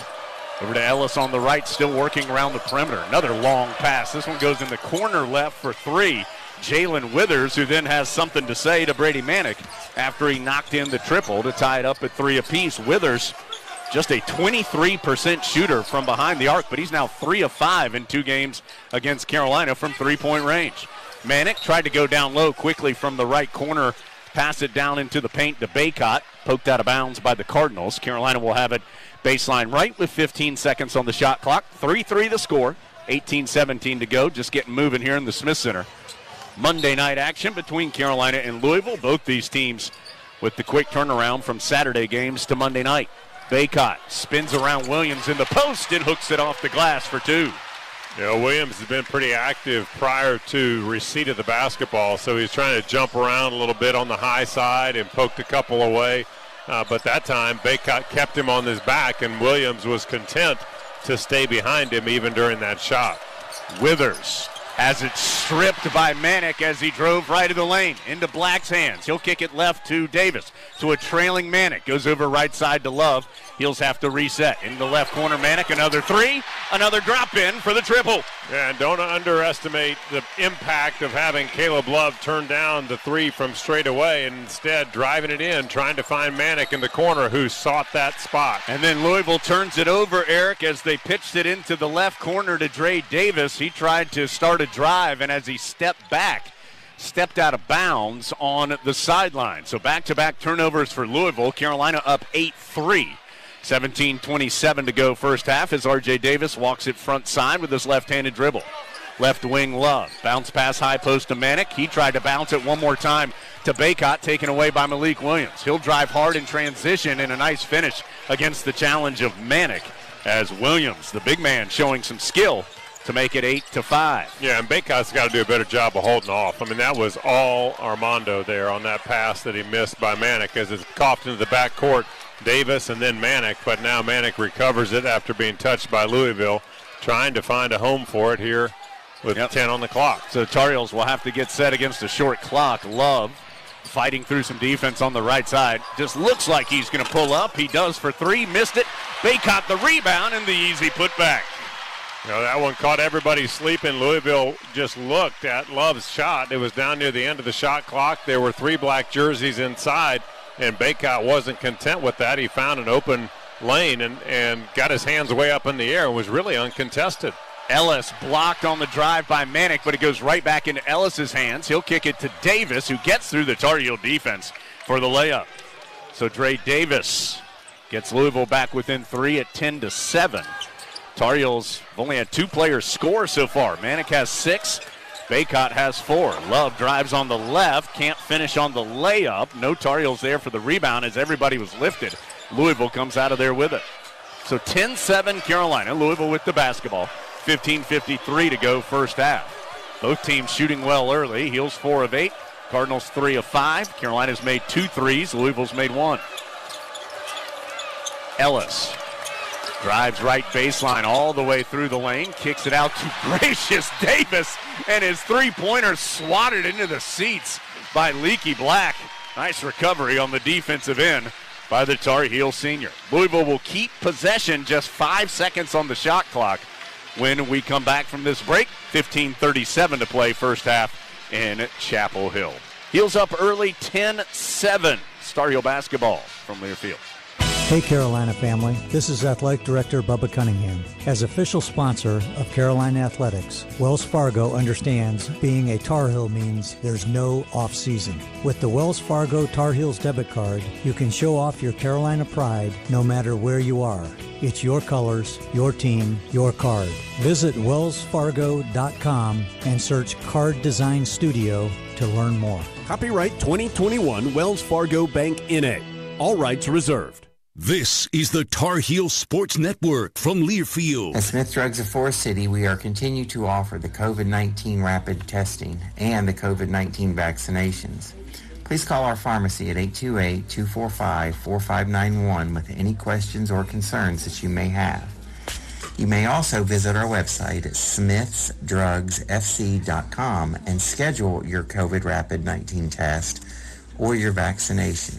Over to Ellis on the right, still working around the perimeter. Another long pass. This one goes in the corner left for 3. Jalen Withers, who then has something to say to Brady Manick after he knocked in the triple to tie it up at 3 apiece. Withers, just a 23% shooter from behind the arc, but he's now 3 of 5 in 2 games against Carolina from 3-point range. Manick tried to go down low quickly from the right corner, pass it down into the paint to Baycott, poked out of bounds by the Cardinals. Carolina will have it baseline right with 15 seconds on the shot clock. 3-3 the score, 18-17 to go, just getting moving here in the Smith Center. Monday night action between Carolina and Louisville. Both these teams with the quick turnaround from Saturday games to Monday night. Baycott spins around Williams in the post and hooks it off the glass for 2. You know, Williams has been pretty active prior to receipt of the basketball, so he's trying to jump around a little bit on the high side and poked a couple away. But that time, Baycott kept him on his back, and Williams was content to stay behind him even during that shot. Withers has it stripped by Manick as he drove right of the lane into Black's hands. He'll kick it left to Davis to a trailing Manick. Goes over right side to Love. Heels have to reset. In the left corner, Manick, another 3. Another drop in for the triple. Yeah, and don't underestimate the impact of having Caleb Love turn down the 3 from straight away and instead driving it in, trying to find Manick in the corner who sought that spot. And then Louisville turns it over, Eric, as they pitched it into the left corner to Dre Davis. He tried to start a drive, and as he stepped back, stepped out of bounds on the sideline. So back-to-back turnovers for Louisville. Carolina up 8-3. 17:27 to go first half as R.J. Davis walks it front side with his left-handed dribble. Left wing Love. Bounce pass high post to Manick. He tried to bounce it one more time to Baycott, taken away by Malik Williams. He'll drive hard in transition and a nice finish against the challenge of Manick as Williams, the big man, showing some skill to make it 8-5. Yeah, and Baycott's got to do a better job of holding off. I mean, that was all Armando there on that pass that he missed by Manick as it's coughed into the backcourt. Davis and then Manick, but now Manick recovers it after being touched by Louisville, trying to find a home for it here with 10 on the clock. So Tar Heels will have to get set against a short clock. Love fighting through some defense on the right side. Just looks like he's going to pull up. He does for 3, missed it. Baycott the rebound and the easy putback. You know, that one caught everybody sleeping. Louisville just looked at Love's shot. It was down near the end of the shot clock. There were 3 black jerseys inside. And Baycott wasn't content with that. He found an open lane and got his hands way up in the air and was really uncontested. Ellis blocked on the drive by Manick, but it goes right back into Ellis's hands. He'll kick it to Davis, who gets through the Tar Heel defense for the layup. So Dre Davis gets Louisville back within 3 at 10-7. Tar Heels have only had 2 players score so far. Manick has 6. Baycott has 4. Love drives on the left, can't finish on the layup. No Tar Heels there for the rebound as everybody was lifted. Louisville comes out of there with it. So 10-7 Carolina. Louisville with the basketball. 15:53 to go first half. Both teams shooting well early. Heels 4 of 8. Cardinals 3 of 5. Carolina's made 2 threes. Louisville's made 1. Ellis drives right baseline all the way through the lane, kicks it out to Gracious Davis, and his three-pointer swatted into the seats by Leaky Black. Nice recovery on the defensive end by the Tar Heel senior. Louisville will keep possession, just 5 seconds on the shot clock when we come back from this break. 15:37 to play first half in Chapel Hill. Heels up early, 10-7. Tar Heel basketball from Learfield. Hey Carolina family, this is Athletic Director Bubba Cunningham. As official sponsor of Carolina Athletics, Wells Fargo understands being a Tar Heel means there's no off-season. With the Wells Fargo Tar Heels debit card, you can show off your Carolina pride no matter where you are. It's your colors, your team, your card. Visit wellsfargo.com and search Card Design Studio to learn more. Copyright 2021 Wells Fargo Bank N.A. All rights reserved. This is the Tar Heel Sports Network from Learfield. At Smith Drugs of Forest City, we are continuing to offer the COVID-19 rapid testing and the COVID-19 vaccinations. Please call our pharmacy at 828-245-4591 with any questions or concerns that you may have. You may also visit our website at smithsdrugsfc.com and schedule your COVID rapid 19 test or your vaccination.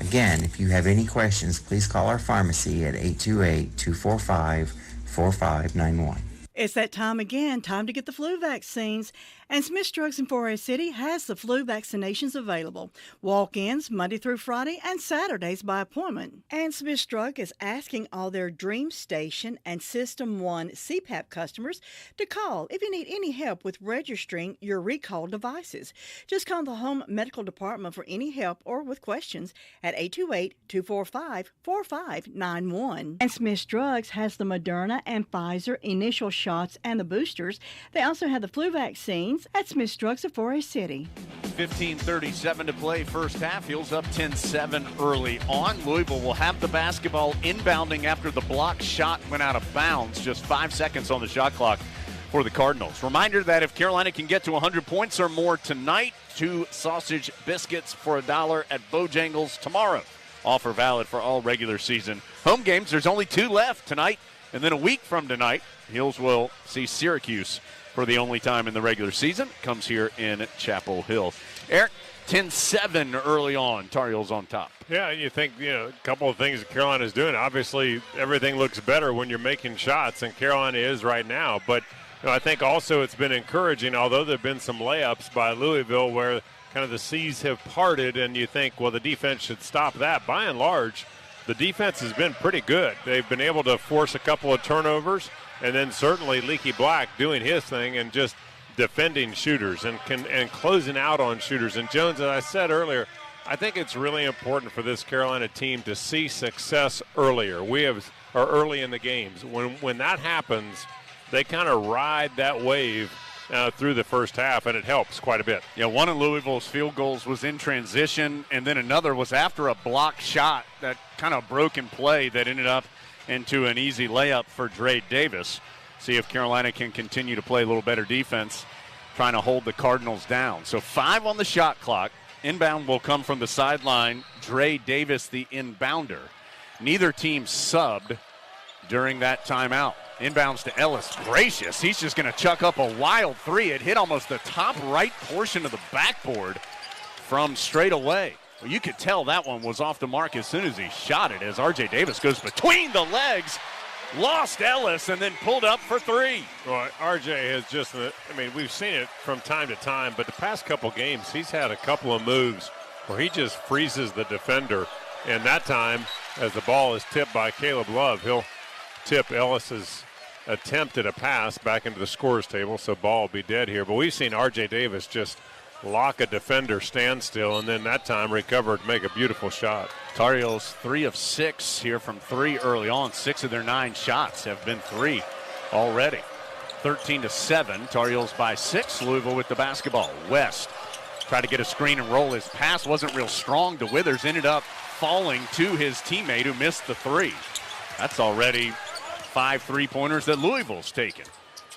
Again, if you have any questions, please call our pharmacy at 828-245-4591. It's that time again, time to get the flu vaccines. And Smith's Drugs in Forest City has the flu vaccinations available. Walk-ins Monday through Friday and Saturdays by appointment. And Smith's Drug is asking all their Dream Station and System 1 CPAP customers to call if you need any help with registering your recalled devices. Just call the Home Medical Department for any help or with questions at 828-245-4591. And Smith's Drugs has the Moderna and Pfizer initial shots and the boosters. They also have the flu vaccines at Smith's Drugs of Forest City. 15:37 to play first half. Heels up 10-7 early on. Louisville will have the basketball inbounding after the block shot went out of bounds. Just 5 seconds on the shot clock for the Cardinals. Reminder that if Carolina can get to 100 points or more tonight, 2 sausage biscuits for $1 at Bojangles tomorrow. Offer valid for all regular season home games. There's only 2 left tonight, and then a week from tonight, Heels will see Syracuse for the only time in the regular season. Comes here in Chapel Hill. Eric, 10-7 early on. Tar Heels on top. Yeah, you think, a couple of things that Carolina's doing. Obviously, everything looks better when you're making shots, and Carolina is right now. But I think also it's been encouraging, although there have been some layups by Louisville where kind of the seas have parted, and you think, well, the defense should stop that. By and large, the defense has been pretty good. They've been able to force a couple of turnovers, and then certainly Leaky Black doing his thing and just defending shooters and closing out on shooters. And Jones, as I said earlier, I think it's really important for this Carolina team to see success earlier. Early in the games. When that happens, they kind of ride that wave through the first half, and it helps quite a bit. Yeah, one of Louisville's field goals was in transition, and then another was after a block shot, that kind of broken play that ended up into an easy layup for Dre Davis. See if Carolina can continue to play a little better defense, trying to hold the Cardinals down. So 5 on the shot clock. Inbound will come from the sideline. Dre Davis, the inbounder. Neither team subbed during that timeout. Inbounds to Ellis. Gracious. He's just going to chuck up a wild 3. It hit almost the top right portion of the backboard from straight away. Well, you could tell that one was off the mark as soon as he shot it, as R.J. Davis goes between the legs, lost Ellis, and then pulled up for 3. Well, R.J. has just, we've seen it from time to time, but the past couple games, he's had a couple of moves where he just freezes the defender. And that time, as the ball is tipped by Caleb Love, he'll tip Ellis's attempt at a pass back into the scorer's table, so ball will be dead here. But we've seen R.J. Davis just lock a defender, stand still, and then that time recover to make a beautiful shot. Tar Heels 3 of 6 here from 3 early on. 6 of their 9 shots have been 3 already. 13-7. Tar Heels by 6. Louisville with the basketball. West tried to get a screen and roll. His pass wasn't real strong to Withers. Ended up falling to his teammate who missed the 3. That's already 5 3-pointers that Louisville's taken.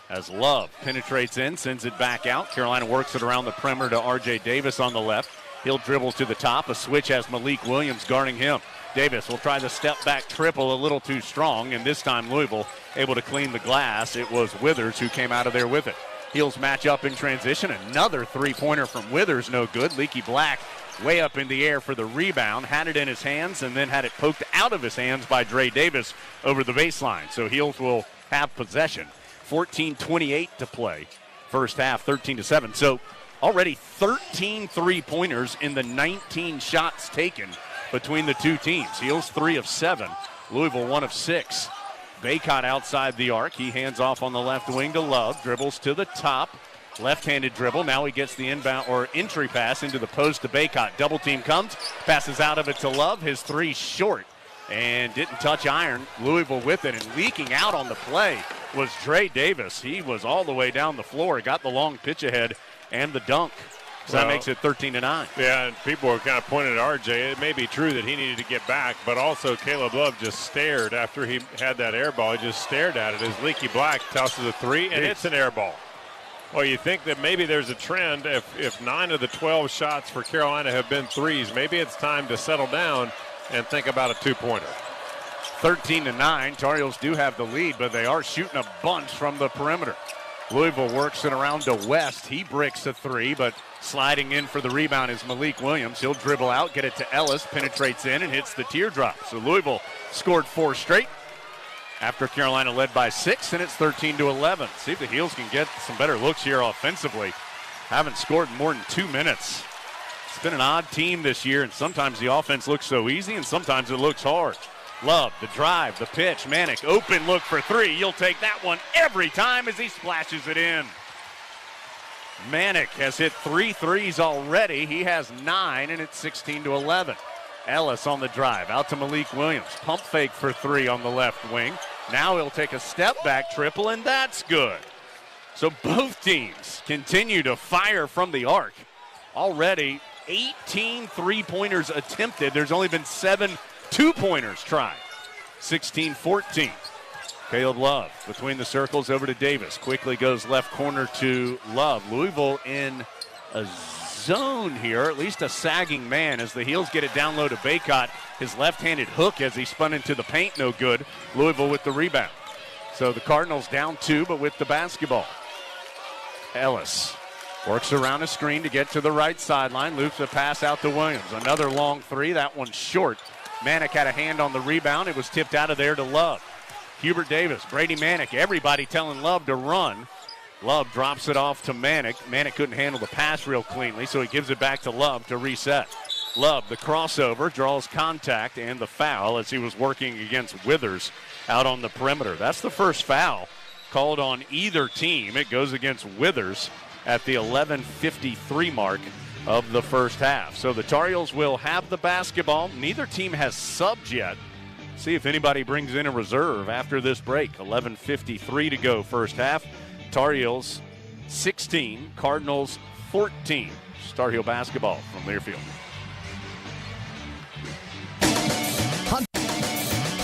As Love penetrates in, sends it back out. Carolina works it around the perimeter to R.J. Davis on the left. Hill dribbles to the top. A switch has Malik Williams guarding him. Davis will try the step-back triple a little too strong, and this time Louisville able to clean the glass. It was Withers who came out of there with it. Heels match up in transition. Another three-pointer from Withers, no good. Leaky Black way up in the air for the rebound, had it in his hands, and then had it poked out of his hands by Dre Davis over the baseline. So Heels will have possession. 14:28 to play. First half, 13-7. So already 13 three-pointers in the 19 shots taken between the two teams. Heels 3 of 7. Louisville 1 of 6. Baycott outside the arc. He hands off on the left wing to Love. Dribbles to the top. Left-handed dribble. Now he gets the inbound or entry pass into the post to Baycott. Double team comes. Passes out of it to Love. His three short. And didn't touch iron. Louisville with it. And leaking out on the play was Dre Davis. He was all the way down the floor. Got the long pitch ahead and the dunk. So that makes it 13-9. Yeah, and people were kind of pointing at RJ. It may be true that he needed to get back, but also Caleb Love just stared after he had that air ball. He just stared at it as Leaky Black tosses a three, and it's an air ball. Well, you think that maybe there's a trend. If 9 of the 12 shots for Carolina have been threes, maybe it's time to settle down and think about a two-pointer. 13-9. Tar Heels do have the lead, but they are shooting a bunch from the perimeter. Louisville works it around to West. He bricks a three, but sliding in for the rebound is Malik Williams. He'll dribble out, get it to Ellis, penetrates in, and hits the teardrop. So Louisville scored 4 straight after Carolina led by 6, and it's 13-11. See if the Heels can get some better looks here offensively. Haven't scored in more than 2 minutes. It's been an odd team this year, and sometimes the offense looks so easy, and sometimes it looks hard. Love, the drive, the pitch. Manick, open look for three. You'll take that one every time as he splashes it in. Manick has hit 3 threes already. He has 9, and it's 16-11. Ellis on the drive, out to Malik Williams. Pump fake for 3 on the left wing. Now he'll take a step-back triple, and that's good. So both teams continue to fire from the arc. Already 18 three-pointers attempted. There's only been 7 two-pointers tried. 16-14. Caleb Love between the circles over to Davis. Quickly goes left corner to Love. Louisville in a zone here, at least a sagging man as the Heels get it down low to Baycott. His left-handed hook as he spun into the paint, no good. Louisville with the rebound. So the Cardinals down 2, but with the basketball. Ellis works around a screen to get to the right sideline. Loops a pass out to Williams. Another long three. That one's short. Manick had a hand on the rebound. It was tipped out of there to Love. Hubert Davis, Brady Manick, everybody telling Love to run. Love drops it off to Manick. Manick couldn't handle the pass real cleanly, so he gives it back to Love to reset. Love, the crossover, draws contact and the foul as he was working against Withers out on the perimeter. That's the first foul called on either team. It goes against Withers at the 11:53 mark of the first half. So the Tar Heels will have the basketball. Neither team has subs yet. See if anybody brings in a reserve after this break. 11:53 to go first half. Tar Heels 16, Cardinals 14. Tar Heel basketball from Learfield.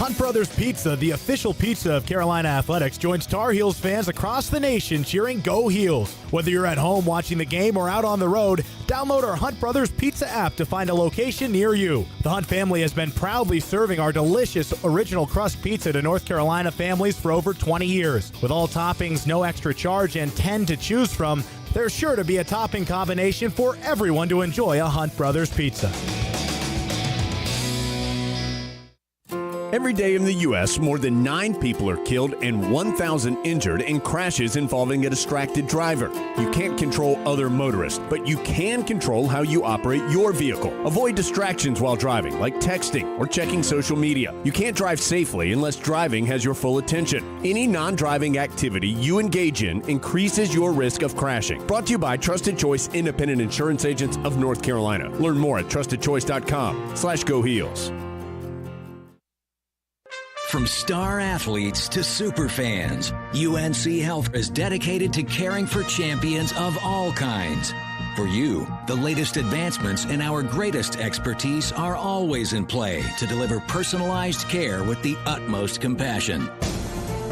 Hunt Brothers Pizza, the official pizza of Carolina Athletics, joins Tar Heels fans across the nation cheering Go Heels. Whether you're at home watching the game or out on the road, download our Hunt Brothers Pizza app to find a location near you. The Hunt family has been proudly serving our delicious original crust pizza to North Carolina families for over 20 years. With all toppings, no extra charge, and 10 to choose from, there's sure to be a topping combination for everyone to enjoy a Hunt Brothers Pizza. Every day in the U.S., more than 9 people are killed and 1,000 injured in crashes involving a distracted driver. You can't control other motorists, but you can control how you operate your vehicle. Avoid distractions while driving, like texting or checking social media. You can't drive safely unless driving has your full attention. Any non-driving activity you engage in increases your risk of crashing. Brought to you by Trusted Choice Independent Insurance Agents of North Carolina. Learn more at trustedchoice.com/GoHeels. From star athletes to super fans, UNC Health is dedicated to caring for champions of all kinds. For you, the latest advancements in our greatest expertise are always in play to deliver personalized care with the utmost compassion.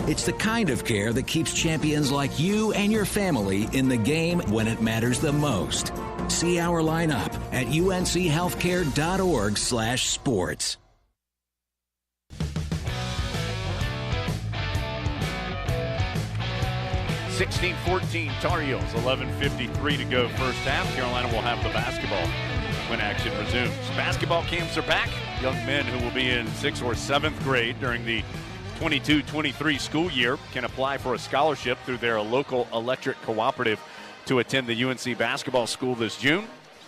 It's the kind of care that keeps champions like you and your family in the game when it matters the most. See our lineup at unchealthcare.org/sports. 16-14 Tar Heels, 11:53 to go first half. Carolina will have the basketball when action resumes. Basketball camps are back. Young men who will be in 6th or 7th grade during the 22-23 school year can apply for a scholarship through their local electric cooperative to attend the UNC basketball school this June.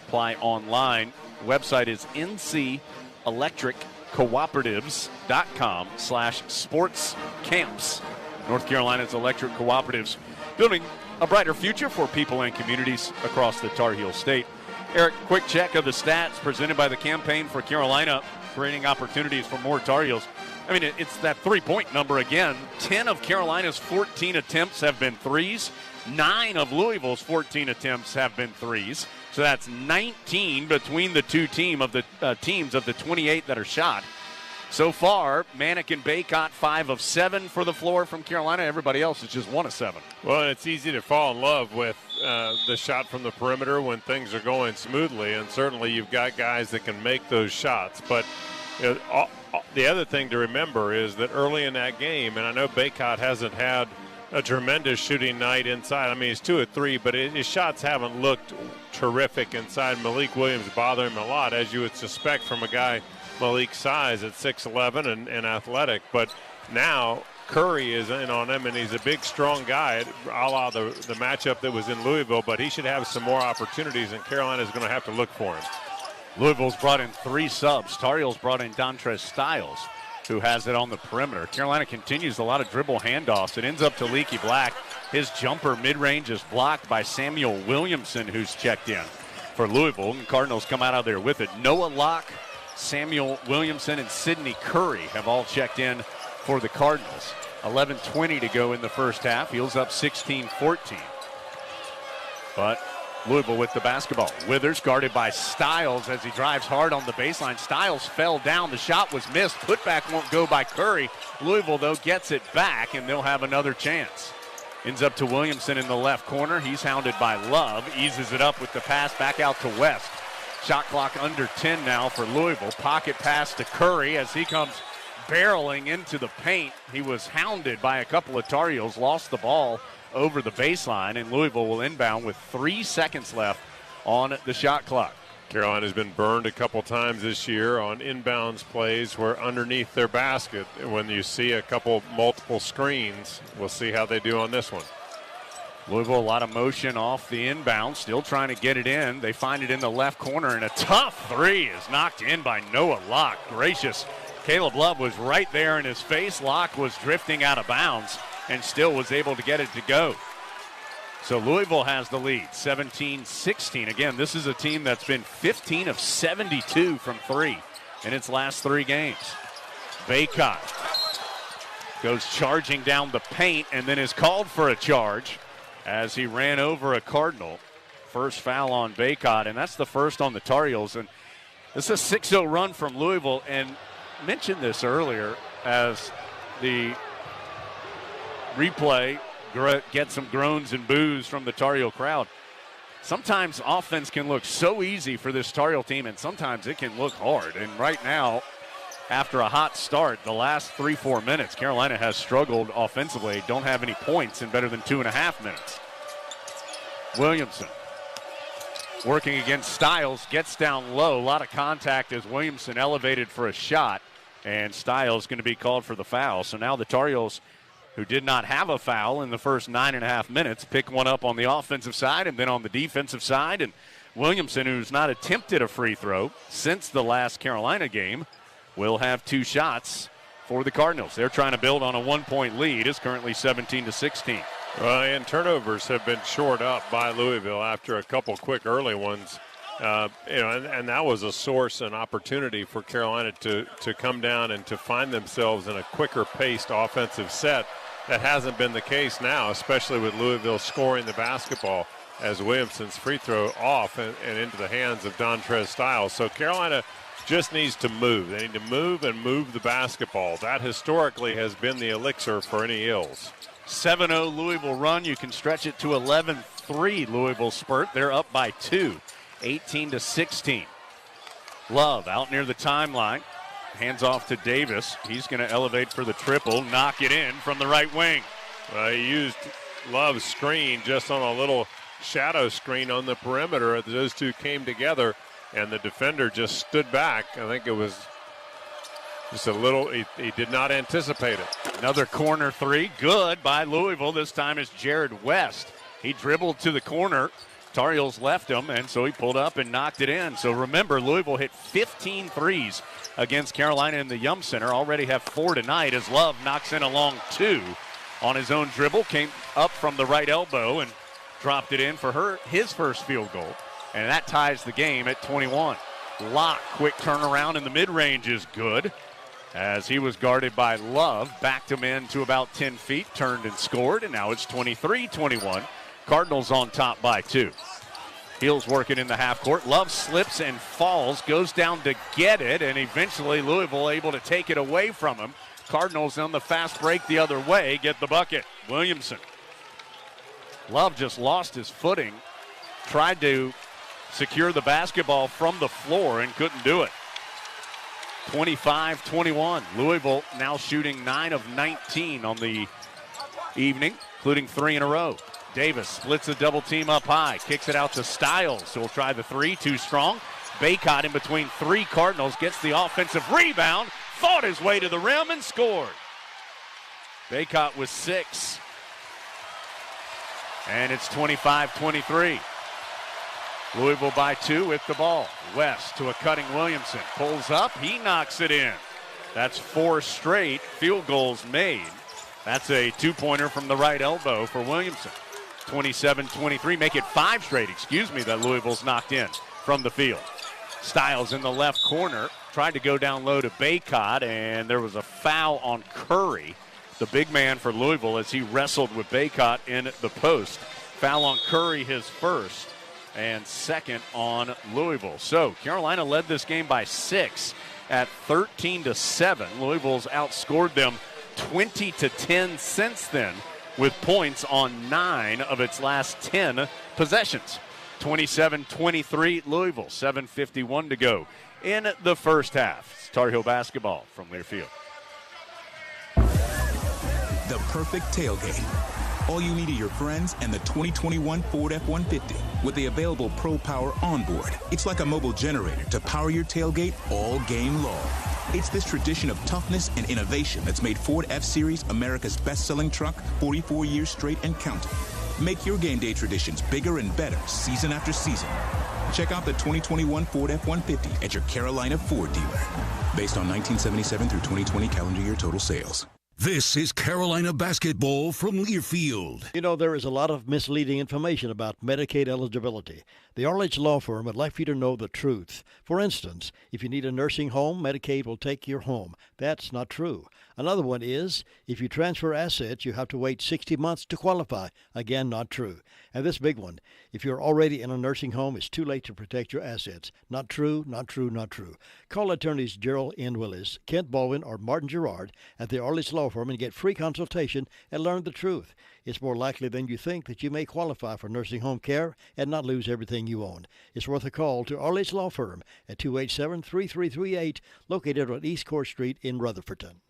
Apply online. Website is ncelectriccooperatives.com/sportscamps. North Carolina's electric cooperatives building a brighter future for people and communities across the Tar Heel state. Eric, quick check of the stats presented by the Campaign for Carolina, creating opportunities for more Tar Heels. I mean, it's that three-point number again. 10 of Carolina's 14 attempts have been threes. 9 of Louisville's 14 attempts have been threes. So that's 19 between the two teams of the 28 that are shot. So far, Manick and Baycott 5 of 7 for the floor from Carolina. Everybody else is just 1 of 7. Well, it's easy to fall in love with the shot from the perimeter when things are going smoothly, and certainly you've got guys that can make those shots. But the other thing to remember is that early in that game, and I know Baycott hasn't had a tremendous shooting night inside. I mean, he's 2 of 3, but his shots haven't looked terrific inside. Malik Williams bothering him a lot, as you would suspect from a guy Malik's size at 6'11" and athletic. But now Curry is in on him, and he's a big, strong guy, a la the matchup that was in Louisville, but he should have some more opportunities, and Carolina's going to have to look for him. Louisville's brought in 3 subs. Tar Heels brought in Dontrez Styles, who has it on the perimeter. Carolina continues a lot of dribble handoffs. It ends up to Leaky Black. His jumper mid-range is blocked by Samuel Williamson, who's checked in for Louisville. And Cardinals come out of there with it. Noah Locke, Samuel Williamson, and Sidney Curry have all checked in for the Cardinals. 11:20 to go in the first half. Heels up 16-14. But Louisville with the basketball. Withers guarded by Styles as he drives hard on the baseline. Styles fell down. The shot was missed. Putback won't go by Curry. Louisville, though, gets it back, and they'll have another chance. Ends up to Williamson in the left corner. He's hounded by Love. Eases it up with the pass back out to West. Shot clock under 10 now for Louisville. Pocket pass to Curry as he comes barreling into the paint. He was hounded by a couple of Tar Heels. Lost the ball over the baseline, and Louisville will inbound with 3 seconds left on the shot clock. Carolina's been burned a couple times this year on inbounds plays where underneath their basket, when you see a couple multiple screens, we'll see how they do on this one. Louisville, a lot of motion off the inbound, still trying to get it in. They find it in the left corner, and a tough three is knocked in by Noah Locke. Gracious. Caleb Love was right there in his face. Locke was drifting out of bounds and still was able to get it to go. So Louisville has the lead, 17-16. Again, this is a team that's been 15 of 72 from 3 in its last 3 games. Baycott goes charging down the paint and then is called for a charge as he ran over a Cardinal. First foul on Baycott, and that's the first on the Tar Heels. And this is a 6-0 run from Louisville, and mentioned this earlier as the replay get some groans and boos from the Tar Heel crowd. Sometimes offense can look so easy for this Tar Heel team, and sometimes it can look hard. And right now, after a hot start, the last 3-4 minutes, Carolina has struggled offensively. Don't have any points in better than 2.5 minutes. Williamson working against Styles, gets down low. A lot of contact as Williamson elevated for a shot, and Styles going to be called for the foul. So now the Tar Heels, who did not have a foul in the first 9.5 minutes, pick one up on the offensive side and then on the defensive side. And Williamson, who's not attempted a free throw since the last Carolina game, will have 2 shots for the Cardinals. They're trying to build on a 1-point lead. It's currently 17-16. And turnovers have been shored up by Louisville after a couple quick early ones. And that was a source and opportunity for Carolina to come down and to find themselves in a quicker paced offensive set. That hasn't been the case now, especially with Louisville scoring the basketball as Williamson's free throw off and into the hands of Dontrez Styles. So Carolina just needs to move. They need to move and move the basketball. That historically has been the elixir for any ills. 7-0 Louisville run. You can stretch it to 11-3 Louisville spurt. They're up by 2, 18-16. Love out near the timeline. Hands off to Davis. He's going to elevate for the triple, knock it in from the right wing. He used Love's screen just on a little shadow screen on the perimeter as those two came together, and the defender just stood back. I think it was just a little, he did not anticipate it. Another corner three, good by Louisville. This time is Jared West. He dribbled to the corner. Tar Heels left him, and so he pulled up and knocked it in. So remember, Louisville hit 15 threes against Carolina in the Yum Center. Already have 4 tonight as Love knocks in a long 2 on his own dribble. Came up from the right elbow and dropped it in for his first field goal. And that ties the game at 21. Locke, quick turnaround in the mid-range is good. As he was guarded by Love, backed him in to about 10 feet, turned and scored, and now it's 23-21. Cardinals on top by 2. Heels working in the half court. Love slips and falls, goes down to get it, and eventually Louisville able to take it away from him. Cardinals on the fast break the other way, get the bucket. Williamson. Love just lost his footing, tried to secure the basketball from the floor and couldn't do it. 25-21. Louisville now shooting 9 of 19 on the evening, including 3 in a row. Davis splits a double team up high, kicks it out to Stiles, so he'll try the 3, too strong. Baycott in between 3 Cardinals, gets the offensive rebound, fought his way to the rim and scored. Baycott with 6. And it's 25-23. Louisville by 2 with the ball. West to a cutting Williamson. Pulls up, he knocks it in. That's 4 straight field goals made. That's a 2-pointer from the right elbow for Williamson. 27-23, make it 5 straight, that Louisville's knocked in from the field. Stiles in the left corner, tried to go down low to Baycott, and there was a foul on Curry, the big man for Louisville, as he wrestled with Baycott in the post. Foul on Curry, his first, and second on Louisville. So Carolina led this game by 6 at 13-7. Louisville's outscored them 20-10 since then, with points on 9 of its last 10 possessions. 27-23 Louisville, 7:51 to go in the first half. It's Tar Heel basketball from Learfield. The perfect tailgate. All you need are your friends and the 2021 Ford F-150 with the available Pro Power onboard. It's like a mobile generator to power your tailgate all game long. It's this tradition of toughness and innovation that's made Ford F-Series America's best-selling truck 44 years straight and counting. Make your game day traditions bigger and better season after season. Check out the 2021 Ford F-150 at your Carolina Ford dealer. Based on 1977 through 2020 calendar year total sales. This is Carolina basketball from Learfield. You know, there is a lot of misleading information about Medicaid eligibility. The Arledge Law Firm would like for you to know the truth. For instance, if you need a nursing home, Medicaid will take your home. That's not true. Another one is, if you transfer assets, you have to wait 60 months to qualify. Again, not true. And this big one, if you're already in a nursing home, it's too late to protect your assets. Not true, not true, not true. Call attorneys Gerald N. Willis, Kent Baldwin, or Martin Gerard at the Arledge Law Firm and get free consultation and learn the truth. It's more likely than you think that you may qualify for nursing home care and not lose everything you own. It's worth a call to Arledge Law Firm at 287-3338, located on East Court Street in Rutherfordton.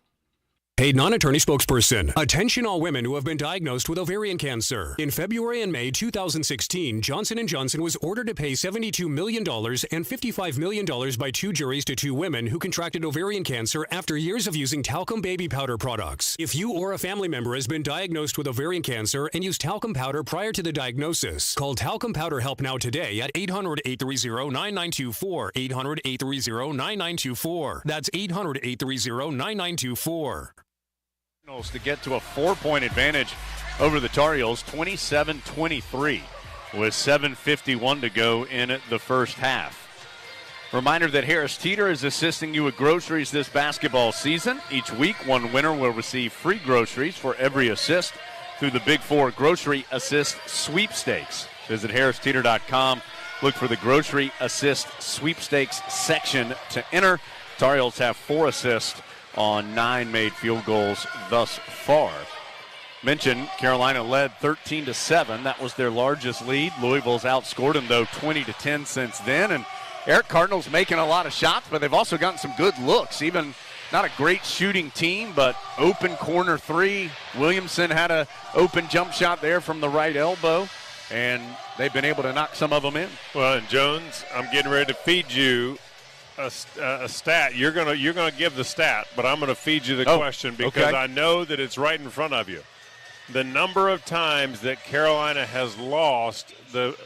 Paid non-attorney spokesperson. Attention all women who have been diagnosed with ovarian cancer. In February and May 2016, Johnson & Johnson was ordered to pay $72 million and $55 million by 2 juries to 2 women who contracted ovarian cancer after years of using talcum baby powder products. If you or a family member has been diagnosed with ovarian cancer and used talcum powder prior to the diagnosis, call Talcum Powder Help Now today at 800-830-9924. 800-830-9924. That's 800-830-9924. To get to a 4-point advantage over the Tar Heels, 27-23, with 7:51 to go in the first half. Reminder that Harris Teeter is assisting you with groceries this basketball season. Each week, one winner will receive free groceries for every assist through the Big Four Grocery Assist Sweepstakes. Visit harristeeter.com. Look for the Grocery Assist Sweepstakes section to enter. Tar Heels have 4 assists on 9 made field goals thus far. Mentioned Carolina led 13-7. That was their largest lead. Louisville's outscored them, though, 20-10 since then. And Eric, Cardinals making a lot of shots, but they've also gotten some good looks. Even not a great shooting team, but open corner three. Williamson had an open jump shot there from the right elbow, and they've been able to knock some of them in. Well, and Jones, I'm getting ready to feed you a stat. You're gonna give the stat, but I'm gonna feed you the question because I know that it's right in front of you. The number of times that Carolina has lost, the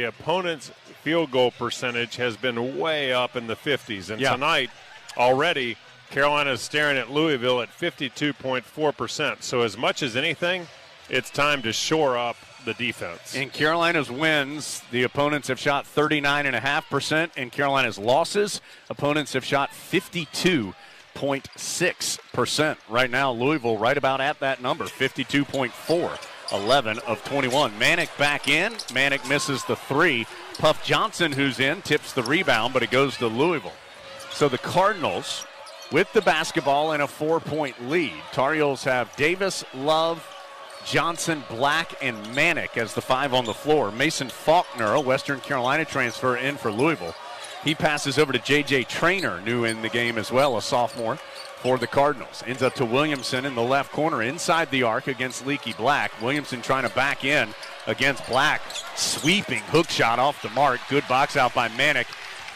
opponent's field goal percentage has been way up in the 50s. And tonight, already, Carolina is staring at Louisville at 52.4%. So as much as anything, it's time to shore up the defense. In Carolina's wins, the opponents have shot 39.5%. In Carolina's losses, opponents have shot 52.6%. Right now, Louisville right about at that number, 52.4, 11 of 21. Manick back in. Manick misses the three. Puff Johnson, who's in, tips the rebound, but it goes to Louisville. So the Cardinals, with the basketball and a 4-point lead. Tar Heels have Davis, Love, Johnson, Black, and Manick as the five on the floor. Mason Faulkner, a Western Carolina transfer, in for Louisville. He passes over to J.J. Traynor, new in the game as well, a sophomore for the Cardinals. Ends up to Williamson in the left corner inside the arc against Leaky Black. Williamson trying to back in against Black. Sweeping hook shot off the mark. Good box out by Manick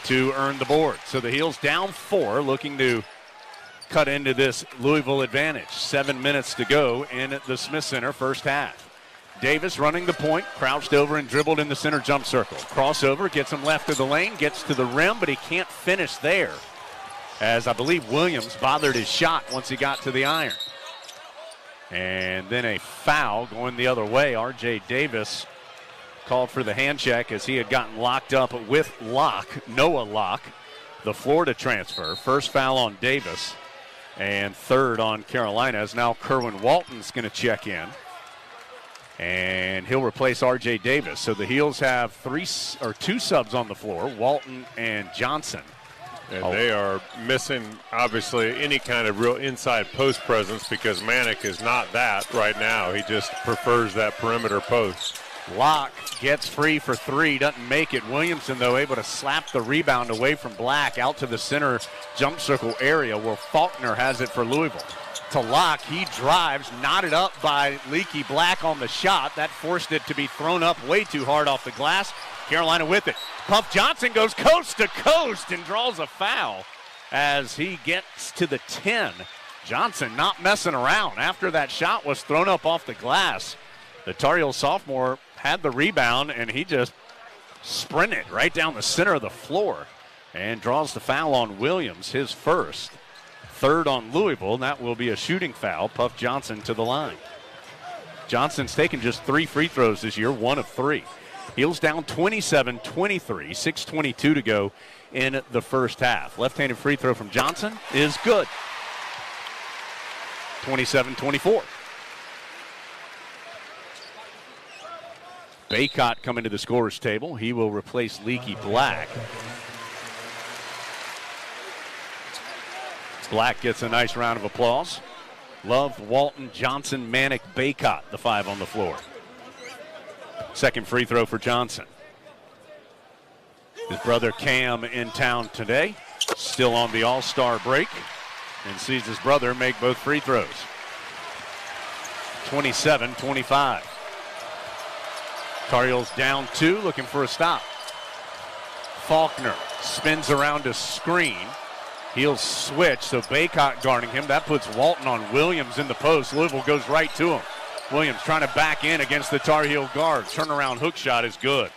to earn the board. So the Heels down 4, looking to cut into this Louisville advantage. 7 minutes to go in the Smith Center first half. Davis running the point, crouched over and dribbled in the center jump circle. Crossover, gets him left of the lane, gets to the rim, but he can't finish there, as I believe Williams bothered his shot once he got to the iron. And then a foul going the other way. R.J. Davis called for the hand check as he had gotten locked up with Noah Locke, the Florida transfer. First foul on Davis. And third on Carolina, as now Kerwin Walton's going to check in. And he'll replace R.J. Davis. So the Heels have two subs on the floor, Walton and Johnson. And they are missing, obviously, any kind of real inside post presence because Manick is not that right now. He just prefers that perimeter post. Locke gets free for three, doesn't make it. Williamson, though, able to slap the rebound away from Black out to the center jump circle area where Faulkner has it for Louisville. To Locke, he drives, knotted up by Leaky Black on the shot. That forced it to be thrown up way too hard off the glass. Carolina with it. Puff Johnson goes coast to coast and draws a foul as he gets to the 10. Johnson not messing around after that shot was thrown up off the glass. The Tar Heel sophomore had the rebound, and he just sprinted right down the center of the floor and draws the foul on Williams, his first. Third on Louisville, and that will be a shooting foul. Puff Johnson to the line. Johnson's taken just 3 free throws this year, 1 of 3. Heels down 27-23, 6:22 to go in the first half. Left-handed free throw from Johnson is good. 27-24. Baycott coming to the scorer's table. He will replace Leaky Black. Black gets a nice round of applause. Love, Walton, Johnson, Manick, Baycott, the 5 on the floor. Second free throw for Johnson. His brother Cam in town today, still on the All-Star break, and sees his brother make both free throws. 27-25. Tar Heels down 2, looking for a stop. Faulkner spins around a screen. He'll switch, so Baycott guarding him. That puts Walton on Williams in the post. Louisville goes right to him. Williams trying to back in against the Tar Heel guard. Turnaround hook shot is good.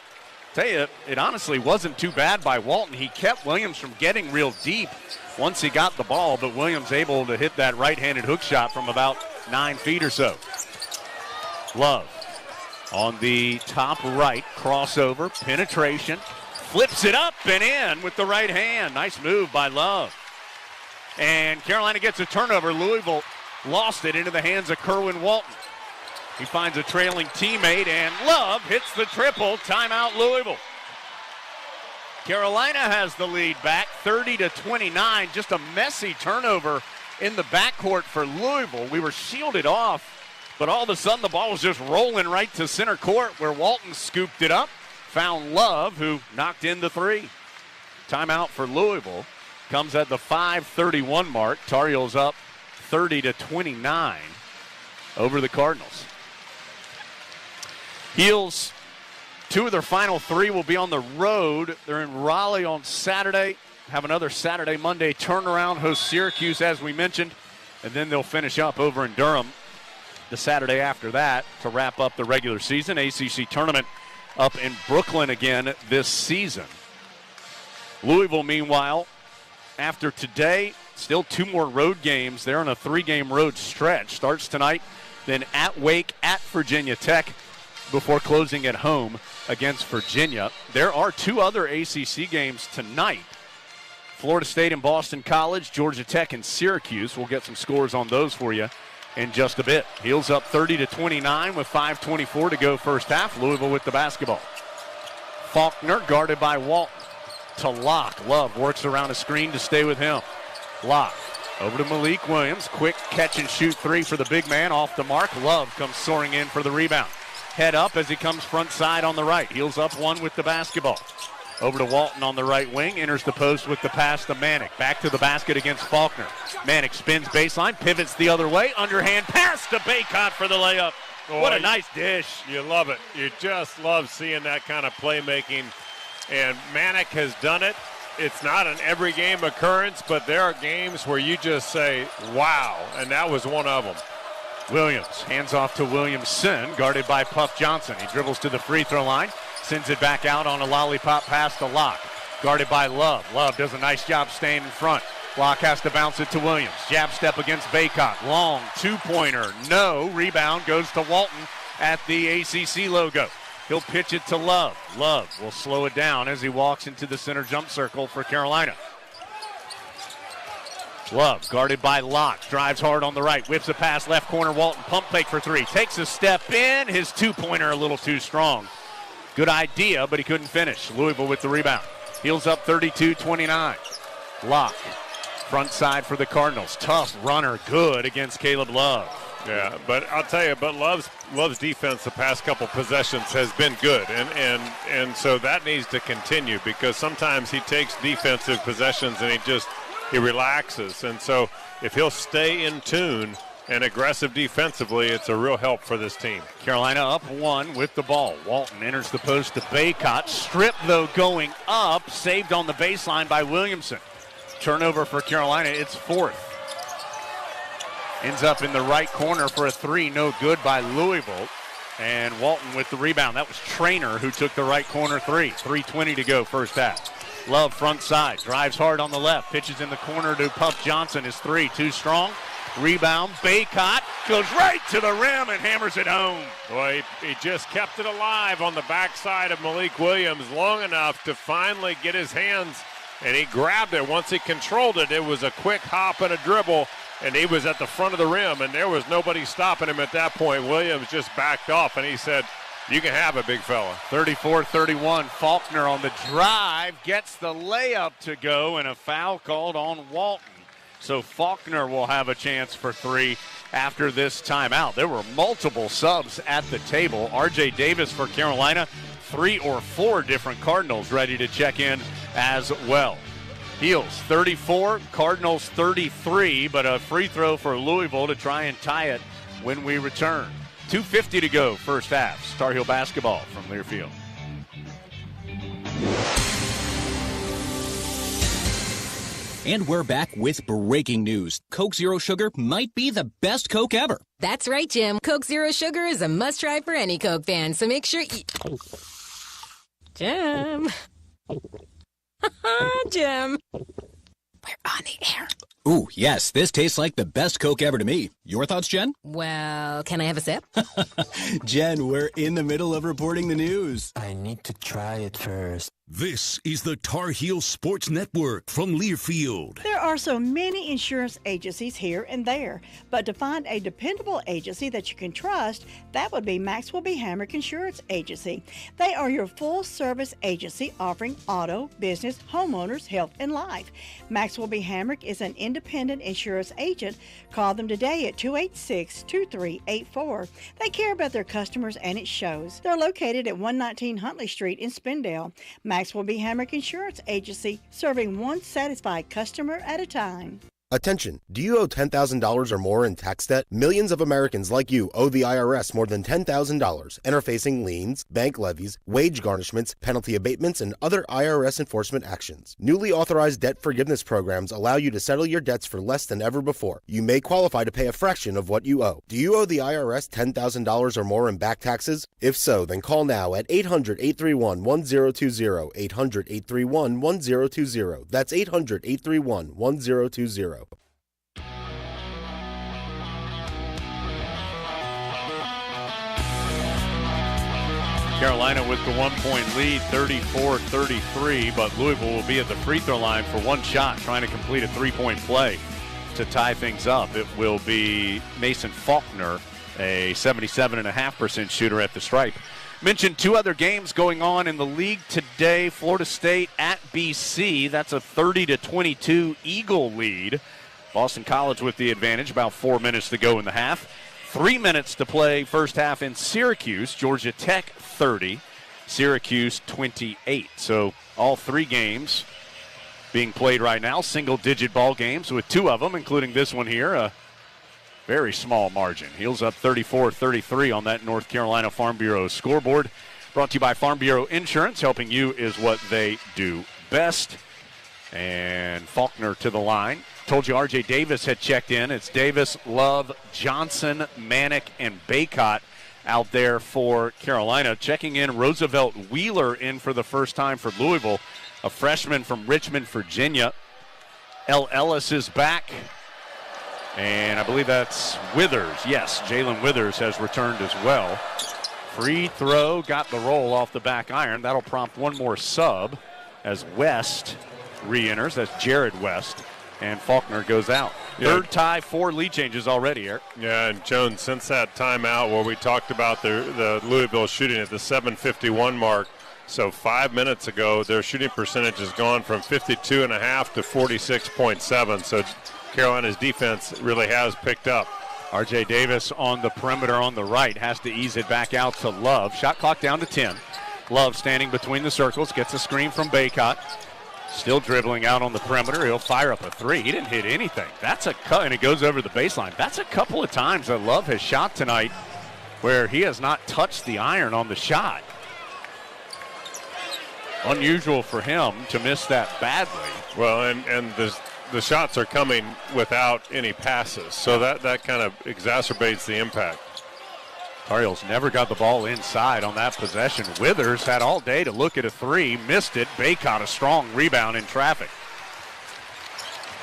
Tell you, it honestly wasn't too bad by Walton. He kept Williams from getting real deep once he got the ball, but Williams able to hit that right-handed hook shot from about 9 feet or so. Love on the top right, crossover, penetration, flips it up and in with the right hand. Nice move by Love. And Carolina gets a turnover. Louisville lost it into the hands of Kerwin Walton. He finds a trailing teammate, and Love hits the triple. Timeout, Louisville. Carolina has the lead back, 30-29. Just a messy turnover in the backcourt for Louisville. We were shielded off, but all of a sudden the ball was just rolling right to center court where Walton scooped it up, found Love, who knocked in the 3. Timeout for Louisville. comes at the 5:31 mark. Tar Heels up 30-29 over the Cardinals. Heels, 2 of their final 3 will be on the road. They're in Raleigh on Saturday. Have another Saturday, Monday turnaround. Host Syracuse, as we mentioned. And then they'll finish up over in Durham the Saturday after that to wrap up the regular season. ACC tournament up in Brooklyn again this season. Louisville, meanwhile, after today, still 2 more road games. They're on a 3-game road stretch. Starts tonight, then at Wake, at Virginia Tech, before closing at home against Virginia. There are 2 other ACC games tonight. Florida State and Boston College, Georgia Tech and Syracuse. We'll get some scores on those for you in just a bit. Heels up 30-29 with 5:24 to go first half. Louisville with the basketball. Faulkner guarded by Walton. To Locke. Love works around a screen to stay with him. Locke over to Malik Williams. Quick catch and shoot 3 for the big man. Off the mark. Love comes soaring in for the rebound. Head up as he comes front side on the right. Heels up 1 with the basketball. Over to Walton on the right wing. Enters the post with the pass to Manick. Back to the basket against Faulkner. Manick spins baseline. Pivots the other way. Underhand pass to Baycott for the layup. Boy, what a nice dish. You love it. You just love seeing that kind of playmaking. And Manick has done it. It's not an every game occurrence, but there are games where you just say, wow, and that was one of them. Williams hands off to Williamson, guarded by Puff Johnson. He dribbles to the free throw line, sends it back out on a lollipop pass to Locke, guarded by Love. Love does a nice job staying in front. Locke has to bounce it to Williams. Jab step against Baycott. Long 2-pointer. No. Rebound goes to Walton at the ACC logo. He'll pitch it to Love. Love will slow it down as he walks into the center jump circle for Carolina. Love guarded by Locke. Drives hard on the right. Whips a pass left corner. Walton pump fake for 3. Takes a step in. His 2-pointer a little too strong. Good idea, but he couldn't finish. Louisville with the rebound. Heels up 32-29. Locke. Front side for the Cardinals. Tough runner. Good against Caleb Love. Yeah, but I'll tell you, but Love's defense the past couple possessions has been good, and so that needs to continue because sometimes he takes defensive possessions and he relaxes, and so if he'll stay in tune and aggressive defensively, it's a real help for this team. Carolina up 1 with the ball. Walton enters the post to Baycott. Strip, though, going up. Saved on the baseline by Williamson. Turnover for Carolina. It's 4th. Ends up in the right corner for a 3. No good by Louisville. And Walton with the rebound. That was Traynor who took the right corner 3. 3:20 to go first half. Love front side. Drives hard on the left. Pitches in the corner to Puff Johnson. His 3 too strong. Rebound. Baycott goes right to the rim and hammers it home. Boy, he just kept it alive on the backside of Malik Williams long enough to finally get his hands. And he grabbed it. Once he controlled it, it was a quick hop and a dribble. And he was at the front of the rim, and there was nobody stopping him at that point. Williams just backed off, and he said, you can have it, big fella. 34-31. Faulkner on the drive gets the layup to go, and a foul called on Walton. So Faulkner will have a chance for 3 after this timeout. There were multiple subs at the table. R.J. Davis for Carolina, 3 or 4 different Cardinals ready to check in as well. Heels 34, Cardinals 33, but a free throw for Louisville to try and tie it when we return. 2:50 to go first half. Tar Heel basketball from Learfield. And we're back with breaking news. Coke Zero Sugar might be the best Coke ever. That's right, Jim. Coke Zero Sugar is a must-try for any Coke fan, so make sure you... Jim. Jim. We're on the air. Ooh, yes, this tastes like the best Coke ever to me. Your thoughts, Jen? Well, can I have a sip? Jen, we're in the middle of reporting the news. I need to try it first. This is the Tar Heel Sports Network from Learfield. There are so many insurance agencies here and there, but to find a dependable agency that you can trust, that would be Maxwell B. Hamrick Insurance Agency. They are your full-service agency offering auto, business, homeowners, health, and life. Maxwell B. Hamrick is an independent independent insurance agent. Call them today at 286-2384. They care about their customers, and it shows. They're located at 119 Huntley Street in Spindale. Maxwell B. Hamrick Insurance Agency, serving one satisfied customer at a time. Attention, do you owe $10,000 or more in tax debt? Millions of Americans like you owe the IRS more than $10,000 and are facing liens, bank levies, wage garnishments, penalty abatements, and other IRS enforcement actions. Newly authorized debt forgiveness programs allow you to settle your debts for less than ever before. You may qualify to pay a fraction of what you owe. Do you owe the IRS $10,000 or more in back taxes? If so, then call now at 800-831-1020, 800-831-1020. That's 800-831-1020. Carolina with the 1-point lead, 34-33, but Louisville will be at the free throw line for one shot, trying to complete a three-point play to tie things up. It will be Mason Faulkner, a 77.5% shooter at the stripe. Mentioned two other games going on in the league today. Florida State at BC. That's a 30-22 Eagle lead. Boston College with the advantage, about 4 minutes to go in the half. 3 minutes to play first half in Syracuse. Georgia Tech 30, Syracuse 28. So all three games being played right now, single-digit ball games with two of them, including this one here, a very small margin. Heels up 34-33 on that North Carolina Farm Bureau scoreboard. Brought to you by Farm Bureau Insurance. Helping you is what they do best. And Faulkner to the line. Told you R.J. Davis had checked in. It's Davis, Love, Johnson, Manick, and Baycott out there for Carolina. Checking in, Roosevelt Wheeler in for the first time for Louisville, a freshman from Richmond, Virginia. L. Ellis is back. And I believe that's Withers. Yes, Jalen Withers has returned as well. Free throw, got the roll off the back iron. That'll prompt one more sub as West re-enters. That's Jared West. And Faulkner goes out. Third tie, 4 lead changes already, Eric. Yeah, and Jones, since that timeout where we talked about the Louisville shooting at the 7:51 mark, so 5 minutes ago, their shooting percentage has gone from 52.5 to 46.7. So Carolina's defense really has picked up. R.J. Davis on the perimeter on the right has to ease it back out to Love. Shot clock down to 10. Love standing between the circles, gets a screen from Baycott. Still dribbling out on the perimeter. He'll fire up a three. He didn't hit anything. That's a cut, and it goes over the baseline. That's a couple of times that Love has shot tonight where he has not touched the iron on the shot. Unusual for him to miss that badly. Well, and the shots are coming without any passes, so that kind of exacerbates the impact. Tar Heels never got the ball inside on that possession. Withers had all day to look at a three, missed it. Baycott a strong rebound in traffic.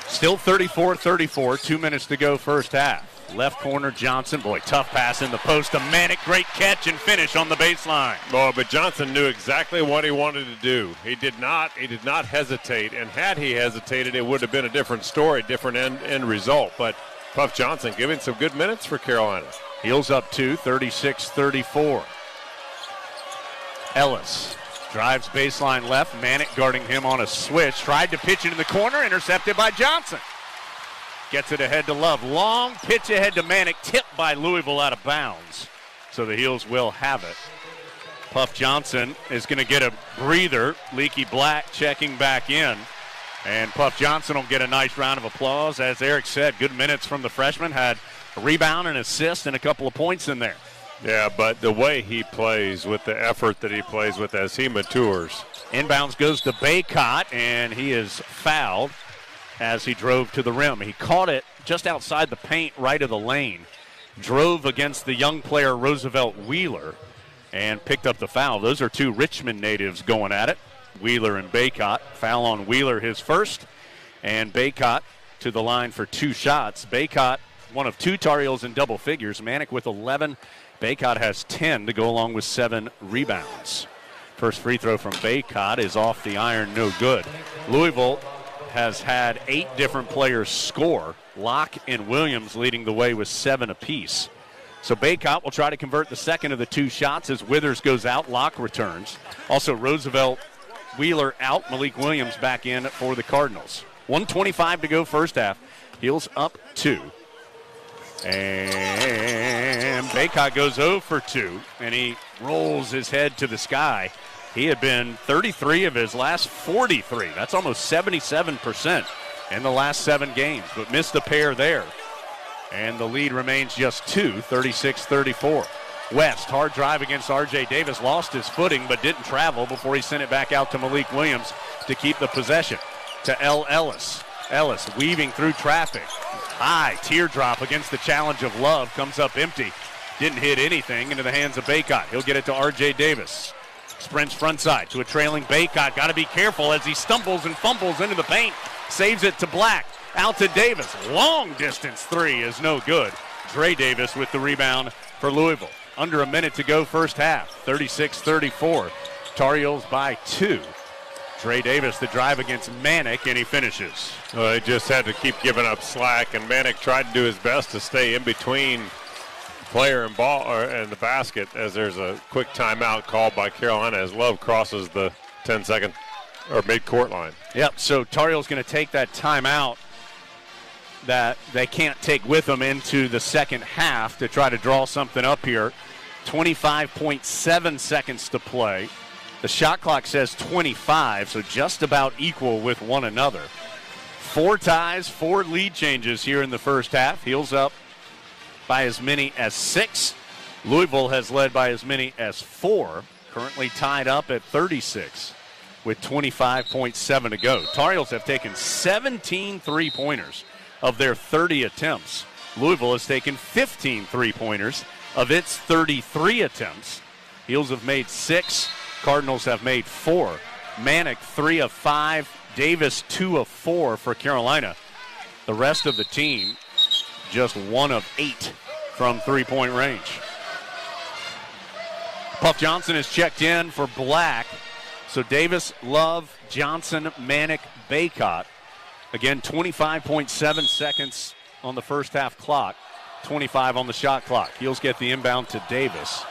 Still 34-34, 2 minutes to go first half. Left corner, Johnson. Boy, tough pass in the post to Manick. Great catch and finish on the baseline. Boy, but Johnson knew exactly what he wanted to do. He did not hesitate, and had he hesitated, it would have been a different story, different end result. But Puff Johnson giving some good minutes for Carolina. Heels up 2, 36-34. Ellis drives baseline left. Manick guarding him on a switch. Tried to pitch it in the corner, intercepted by Johnson. Gets it ahead to Love. Long pitch ahead to Manick, tipped by Louisville out of bounds. So the Heels will have it. Puff Johnson is going to get a breather. Leaky Black checking back in. And Puff Johnson will get a nice round of applause. As Eric said, good minutes from the freshman. Had a rebound, an assist, and a couple of points in there. Yeah, but the way he plays, with the effort that he plays with as he matures. Inbounds goes to Baycott, and he is fouled as he drove to the rim. He caught it just outside the paint, right of the lane. Drove against the young player Roosevelt Wheeler and picked up the foul. Those are two Richmond natives going at it, Wheeler and Baycott. Foul on Wheeler, his first, and Baycott to the line for 2 shots. Baycott, one of 2 Tar Heels in double figures. Manick with 11. Baycott has 10 to go along with 7 rebounds. First free throw from Baycott is off the iron, no good. Louisville has had 8 different players score. Locke and Williams leading the way with 7 apiece. So Baycott will try to convert the second of the 2 shots as Withers goes out. Locke returns. Also Roosevelt Wheeler out. Malik Williams back in for the Cardinals. 1:25 to go first half. Heels up 2. And Baycott goes 0 for 2, and he rolls his head to the sky. He had been 33 of his last 43. That's almost 77% in the last 7 games, but missed a pair there. And the lead remains just 2, 36-34. West, hard drive against R.J. Davis, lost his footing but didn't travel before he sent it back out to Malik Williams to keep the possession. To L. Ellis. Ellis weaving through traffic. High teardrop against the challenge of Love, comes up empty. Didn't hit anything into the hands of Baycott. He'll get it to R.J. Davis. Sprints front side to a trailing Baycott. Got to be careful as he stumbles and fumbles into the paint. Saves it to Black. Out to Davis. Long distance 3 is no good. Dre Davis with the rebound for Louisville. Under a minute to go first half. 36-34. Tar Heels by 2. Dre Davis the drive against Manick, and he finishes. Well, they just had to keep giving up slack, and Manick tried to do his best to stay in between player and ball and the basket as there's a quick timeout called by Carolina as Love crosses the 10-second or mid-court line. Yep, so Tar Heels going to take that timeout that they can't take with them into the second half to try to draw something up here. 25.7 seconds to play. The shot clock says 25, so just about equal with one another. 4 ties, 4 lead changes here in the first half. Heels up by as many as 6. Louisville has led by as many as 4. Currently tied up at 36 with 25.7 to go. Tar Heels have taken 17 three-pointers of their 30 attempts. Louisville has taken 15 three-pointers of its 33 attempts. Heels have made 6. Cardinals have made 4. Manick 3 of 5. Davis 2 of 4 for Carolina. The rest of the team just 1 of 8 from three-point range. Puff Johnson is checked in for Black. So Davis, Love, Johnson, Manick, Baycott. Again, 25.7 seconds on the first half clock. 25 on the shot clock. Heels get the inbound to Davis,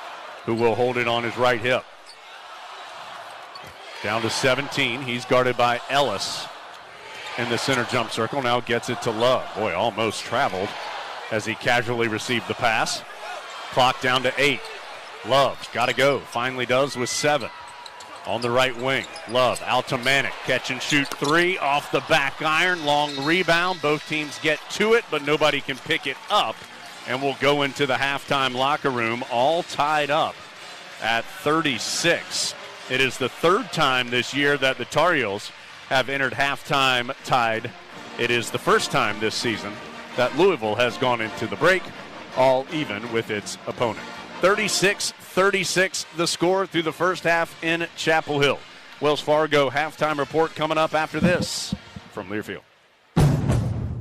who will hold it on his right hip. Down to 17. He's guarded by Ellis in the center jump circle. Now gets it to Love. Boy, almost traveled as he casually received the pass. Clock down to 8. Love's got to go. Finally does with 7. On the right wing, Love out to Manick. Catch and shoot 3 off the back iron. Long rebound. Both teams get to it, but nobody can pick it up. And we'll go into the halftime locker room all tied up at 36. It is the 3rd time this year that the Tar Heels have entered halftime tied. It is the first time this season that Louisville has gone into the break all even with its opponent. 36-36 the score through the first half in Chapel Hill. Wells Fargo halftime report coming up after this from Learfield.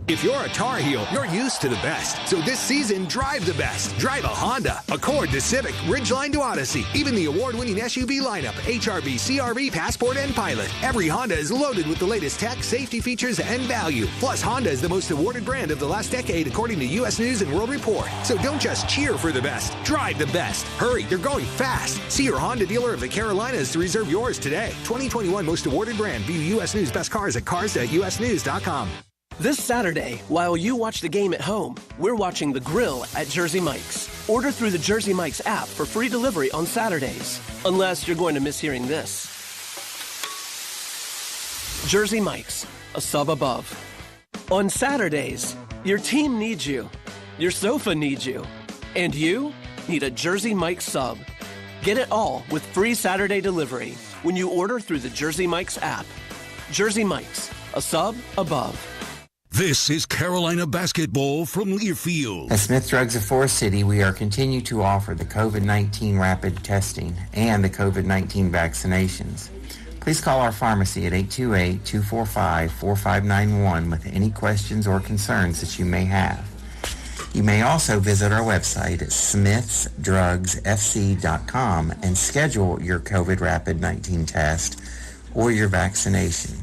If you're a Tar Heel, you're used to the best. So this season, drive the best. Drive a Honda, Accord to Civic, Ridgeline to Odyssey. Even the award-winning SUV lineup, HRV, CRV, Passport, and Pilot. Every Honda is loaded with the latest tech, safety features, and value. Plus, Honda is the most awarded brand of the last decade, according to U.S. News and World Report. So don't just cheer for the best. Drive the best. Hurry, they're going fast. See your Honda dealer of the Carolinas to reserve yours today. 2021 most awarded brand. View U.S. News best cars at cars.usnews.com. This Saturday, while you watch the game at home, we're watching The Grill at Jersey Mike's. Order through the Jersey Mike's app for free delivery on Saturdays. Unless you're going to miss hearing this. Jersey Mike's, a sub above. On Saturdays, your team needs you. Your sofa needs you. And you need a Jersey Mike's sub. Get it all with free Saturday delivery when you order through the Jersey Mike's app. Jersey Mike's, a sub above. This is Carolina basketball from Learfield. At Smith Drugs of Forest City, we are continuing to offer the COVID-19 rapid testing and the COVID-19 vaccinations. Please call our pharmacy at 828-245-4591 with any questions or concerns that you may have. You may also visit our website at smithsdrugsfc.com and schedule your COVID rapid 19 test or your vaccination.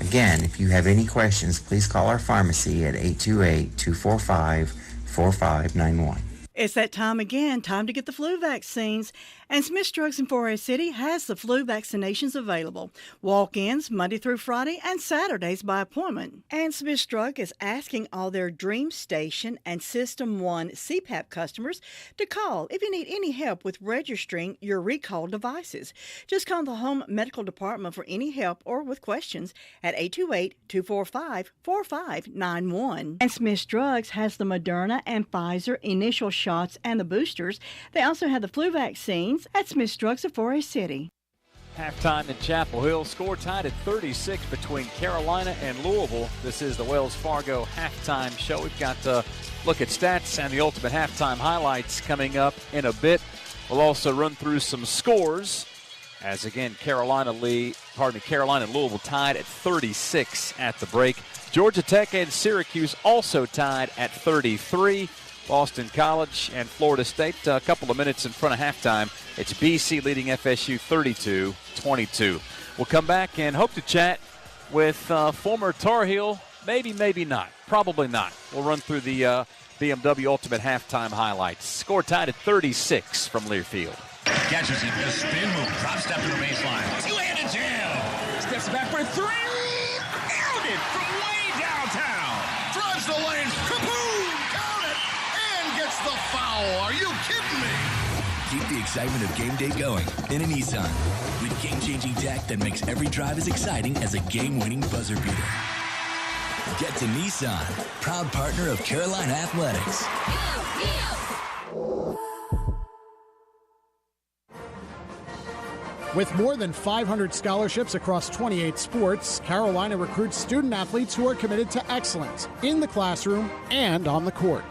Again, if you have any questions, please call our pharmacy at 828-245-4591. It's that time again, time to get the flu vaccines. And Smith's Drugs in Forest City has the flu vaccinations available. Walk-ins Monday through Friday and Saturdays by appointment. And Smith's Drug is asking all their Dream Station and System 1 CPAP customers to call if you need any help with registering your recalled devices. Just call the Home Medical Department for any help or with questions at 828-245-4591. And Smith's Drugs has the Moderna and Pfizer initial shots and the boosters. They also have the flu vaccines at Smith's Drugs of Forest City. Halftime in Chapel Hill. Score tied at 36 between Carolina and Louisville. This is the Wells Fargo halftime show. We've got to look at stats and the ultimate halftime highlights coming up in a bit. We'll also run through some scores as, again, Carolina and Louisville tied at 36 at the break. Georgia Tech and Syracuse also tied at 33. Boston College and Florida State a couple of minutes in front of halftime. It's BC leading FSU 32-22. We'll come back and hope to chat with former Tar Heel. Maybe not. Probably not. We'll run through the BMW Ultimate halftime highlights. Score tied at 36 from Learfield. Catches it, the spin move, drop step to the baseline. Two-handed jam. Steps back for three. Nailed it from way downtown. Drives the lanes. Kaboom! Count it. And gets the foul. Are you kidding me? Keep the excitement of game day going in a Nissan. With game-changing tech that makes every drive as exciting as a game-winning buzzer beater. Get to Nissan, proud partner of Carolina Athletics. With more than 500 scholarships across 28 sports, Carolina recruits student-athletes who are committed to excellence in the classroom and on the court.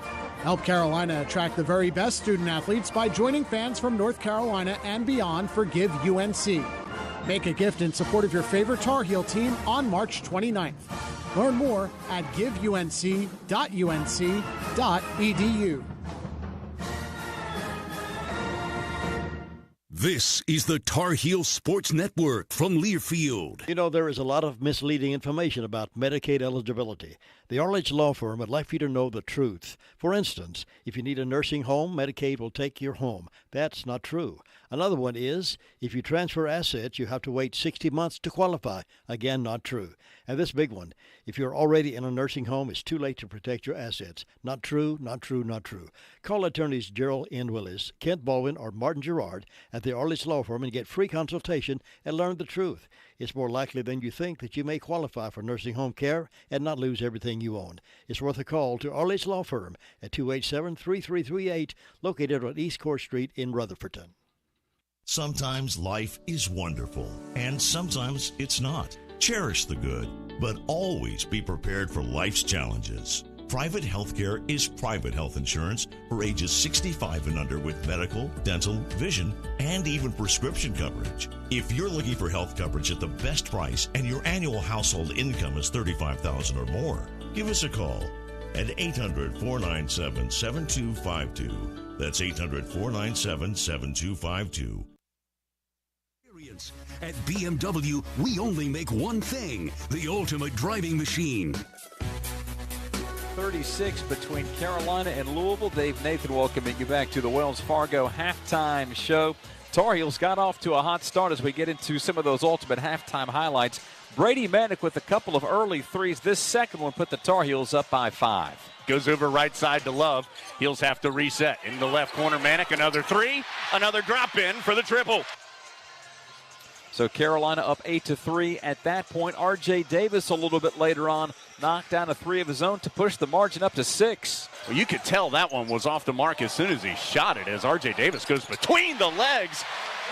Help Carolina attract the very best student-athletes by joining fans from North Carolina and beyond for Give UNC. Make a gift in support of your favorite Tar Heel team on March 29th. Learn more at giveunc.unc.edu. This is the Tar Heel Sports Network from Learfield. You know, there is a lot of misleading information about Medicaid eligibility. The Arledge Law Firm would like for you to know the truth. For instance, if you need a nursing home, Medicaid will take your home. That's not true. Another one is, if you transfer assets, you have to wait 60 months to qualify. Again, not true. And this big one, if you're already in a nursing home, it's too late to protect your assets. Not true, not true, not true. Call attorneys Gerald N. Willis, Kent Baldwin, or Martin Gerard at the Arledge Law Firm and get free consultation and learn the truth. It's more likely than you think that you may qualify for nursing home care and not lose everything you own. It's worth a call to Arledge Law Firm at 287-3338, located on East Court Street in Rutherfordton. Sometimes life is wonderful, and sometimes it's not. Cherish the good, but always be prepared for life's challenges. Private healthcare is private health insurance for ages 65 and under with medical, dental, vision, and even prescription coverage. If you're looking for health coverage at the best price and your annual household income is $35,000 or more, give us a call at 800-497-7252. That's 800-497-7252. At BMW, we only make one thing, the ultimate driving machine. 36 between Carolina and Louisville. Dave Nathan welcoming you back to the Wells Fargo halftime show. Tar Heels got off to a hot start as we get into some of those ultimate halftime highlights. Brady Manick with a couple of early threes. This second one put the Tar Heels up by 5. Goes over right side to Love. Heels have to reset. In the left corner, Manick, another three. Another drop in for the triple. So Carolina up 8-3 at that point. R.J. Davis a little bit later on knocked down a three of his own to push the margin up to 6. Well, you could tell that one was off the mark as soon as he shot it, as R.J. Davis goes between the legs,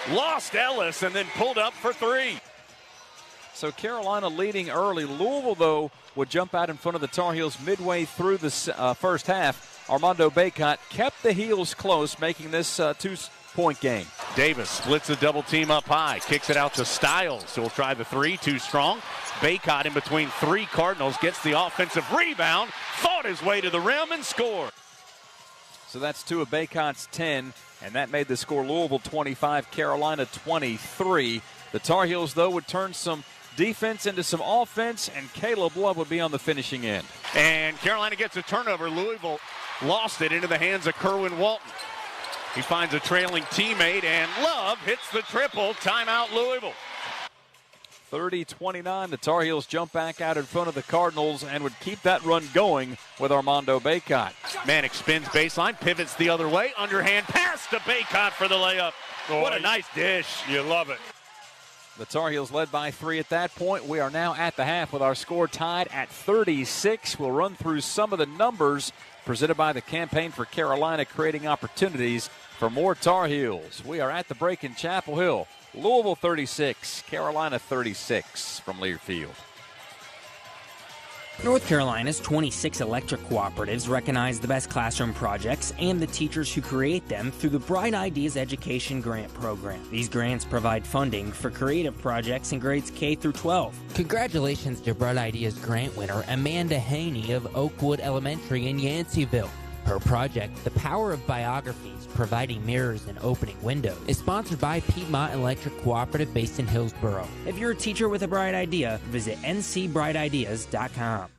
lost Ellis, and then pulled up for 3. So Carolina leading early. Louisville, though, would jump out in front of the Tar Heels midway through the first half. Armando Bacot kept the Heels close, making this 2-point game. Davis splits the double team up high, kicks it out to Stiles, who will try the 3, too strong. Bacot in between 3 Cardinals, gets the offensive rebound, fought his way to the rim and scored. So that's 2 of Bacot's 10, and that made the score Louisville 25, Carolina 23. The Tar Heels, though, would turn some defense into some offense, and Caleb Love would be on the finishing end. And Carolina gets a turnover. Louisville lost it into the hands of Kerwin Walton. He finds a trailing teammate, and Love hits the triple. Timeout, Louisville. 30-29, the Tar Heels jump back out in front of the Cardinals and would keep that run going with Armando Bacot. Manic spins baseline, pivots the other way, underhand pass to Bacot for the layup. What a nice dish. You love it. The Tar Heels led by 3 at that point. We are now at the half with our score tied at 36. We'll run through some of the numbers presented by the Campaign for Carolina, creating opportunities for more Tar Heels. We are at the break in Chapel Hill. Louisville 36, Carolina 36 from Learfield. North Carolina's 26 electric cooperatives recognize the best classroom projects and the teachers who create them through the Bright Ideas Education Grant Program. These grants provide funding for creative projects in grades K through 12. Congratulations to Bright Ideas grant winner Amanda Haney of Oakwood Elementary in Yanceyville. Her project, The Power of Biographies, Providing Mirrors and Opening Windows, is sponsored by Piedmont Electric Cooperative based in Hillsboro. If you're a teacher with a bright idea, visit ncbrightideas.com.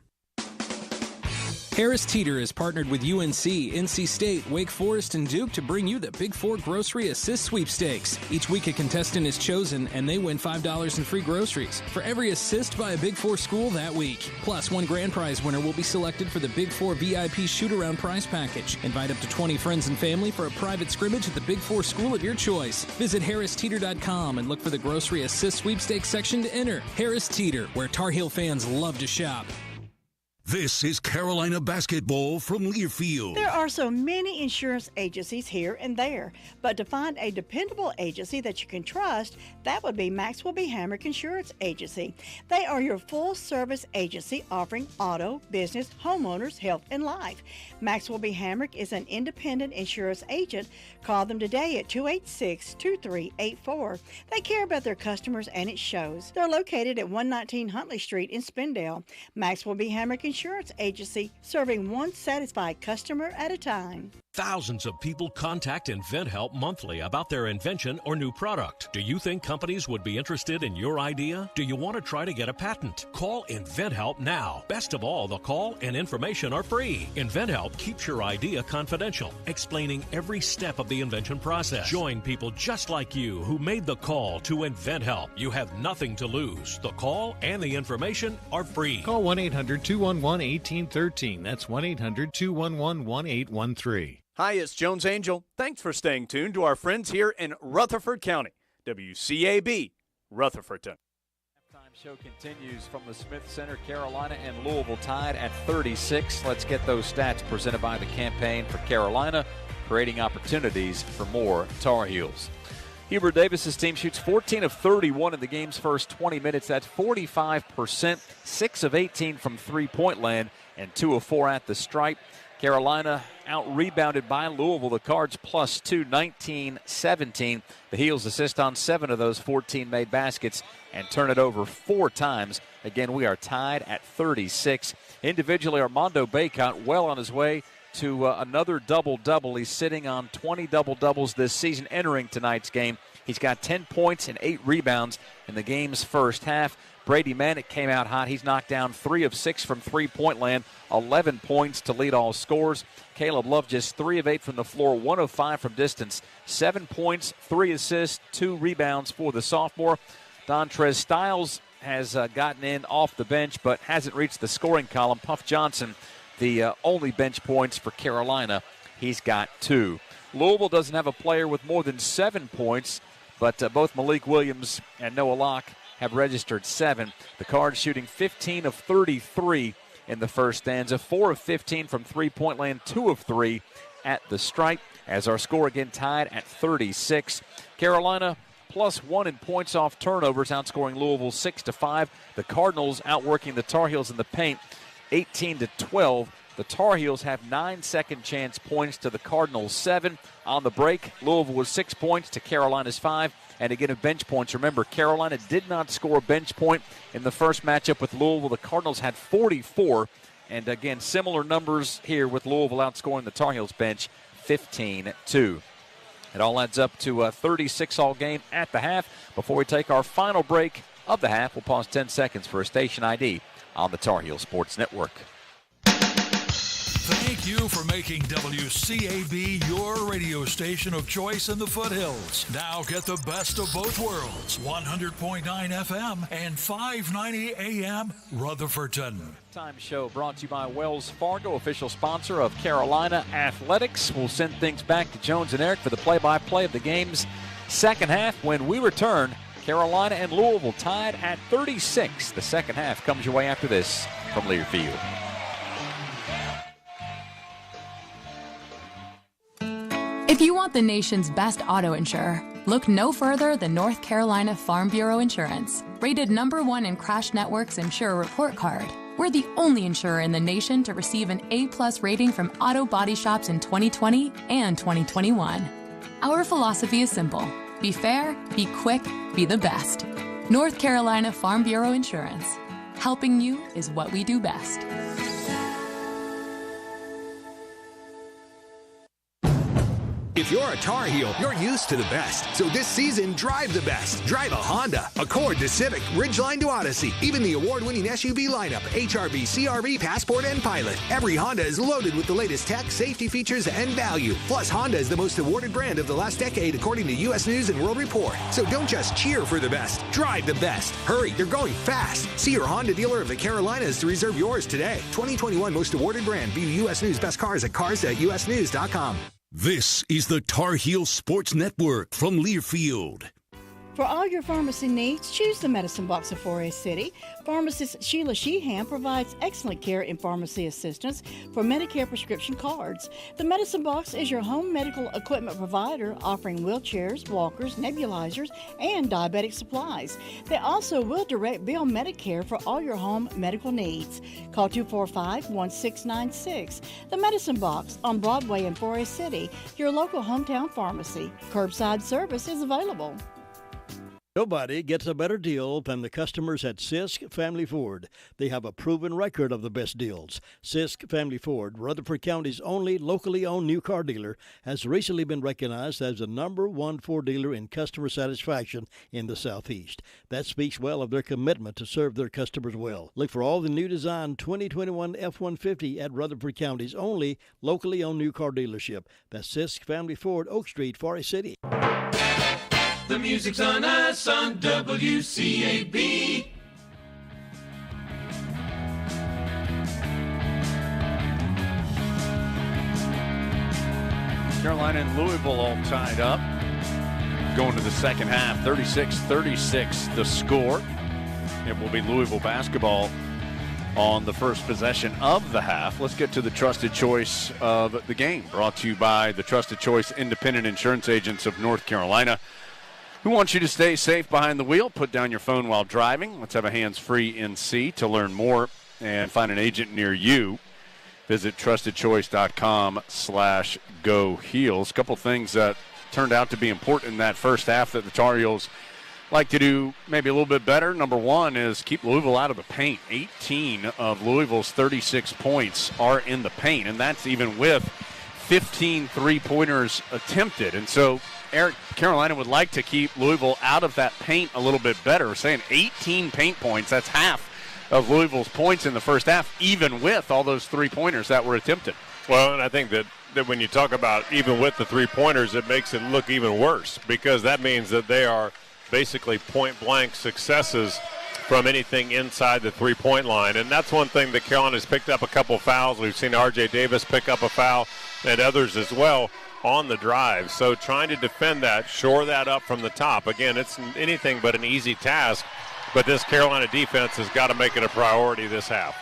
Harris Teeter has partnered with UNC, NC State, Wake Forest, and Duke to bring you the Big Four Grocery Assist Sweepstakes. Each week a contestant is chosen, and they win $5 in free groceries for every assist by a Big Four school that week. Plus, one grand prize winner will be selected for the Big Four VIP shoot-around prize package. Invite up to 20 friends and family for a private scrimmage at the Big Four school of your choice. Visit harristeeter.com and look for the Grocery Assist Sweepstakes section to enter. Harris Teeter, where Tar Heel fans love to shop. This is Carolina basketball from Learfield. There are so many insurance agencies here and there, but to find a dependable agency that you can trust, that would be Maxwell B. Hamrick Insurance Agency. They are your full-service agency offering auto, business, homeowners, health, and life. Maxwell B. Hamrick is an independent insurance agent. Call them today at 286-2384. They care about their customers, and it shows. They're located at 119 Huntley Street in Spindale. Maxwell B. Hamrick Insurance Agency, serving one satisfied customer at a time. Thousands of people contact InventHelp monthly about their invention or new product. Do you think companies would be interested in your idea? Do you want to try to get a patent? Call InventHelp now. Best of all, the call and information are free. InventHelp keeps your idea confidential, explaining every step of the invention process. Join people just like you who made the call to InventHelp. You have nothing to lose. The call and the information are free. Call 1-800-211-1813. That's 1-800-211-1813. Hi, it's Jones Angel. Thanks for staying tuned to our friends here in Rutherford County. WCAB, Rutherfordton. Halftime show continues from the Smith Center. Carolina and Louisville tied at 36. Let's get those stats presented by the Campaign for Carolina, creating opportunities for more Tar Heels. Hubert Davis's team shoots 14 of 31 in the game's first 20 minutes. That's 45%, 6 of 18 from three-point land, and 2 of 4 at the stripe. Carolina out-rebounded by Louisville. The Cards +2, 19-17. The Heels assist on 7 of those 14 made baskets and turn it over 4 times. Again, we are tied at 36. Individually, Armando Bacot well on his way to another double-double. He's sitting on 20 double-doubles this season entering tonight's game. He's got 10 points and 8 rebounds in the game's first half. Brady Manick came out hot. He's knocked down 3 of 6 from three-point land, 11 points to lead all scores. Caleb Love just 3 of 8 from the floor, 1 of 5 from distance, 7 points, 3 assists, 2 rebounds for the sophomore. Dontrez Styles has gotten in off the bench but hasn't reached the scoring column. Puff Johnson, the only bench points for Carolina. He's got 2. Louisville doesn't have a player with more than 7 points, but both Malik Williams and Noah Locke have registered 7. The Cards shooting 15 of 33 in the first stanza, 4 of 15 from three-point land, 2 of 3 at the stripe, as our score again tied at 36. Carolina +1 in points off turnovers, outscoring Louisville 6-5. The Cardinals outworking the Tar Heels in the paint 18-12. The Tar Heels have 9 second chance points to the Cardinals' 7. On the break, Louisville was 6 points to Carolina's 5. And again, of bench points, remember, Carolina did not score a bench point in the first matchup with Louisville. The Cardinals had 44. And again, similar numbers here with Louisville outscoring the Tar Heels bench 15-2. It all adds up to 36 all game at the half. Before we take our final break of the half, we'll pause 10 seconds for a station ID on the Tar Heel Sports Network. Thank thank you for making WCAB your radio station of choice in the foothills. Now get the best of both worlds. 100.9 FM and 590 AM Rutherfordton. Time show brought to you by Wells Fargo, official sponsor of Carolina Athletics. We'll send things back to Jones and Eric for the play-by-play of the game's second half. When we return, Carolina and Louisville tied at 36. The second half comes your way after this from Learfield. If you want the nation's best auto insurer, look no further than North Carolina Farm Bureau Insurance. Rated #1 in Crash Network's Insurer Report Card, we're the only insurer in the nation to receive an A+ rating from auto body shops in 2020 and 2021. Our philosophy is simple. Be fair, be quick, be the best. North Carolina Farm Bureau Insurance. Helping you is what we do best. If you're a Tar Heel, you're used to the best. So this season, drive the best. Drive a Honda, Accord to Civic, Ridgeline to Odyssey. Even the award-winning SUV lineup, HRV, CRV, Passport, and Pilot. Every Honda is loaded with the latest tech, safety features, and value. Plus, Honda is the most awarded brand of the last decade, according to U.S. News and World Report. So don't just cheer for the best. Drive the best. Hurry, they're going fast. See your Honda dealer of the Carolinas to reserve yours today. 2021 most awarded brand. View U.S. News best cars at cars.usnews.com. This is the Tar Heel Sports Network from Learfield. For all your pharmacy needs, choose the Medicine Box of Forest City. Pharmacist Sheila Sheehan provides excellent care and pharmacy assistance for Medicare prescription cards. The Medicine Box is your home medical equipment provider, offering wheelchairs, walkers, nebulizers, and diabetic supplies. They also will direct bill Medicare for all your home medical needs. Call 245-1696. The Medicine Box on Broadway in Forest City, your local hometown pharmacy. Curbside service is available. Nobody gets a better deal than the customers at Sisk Family Ford. They have a proven record of the best deals. Sisk Family Ford, Rutherford County's only locally owned new car dealer, has recently been recognized as the #1 Ford dealer in customer satisfaction in the Southeast. That speaks well of their commitment to serve their customers well. Look for all the new design 2021 F-150 at Rutherford County's only locally owned new car dealership. That's Sisk Family Ford, Oak Street, Forest City. The music's on us on WCAB. Carolina and Louisville all tied up. Going to the second half, 36-36 the score. It will be Louisville basketball on the first possession of the half. Let's get to the trusted choice of the game, brought to you by the Trusted Choice Independent Insurance Agents of North Carolina. Who wants you to stay safe behind the wheel? Put down your phone while driving. Let's have a hands-free NC. To learn more and find an agent near you, visit trustedchoice.com/GoHeels. A couple things that turned out to be important in that first half that the Tar Heels like to do maybe a little bit better. Number one is keep Louisville out of the paint. 18 of Louisville's 36 points are in the paint, and that's even with 15 three-pointers attempted. And so Eric, Carolina would like to keep Louisville out of that paint a little bit better. We're saying 18 paint points. That's half of Louisville's points in the first half, even with all those three-pointers that were attempted. Well, and I think that when you talk about even with the three-pointers, it makes it look even worse, because that means that they are basically point-blank successes from anything inside the three-point line. And that's one thing that Carolina's picked up a couple fouls. We've seen R.J. Davis pick up a foul and others as well on the drive. So trying to defend that, shore that up from the top. Again, it's anything but an easy task, but this Carolina defense has got to make it a priority this half.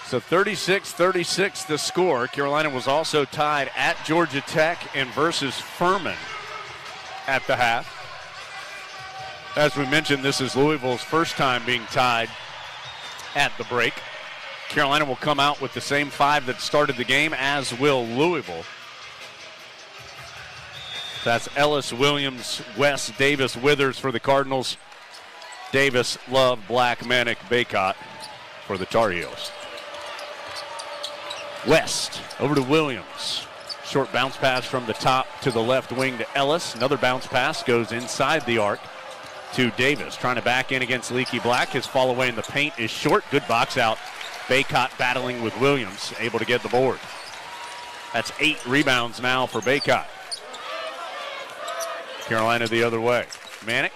So 36-36 the score. Carolina was also tied at Georgia Tech and versus Furman at the half. As we mentioned, this is Louisville's first time being tied at the break. Carolina will come out with the same five that started the game, as will Louisville. That's Ellis, Williams, West, Davis, Withers for the Cardinals. Davis, Love, Black, Manick, Baycott for the Tar Heels. West over to Williams. Short bounce pass from the top to the left wing to Ellis. Another bounce pass goes inside the arc to Davis. Trying to back in against Leaky Black. His fall away in the paint is short. Good box out Baycott battling with Williams, able to get the board. That's 8 rebounds now for Baycott. Carolina the other way. Manick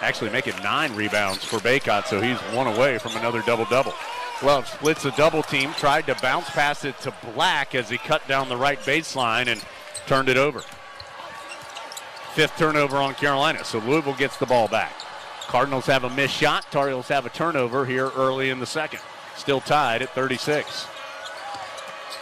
actually making 9 rebounds for Baycott, so he's 1 away from another double-double. Love splits a double team, tried to bounce pass it to Black as he cut down the right baseline and turned it over. 5th turnover on Carolina, so Louisville gets the ball back. Cardinals have a missed shot. Tar Heels have a turnover here early in the second. Still tied at 36.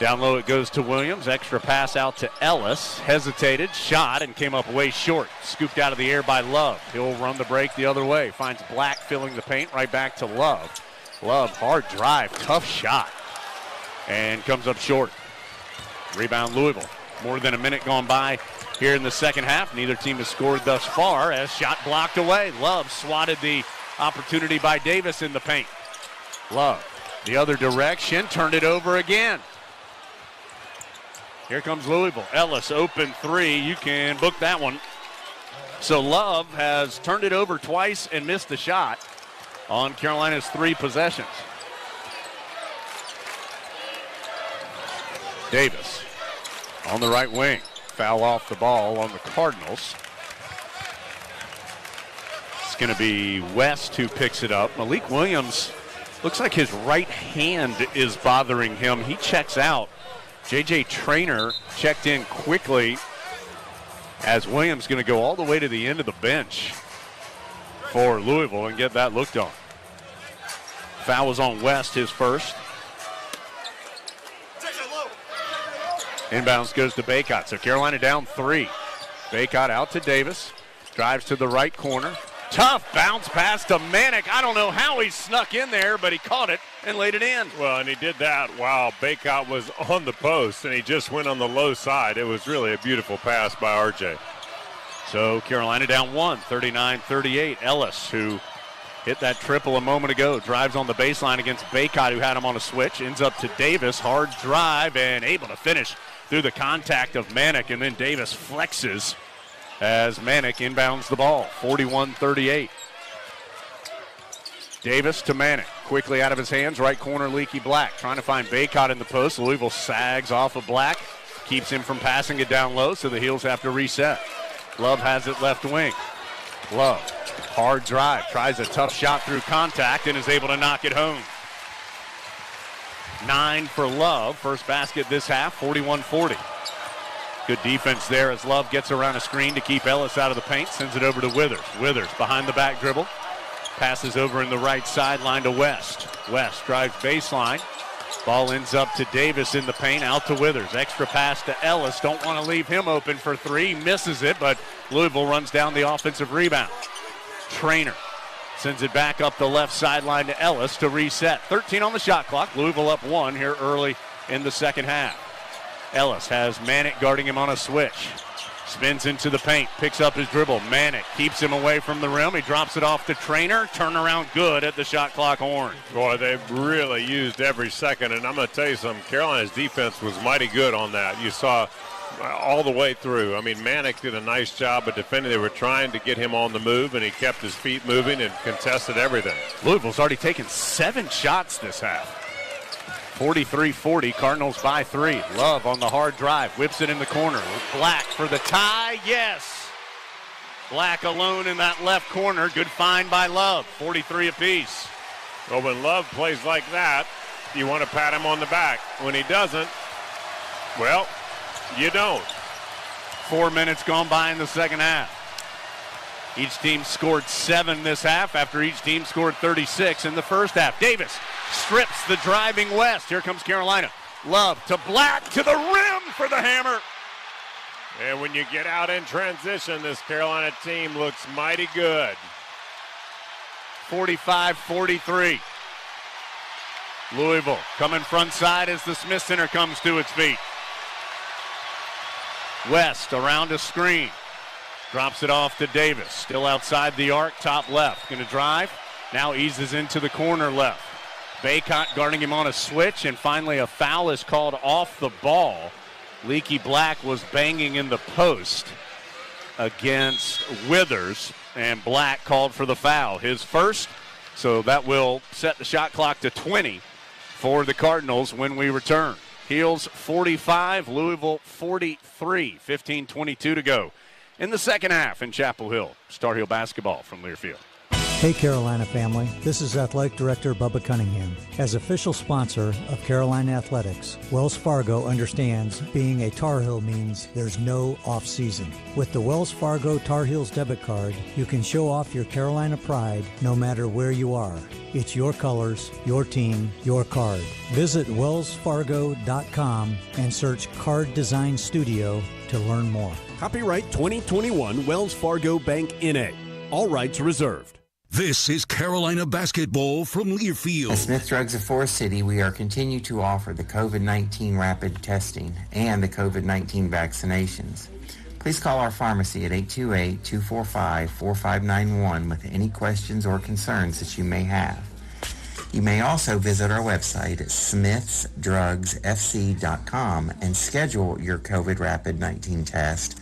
Down low it goes to Williams. Extra pass out to Ellis. Hesitated, shot, and came up way short. Scooped out of the air by Love. He'll run the break the other way. Finds Black filling the paint, right back to Love. Love, hard drive, tough shot. And comes up short. Rebound Louisville. More than a minute gone by here in the second half. Neither team has scored thus far as shot blocked away. Love swatted the opportunity by Davis in the paint. Love, the other direction, turned it over again. Here comes Louisville. Ellis, open 3. You can book that one. So Love has turned it over twice and missed the shot on Carolina's 3 possessions. Davis on the right wing. Foul off the ball on the Cardinals. It's going to be West who picks it up. Malik Williams looks like his right hand is bothering him. He checks out. J.J. Traynor checked in quickly as Williams going to go all the way to the end of the bench for Louisville and get that looked on. Foul was on West, his first. Inbounds goes to Baycott. So Carolina down 3. Baycott out to Davis. Drives to the right corner. Tough bounce pass to Manick. I don't know how he snuck in there, but he caught it and laid it in. Well, and he did that while Baycott was on the post, and he just went on the low side. It was really a beautiful pass by RJ. So Carolina down 1, 39-38. Ellis, who hit that triple a moment ago, drives on the baseline against Baycott, who had him on a switch. Ends up to Davis. Hard drive and able to finish through the contact of Manick, and then Davis flexes as Manick inbounds the ball. 41-38. Davis to Manick. Quickly out of his hands. Right corner, Leaky Black. Trying to find Baycott in the post. Louisville sags off of Black. Keeps him from passing it down low, so the Heels have to reset. Love has it left wing. Love. Hard drive. Tries a tough shot through contact and is able to knock it home. 9 for Love. First basket this half, 41-40. Good defense there as Love gets around a screen to keep Ellis out of the paint. Sends it over to Withers. Withers behind the back dribble. Passes over in the right sideline to West. West drives baseline. Ball ends up to Davis in the paint. Out to Withers. Extra pass to Ellis. Don't want to leave him open for 3. Misses it, but Louisville runs down the offensive rebound. Traynor sends it back up the left sideline to Ellis to reset. 13 on the shot clock. Louisville up 1 here early in the second half. Ellis has Manick guarding him on a switch. Spins into the paint, picks up his dribble. Manick keeps him away from the rim. He drops it off to Traynor. Turnaround good at the shot clock horn. Boy, they've really used every second, and I'm going to tell you something. Carolina's defense was mighty good on that. You saw all the way through. I mean, Manick did a nice job of defending. They were trying to get him on the move, and he kept his feet moving and contested everything. Louisville's already taken 7 shots this half. 43-40, Cardinals by 3. Love on the hard drive, whips it in the corner. Black for the tie, yes. Black alone in that left corner. Good find by Love, 43 apiece. Well, when Love plays like that, you want to pat him on the back. When he doesn't, well, you don't. 4 minutes gone by in the second half. Each team scored 7 this half after each team scored 36 in the first half. Davis strips the driving West. Here comes Carolina. Love to Black to the rim for the hammer. And when you get out in transition, this Carolina team looks mighty good. 45-43. Louisville coming front side as the Smith Center comes to its feet. West around a screen. Drops it off to Davis. Still outside the arc, top left. Going to drive. Now eases into the corner left. Baycott guarding him on a switch, and finally a foul is called off the ball. Leaky Black was banging in the post against Withers, and Black called for the foul. His first, so that will set the shot clock to 20 for the Cardinals when we return. Heels 45, Louisville 43, 15:22 to go in the second half in Chapel Hill. Star Heel basketball from Learfield. Hey Carolina family, this is Athletic Director Bubba Cunningham. As official sponsor of Carolina Athletics, Wells Fargo understands being a Tar Heel means there's no off-season. With the Wells Fargo Tar Heels debit card, you can show off your Carolina pride no matter where you are. It's your colors, your team, your card. Visit wellsfargo.com and search Card Design Studio to learn more. Copyright 2021 Wells Fargo Bank N.A. All rights reserved. This is Carolina basketball from Learfield. At Smith Drugs of Forest City, we are continue to offer the COVID-19 rapid testing and the COVID-19 vaccinations. Please call our pharmacy at 828-245-4591 with any questions or concerns that you may have. You may also visit our website at smithsdrugsfc.com and schedule your COVID rapid 19 test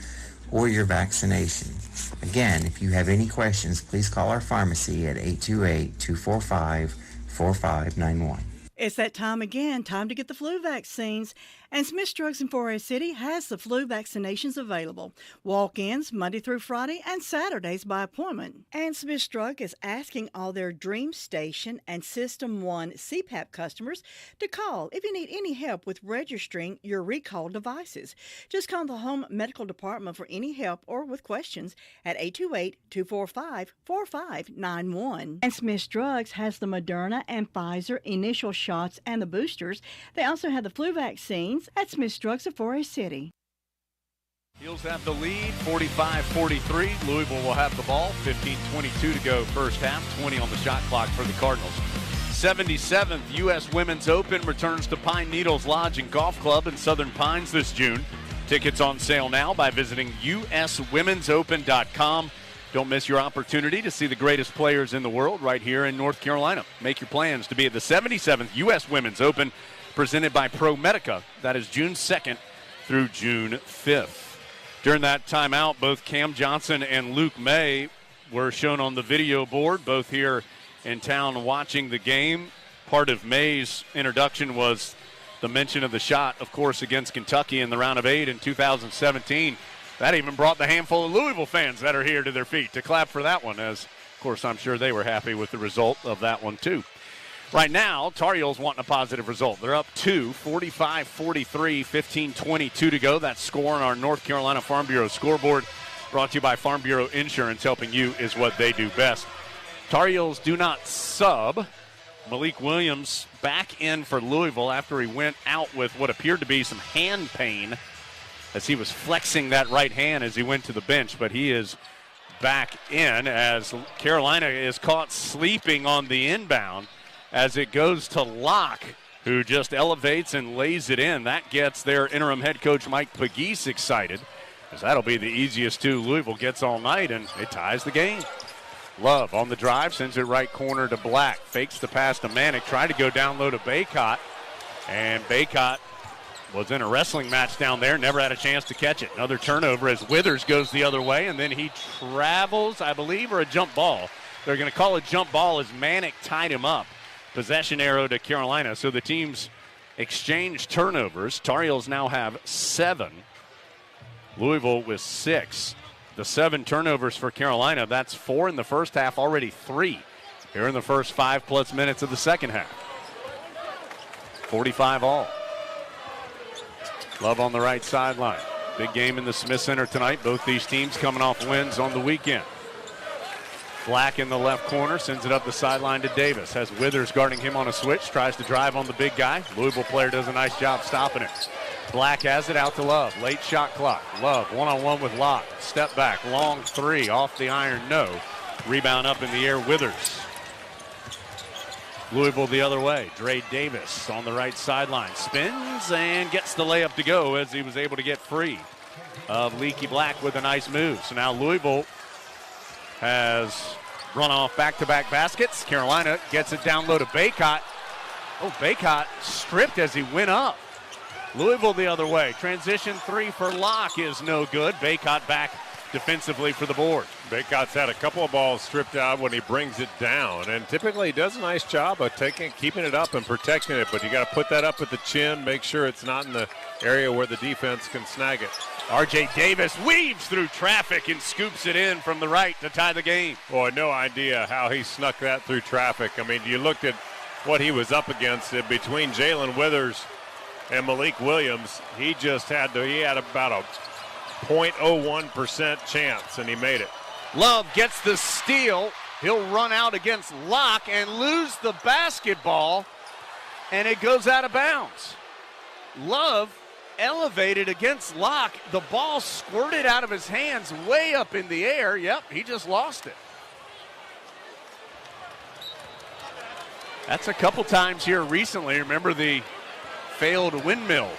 or your vaccination. Again, if you have any questions, please call our pharmacy at 828-245-4591. It's that time again, time to get the flu vaccines. And Smith Drugs in Forest City has the flu vaccinations available. Walk-ins Monday through Friday and Saturdays by appointment. And Smith Drug is asking all their Dream Station and System 1 CPAP customers to call if you need any help with registering your recalled devices. Just call the home medical department for any help or with questions at 828-245-4591. And Smith Drugs has the Moderna and Pfizer initial shots and the boosters. They also have the flu vaccines at Smith Drugs of Forest City. Heels have the lead, 45-43. Louisville will have the ball, 15:22 to go first half, 20 on the shot clock for the Cardinals. 77th U.S. Women's Open returns to Pine Needles Lodge and Golf Club in Southern Pines this June. Tickets on sale now by visiting uswomensopen.com. Don't miss your opportunity to see the greatest players in the world right here in North Carolina. Make your plans to be at the 77th U.S. Women's Open, presented by ProMedica. That is June 2nd through June 5th. During that timeout, both Cam Johnson and Luke May were shown on the video board, both here in town watching the game. Part of May's introduction was the mention of the shot, of course, against Kentucky in the round of 8 in 2017. That even brought the handful of Louisville fans that are here to their feet to clap for that one, as, of course, I'm sure they were happy with the result of that one, too. Right now, Tar Heels wanting a positive result. They're up 2, 45-43, 15:22 to go. That score on our North Carolina Farm Bureau scoreboard, brought to you by Farm Bureau Insurance. Helping you is what they do best. Tar Heels do not sub. Malik Williams back in for Louisville after he went out with what appeared to be some hand pain as he was flexing that right hand as he went to the bench. But he is back in as Carolina is caught sleeping on the inbound, as it goes to Locke, who just elevates and lays it in. That gets their interim head coach Mike Pegues excited, as that'll be the easiest two Louisville gets all night, and it ties the game. Love on the drive, sends it right corner to Black. Fakes the pass to Manick, tried to go down low to Baycott, and Baycott was in a wrestling match down there, never had a chance to catch it. Another turnover as Withers goes the other way, and then he travels, I believe, or a jump ball. They're going to call it jump ball as Manick tied him up. Possession arrow to Carolina, so the teams exchange turnovers. Tar Heels now have 7. Louisville with 6. The 7 turnovers for Carolina, that's 4 in the first half, already 3 here in the first 5+ minutes of the second half. 45 all. Love on the right sideline. Big game in the Smith Center tonight. Both these teams coming off wins on the weekend. Black in the left corner, sends it up the sideline to Davis. Has Withers guarding him on a switch, tries to drive on the big guy. Louisville player does a nice job stopping it. Black has it out to Love. Late shot clock. Love one-on-one with Locke. Step back, long 3, off the iron, no. Rebound up in the air, Withers. Louisville the other way. Dre Davis on the right sideline. Spins and gets the layup to go as he was able to get free of Leaky Black with a nice move. So now Louisville has run off back-to-back baskets. Carolina gets it down low to Baycott. Oh, Baycott stripped as he went up. Louisville the other way. Transition 3 for Locke is no good. Baycott back defensively for the board. Baycott's had a couple of balls stripped out when he brings it down, and typically he does a nice job of keeping it up and protecting it, but you got to put that up at the chin, make sure it's not in the area where the defense can snag it. R.J. Davis weaves through traffic and scoops it in from the right to tie the game. Boy, no idea how he snuck that through traffic. I mean, you looked at what he was up against it between Jalen Withers and Malik Williams. He had about a 0.01% chance, and he made it. Love gets the steal. He'll run out against Locke and lose the basketball, and it goes out of bounds. Love elevated against Locke. The ball squirted out of his hands way up in the air. Yep, he just lost it. That's a couple times here recently. Remember the failed windmill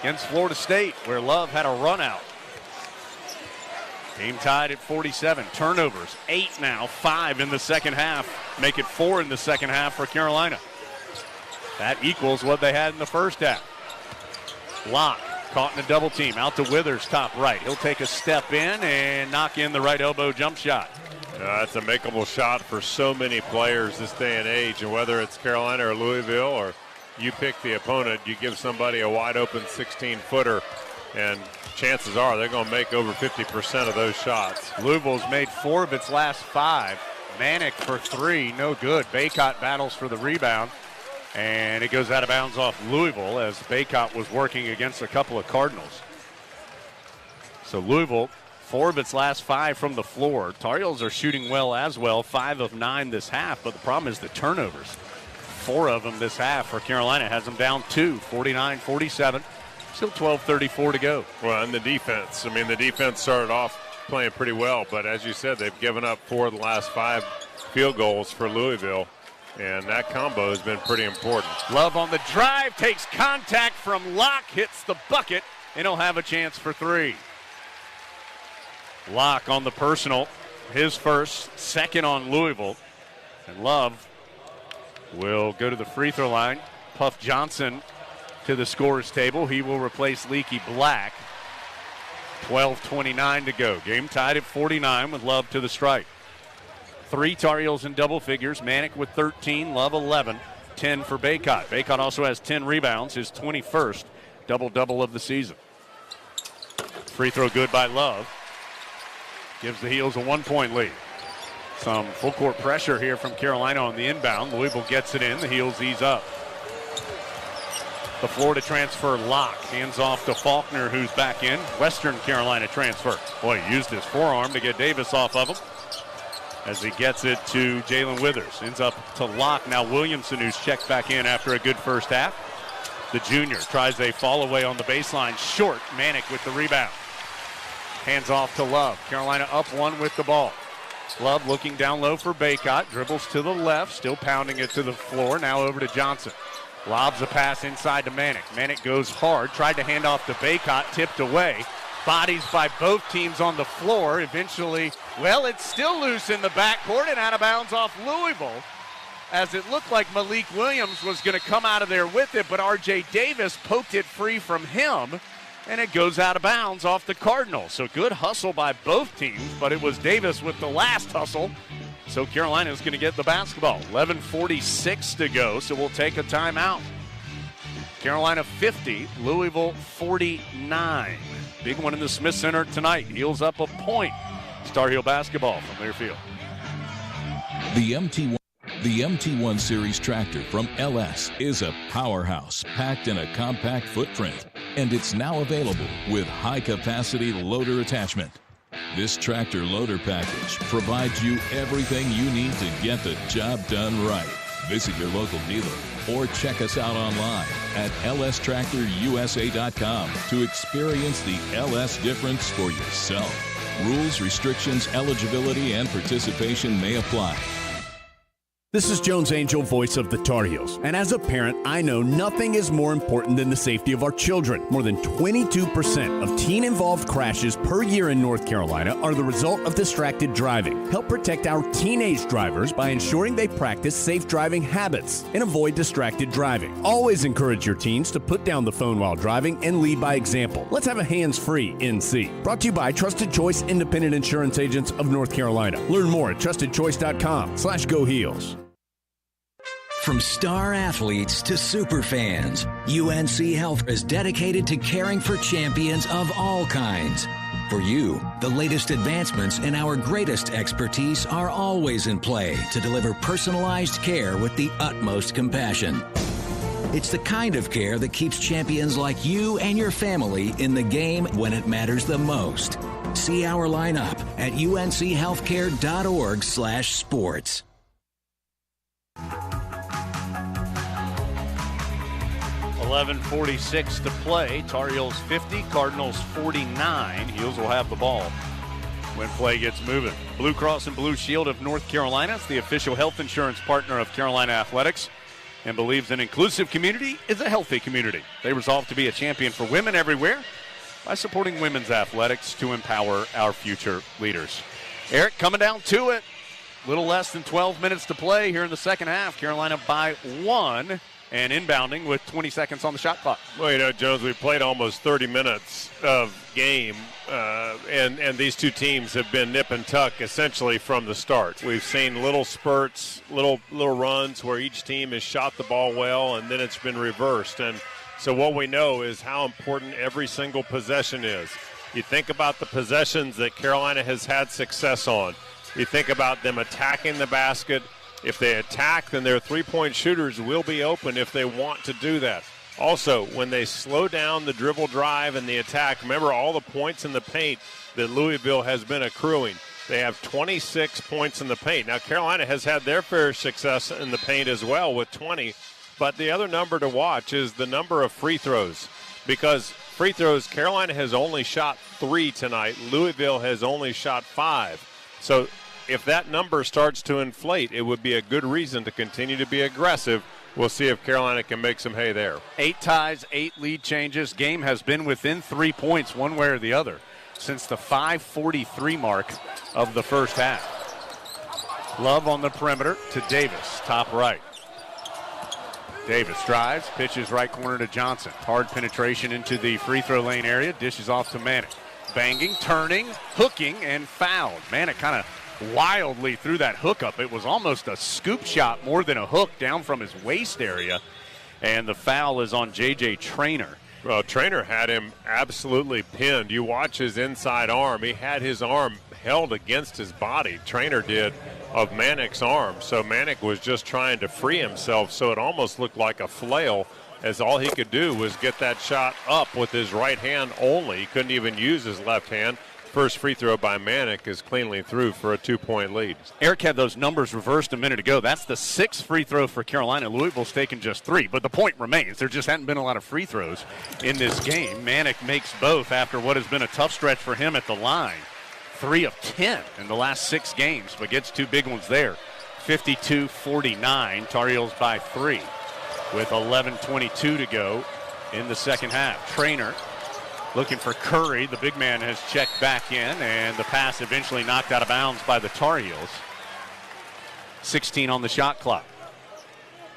against Florida State where Love had a run out. Game tied at 47. Turnovers, 8 now, 5 in the second half. Make it 4 in the second half for Carolina. That equals what they had in the first half. Locke caught in a double team. Out to Withers, top right. He'll take a step in and knock in the right elbow jump shot. That's a makeable shot for so many players this day and age, and whether it's Carolina or Louisville or you pick the opponent, you give somebody a wide open 16-footer, and chances are they're going to make over 50% of those shots. Louisville's made 4 of its last 5. Manick for 3, no good. Baycott battles for the rebound, and it goes out of bounds off Louisville as Baycott was working against a couple of Cardinals. So Louisville, 4 of its last 5 from the floor. Tar Heels are shooting well as well, 5 of 9 this half, but the problem is the turnovers. 4 of them this half for Carolina has them down 2, 49-47. Still 12:34 to go. Well, and the defense. I mean, the defense started off playing pretty well, but as you said, they've given up 4 of the last 5 field goals for Louisville, and that combo has been pretty important. Love on the drive, takes contact from Locke, hits the bucket, and he'll have a chance for 3. Locke on the personal, his first, second on Louisville, and Love will go to the free throw line. Puff Johnson to the scorer's table. He will replace Leaky Black. 12:29 to go. Game tied at 49 with Love to the stripe. 3 Tar Heels in double figures. Manick with 13, Love 11, 10 for Baycott. Baycott also has 10 rebounds, his 21st double-double of the season. Free throw good by Love. Gives the Heels a 1-point lead. Some full court pressure here from Carolina on the inbound. Louisville gets it in. The Heels ease up. The Florida transfer, Locke, hands off to Faulkner, who's back in. Western Carolina transfer. Boy, he used his forearm to get Davis off of him as he gets it to Jalen Withers. Ends up to Locke. Now Williamson, who's checked back in after a good first half. The junior tries a fall away on the baseline. Short. Manick with the rebound. Hands off to Love. Carolina up 1 with the ball. Love looking down low for Baycott. Dribbles to the left. Still pounding it to the floor. Now over to Johnson. Lobs a pass inside to Manick. Manick goes hard. Tried to hand off to Baycott. Tipped away. Bodies by both teams on the floor. Eventually, well, it's still loose in the backcourt and out of bounds off Louisville, as it looked like Malik Williams was going to come out of there with it, but R.J. Davis poked it free from him, and it goes out of bounds off the Cardinals. So good hustle by both teams, but it was Davis with the last hustle. So Carolina is going to get the basketball. 11:46 to go, so we'll take a timeout. Carolina 50, Louisville 49. Big one in the Smith Center tonight. Heels up a point. Tar Heel basketball from their field. The MT1 Series tractor from LS is a powerhouse packed in a compact footprint, and it's now available with high-capacity loader attachment. This tractor loader package provides you everything you need to get the job done right. Visit your local dealer or check us out online at lstractorusa.com to experience the LS difference for yourself. Rules, restrictions, eligibility, and participation may apply. This is Jones Angel, voice of the Tar Heels. And as a parent, I know nothing is more important than the safety of our children. More than 22% of teen-involved crashes per year in North Carolina are the result of distracted driving. Help protect our teenage drivers by ensuring they practice safe driving habits and avoid distracted driving. Always encourage your teens to put down the phone while driving and lead by example. Let's have a hands-free NC. Brought to you by Trusted Choice Independent Insurance Agents of North Carolina. Learn more at trustedchoice.com/Go Heels. From star athletes to super fans, UNC Health is dedicated to caring for champions of all kinds. For you, the latest advancements and our greatest expertise are always in play to deliver personalized care with the utmost compassion. It's the kind of care that keeps champions like you and your family in the game when it matters the most. See our lineup at unchealthcare.org/sports. 11:46 to play. Tar Heels 50, Cardinals 49. Heels will have the ball when play gets moving. Blue Cross and Blue Shield of North Carolina is the official health insurance partner of Carolina Athletics and believes an inclusive community is a healthy community. They resolve to be a champion for women everywhere by supporting women's athletics to empower our future leaders. Eric, coming down to it. Little less than 12 minutes to play here in the second half. Carolina by 1. And inbounding with 20 seconds on the shot clock. Well, you know, Jones, we played almost 30 minutes of game, and these two teams have been nip and tuck essentially from the start. We've seen little spurts, little runs where each team has shot the ball well, and then it's been reversed. And so what we know is how important every single possession is. You think about the possessions that Carolina has had success on. You think about them attacking the basket. If they attack, then their three-point shooters will be open if they want to do that. Also, when they slow down the dribble drive and the attack, remember all the points in the paint that Louisville has been accruing. They have 26 points in the paint. Now, Carolina has had their fair success in the paint as well with 20, but the other number to watch is the number of free throws, because free throws, Carolina has only shot 3 tonight. Louisville has only shot 5. So if that number starts to inflate, it would be a good reason to continue to be aggressive. We'll see if Carolina can make some hay there. 8 ties, 8 lead changes. Game has been within 3 points one way or the other since the 5:43 mark of the first half. Love on the perimeter to Davis, top right. Davis drives, pitches right corner to Johnson. Hard penetration into the free throw lane area, dishes off to Manick. Banging, turning, hooking, and fouled. Manick kind of wildly threw that hookup. It was almost a scoop shot more than a hook down from his waist area. And the foul is on J.J. Traynor. Well, Traynor had him absolutely pinned. You watch his inside arm. He had his arm held against his body. Traynor did of Manick's arm. So Manick was just trying to free himself. So it almost looked like a flail, as all he could do was get that shot up with his right hand only. He couldn't even use his left hand. First free throw by Manick is cleanly through for a 2-point lead. Eric had those numbers reversed a minute ago. That's the 6th free throw for Carolina. Louisville's taken just 3, but the point remains. There just hadn't been a lot of free throws in this game. Manick makes both after what has been a tough stretch for him at the line. 3 of 10 in the last 6 games, but gets 2 big ones there. 52-49, Tar Heels by 3 with 11:22 to go in the second half. Traynor looking for Curry. The big man has checked back in, and the pass eventually knocked out of bounds by the Tar Heels. 16 on the shot clock.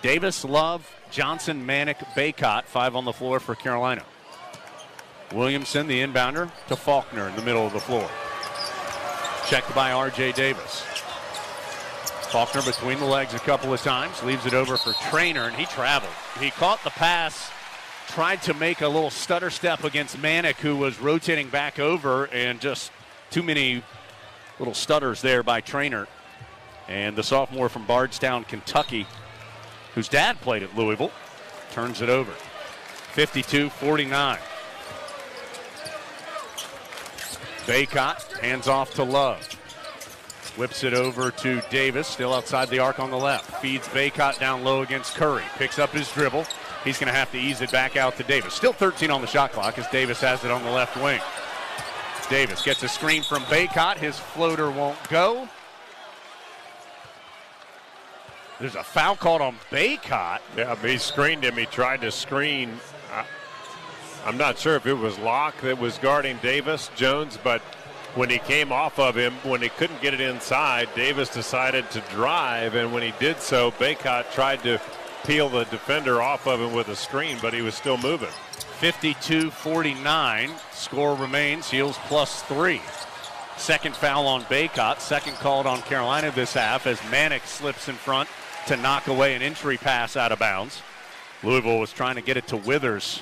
Davis, Love, Johnson, Manick, Baycott, 5 on the floor for Carolina. Williamson, the inbounder, to Faulkner in the middle of the floor. Checked by R.J. Davis. Faulkner between the legs a couple of times, leaves it over for Traynor, and he traveled. He caught the pass, tried to make a little stutter step against Manick, who was rotating back over, and just too many little stutters there by Traynor. And the sophomore from Bardstown, Kentucky, whose dad played at Louisville, turns it over. 52-49. Baycott hands off to Love. Whips it over to Davis, still outside the arc on the left. Feeds Baycott down low against Curry. Picks up his dribble. He's going to have to ease it back out to Davis. Still 13 on the shot clock as Davis has it on the left wing. Davis gets a screen from Baycott. His floater won't go. There's a foul called on Baycott. Yeah, he screened him. He tried to screen. I'm not sure if it was Locke that was guarding Davis Jones, but when he came off of him, when he couldn't get it inside, Davis decided to drive, and when he did so, Baycott tried to peel the defender off of him with a screen, but he was still moving. 52-49. Score remains Heels +3. Second foul on Baycott. Second called on Carolina this half as Manick slips in front to knock away an entry pass out of bounds. Louisville was trying to get it to Withers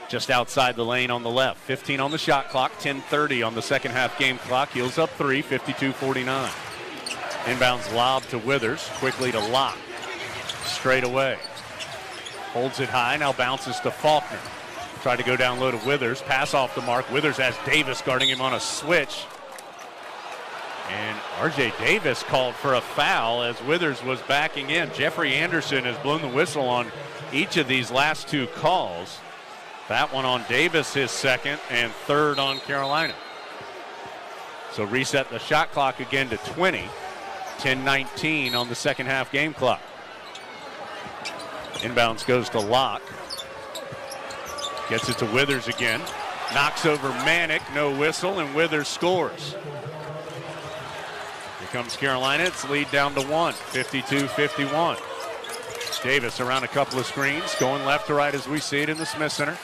just outside the lane on the left. 15 on the shot clock, 10:30 on the second half game clock. Heels up 3, 52-49. Inbounds lob to Withers, quickly to Locke. Straight away. Holds it high, now bounces to Faulkner. Tried to go down low to Withers, pass off the mark. Withers has Davis guarding him on a switch. And R.J. Davis called for a foul as Withers was backing in. Jeffrey Anderson has blown the whistle on each of these last two calls. That one on Davis, his second, and third on Carolina. So reset the shot clock again to 20. 10:19 on the second half game clock. Inbounds goes to Locke. Gets it to Withers again. Knocks over Manick, no whistle, and Withers scores. Here comes Carolina. It's lead down to 1, 52-51. Davis around a couple of screens, going left to right as we see it in the Smith Center.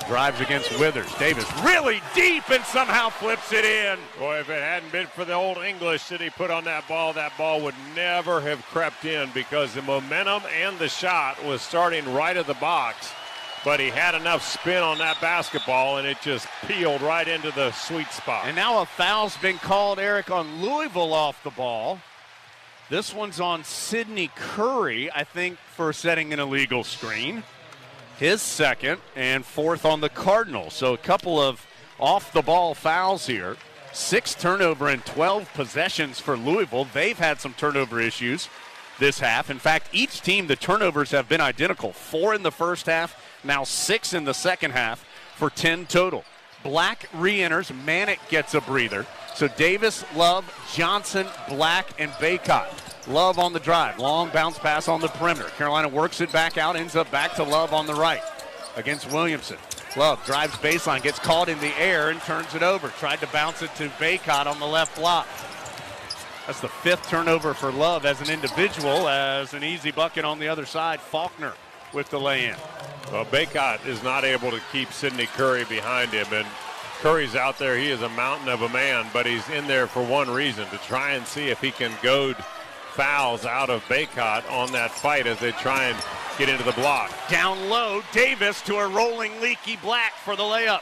Drives against Withers. Davis really deep and somehow flips it in. Boy, if it hadn't been for the old English that he put on that ball would never have crept in because the momentum and the shot was starting right at the box. But he had enough spin on that basketball, and it just peeled right into the sweet spot. And now a foul's been called, Eric, on Louisville off the ball. This one's on Sidney Curry, I think, for setting an illegal screen. His second and fourth on the Cardinals. So a couple of off-the-ball fouls here. 6 turnover and 12 possessions for Louisville. They've had some turnover issues this half. In fact, each team, the turnovers have been identical. 4 in the first half, now 6 in the second half for 10 total. Black re-enters. Manick gets a breather. So Davis, Love, Johnson, Black, and Baycott. Love on the drive. Long bounce pass on the perimeter. Carolina works it back out, ends up back to Love on the right against Williamson. Love drives baseline, gets caught in the air, and turns it over. Tried to bounce it to Baycott on the left block. That's the 5th turnover for Love as an individual, as an easy bucket on the other side. Faulkner with the lay-in. Well, Baycott is not able to keep Sidney Curry behind him, and Curry's out there. He is a mountain of a man, but he's in there for one reason, to try and see if he can goad fouls out of Baycott on that fight as they try and get into the block. Down low, Davis to a rolling leaky Black for the layup.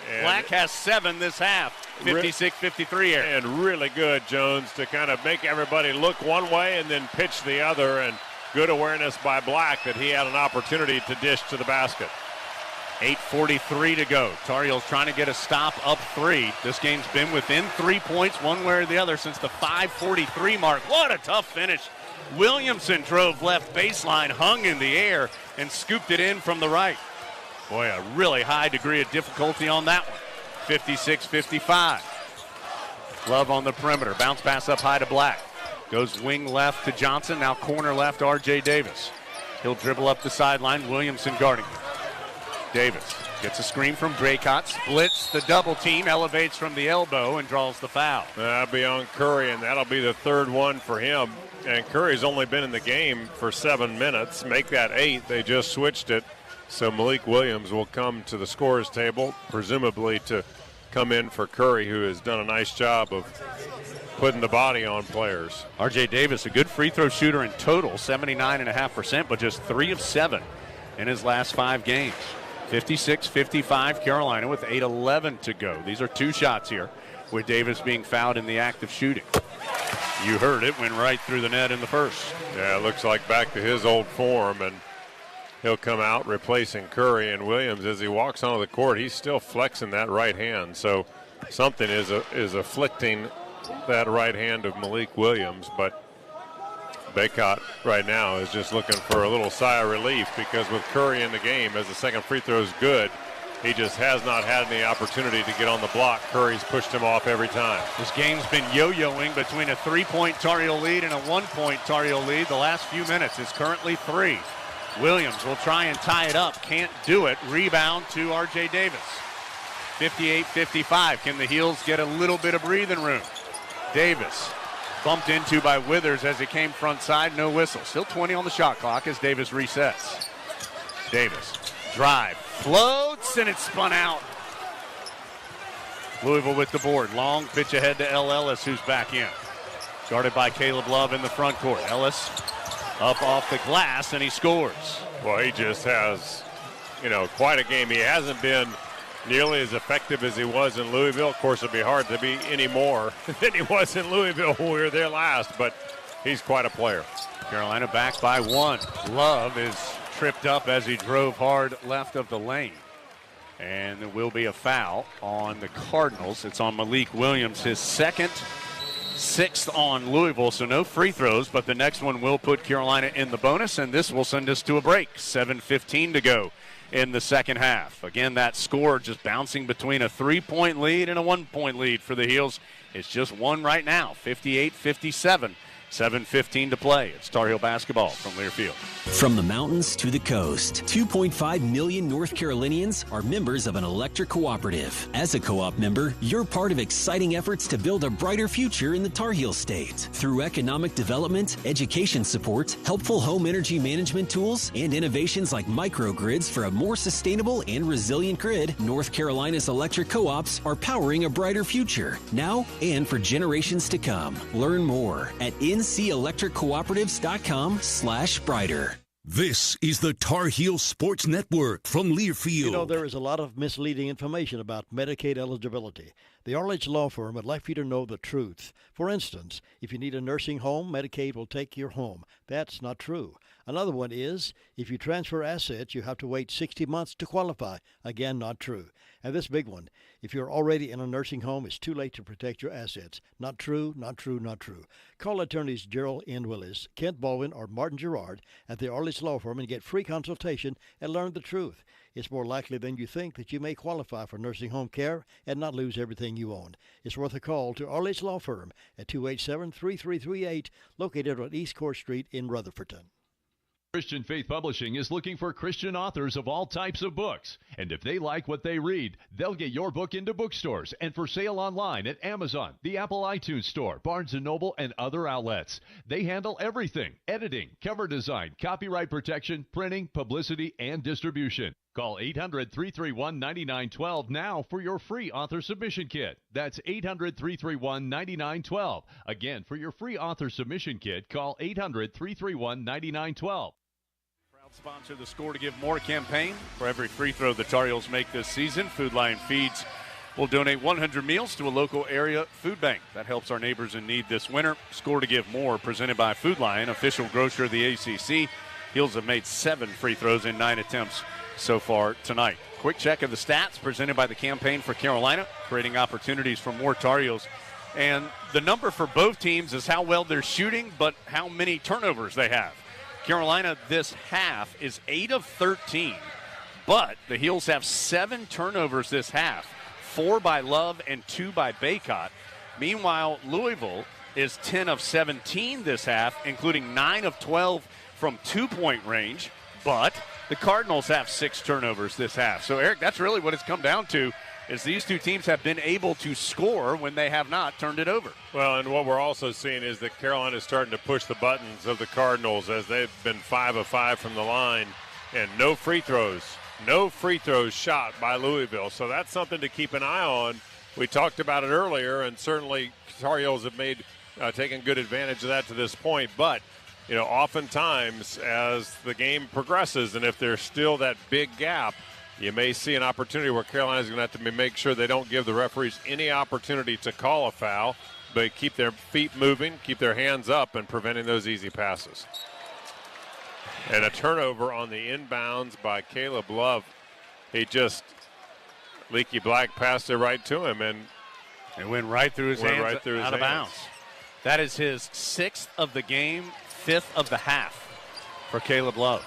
And Black has 7 this half, 56-53 here. And really good, Jones, to kind of make everybody look one way and then pitch the other, and good awareness by Black that he had an opportunity to dish to the basket. 8:43 to go. Tar Heels trying to get a stop up 3. This game's been within 3 points one way or the other since the 5:43 mark. What a tough finish. Williamson drove left baseline, hung in the air, and scooped it in from the right. Boy, a really high degree of difficulty on that one. 56-55. Love on the perimeter. Bounce pass up high to Black. Goes wing left to Johnson. Now corner left, R.J. Davis. He'll dribble up the sideline. Williamson guarding him. Davis gets a screen from Baycott, splits the double team, elevates from the elbow, and draws the foul. That'll be on Curry, and that'll be the 3rd one for him. And Curry's only been in the game for 7 minutes. Make that 8. They just switched it. So Malik Williams will come to the scorer's table, presumably to come in for Curry, who has done a nice job of putting the body on players. R.J. Davis, a good free throw shooter in total, 79.5%, but just 3 of 7 in his last 5 games. 56-55 Carolina with 8:11 to go. These are 2 shots here, with Davis being fouled in the act of shooting. You heard it, went right through the net in the first. Yeah, it looks like back to his old form, and he'll come out replacing Curry. And Williams, as he walks onto the court, he's still flexing that right hand. So something is afflicting that right hand of Malik Williams, but Baycott right now is just looking for a little sigh of relief, because with Curry in the game, as the second free throw is good, He just has not had any opportunity to get on the block. Curry's pushed him off every time. This game's been yo-yoing between a 3-point Tar Heel lead and a 1-point Tar Heel lead. The last few minutes is currently 3. Williams will try and tie it up. Can't do it. Rebound to R.J. Davis. 58-55. Can the Heels get a little bit of breathing room? Davis bumped into by Withers as he came front side. No whistle. Still 20 on the shot clock as Davis resets. Davis, drive, floats, and it's spun out. Louisville with the board. Long pitch ahead to L. Ellis, who's back in. Guarded by Caleb Love in the front court. Ellis up off the glass, and he scores. Well, he just has, quite a game. He hasn't been nearly as effective as he was in Louisville. Of course, it'd be hard to be any more than he was in Louisville when we were there last, but he's quite a player. Carolina back by 1. Love is tripped up as he drove hard left of the lane. And there will be a foul on the Cardinals. It's on Malik Williams, his second, 6th on Louisville, so no free throws, but the next one will put Carolina in the bonus, and this will send us to a break. 7:15 to go in the second half. Again, that score just bouncing between a 3-point lead and a 1-point lead for the Heels. It's just 1 right now, 58-57. 7:15 to play. It's Tar Heel basketball from Learfield. From the mountains to the coast, 2.5 million North Carolinians are members of an electric cooperative. As a co-op member, you're part of exciting efforts to build a brighter future in the Tar Heel state. Through economic development, education support, helpful home energy management tools, and innovations like microgrids for a more sustainable and resilient grid, North Carolina's electric co-ops are powering a brighter future, now and for generations to come. Learn more at ncelectriccooperatives.com/brighter. This is the Tar Heel Sports Network from Learfield. There is a lot of misleading information about Medicaid eligibility. The Arledge Law Firm would like for you to know the truth. For instance, if you need a nursing home, Medicaid will take your home. That's not true. Another one is, if you transfer assets, you have to wait 60 months to qualify. Again, not true. And this big one, if you're already in a nursing home, it's too late to protect your assets. Not true, not true, not true. Call attorneys Gerald N. Willis, Kent Baldwin, or Martin Gerard at the Arledge Law Firm and get free consultation and learn the truth. It's more likely than you think that you may qualify for nursing home care and not lose everything you own. It's worth a call to Arledge Law Firm at 287-3338, located on East Court Street in Rutherfordton. Christian Faith Publishing is looking for Christian authors of all types of books. And if they like what they read, they'll get your book into bookstores and for sale online at Amazon, the Apple iTunes Store, Barnes & Noble, and other outlets. They handle everything: editing, cover design, copyright protection, printing, publicity, and distribution. Call 800-331-9912 now for your free author submission kit. That's 800-331-9912. Again, for your free author submission kit, call 800-331-9912. Proud sponsor of the Score to Give More campaign. For every free throw the Tar Heels make this season, Food Lion Feeds will donate 100 meals to a local area food bank. That helps our neighbors in need this winter. Score to Give More, presented by Food Lion, official grocer of the ACC. Heels have made 7 free throws in 9 attempts so far tonight. Quick check of the stats presented by the Campaign for Carolina, creating opportunities for more Tar Heels. And the number for both teams is how well they're shooting, but how many turnovers they have. Carolina this half is 8 of 13, but the Heels have 7 turnovers this half, 4 by Love and 2 by Baycott. Meanwhile, Louisville is 10 of 17 this half, including 9 of 12 from 2-point range, but the Cardinals have 6 turnovers this half. So, Eric, that's really what it's come down to, is these two teams have been able to score when they have not turned it over. Well, and what we're also seeing is that Carolina is starting to push the buttons of the Cardinals, as they've been 5 of 5 from the line, and no free throws shot by Louisville. So that's something to keep an eye on. We talked about it earlier, and certainly Tar Heels have taken good advantage of that to this point, but oftentimes as the game progresses, and if there's still that big gap, you may see an opportunity where Carolina's going to have to make sure they don't give the referees any opportunity to call a foul, but keep their feet moving, keep their hands up, and preventing those easy passes. And a turnover on the inbounds by Caleb Love. Leaky Black passed it right to him, and it went right through his hands, out of bounds. That is his 6th of the game, 5th of the half for Caleb Love.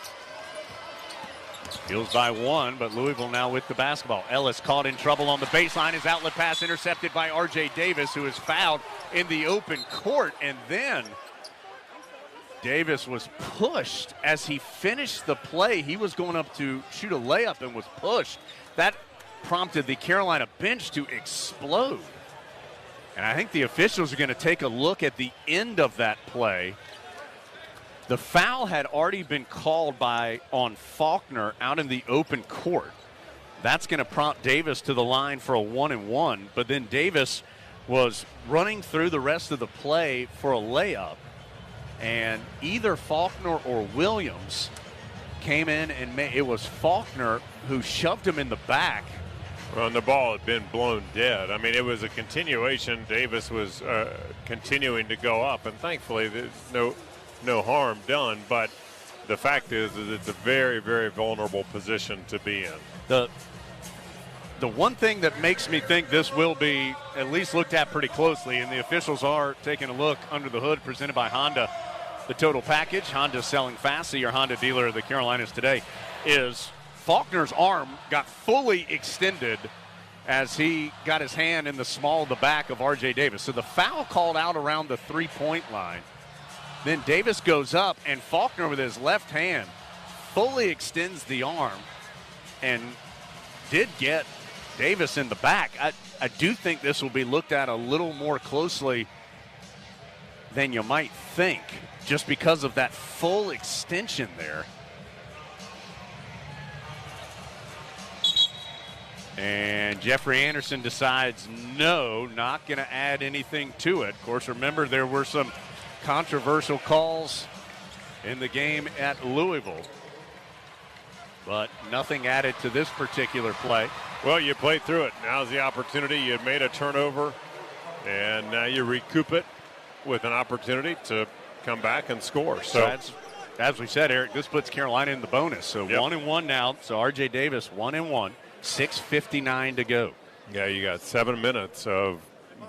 Heels by one, but Louisville now with the basketball. Ellis caught in trouble on the baseline. His outlet pass intercepted by R.J. Davis, who is fouled in the open court. And then Davis was pushed as he finished the play. He was going up to shoot a layup and was pushed. That prompted the Carolina bench to explode. And I think the officials are going to take a look at the end of that play. The foul had already been called on Faulkner out in the open court. That's going to prompt Davis to the line for a 1-and-1. But then Davis was running through the rest of the play for a layup. And either Faulkner or Williams came in and it was Faulkner who shoved him in the back. Well, and the ball had been blown dead. I mean, it was a continuation. Davis was continuing to go up, and thankfully there's no harm done. But the fact is that it's a very, very vulnerable position to be in. The one thing that makes me think this will be at least looked at pretty closely, and the officials are taking a look under the hood presented by Honda, the total package, Honda selling fast, see your Honda dealer of the Carolinas today, is Faulkner's arm got fully extended as he got his hand in the small of the back of R.J. Davis. So the foul called out around the three-point line. Then Davis goes up, and Faulkner with his left hand fully extends the arm and did get Davis in the back. I do think this will be looked at a little more closely than you might think, just because of that full extension there. And Jeffrey Anderson decides no, not going to add anything to it. Of course, remember there were some controversial calls in the game at Louisville, but nothing added to this particular play. Well, you played through it. Now's the opportunity. You had made a turnover, and now you recoup it with an opportunity to come back and score. So as we said, Eric, this puts Carolina in the bonus. So 1-and-1 now. So R.J. Davis 1-and-1. 6:59 to go. Yeah, you got 7 minutes of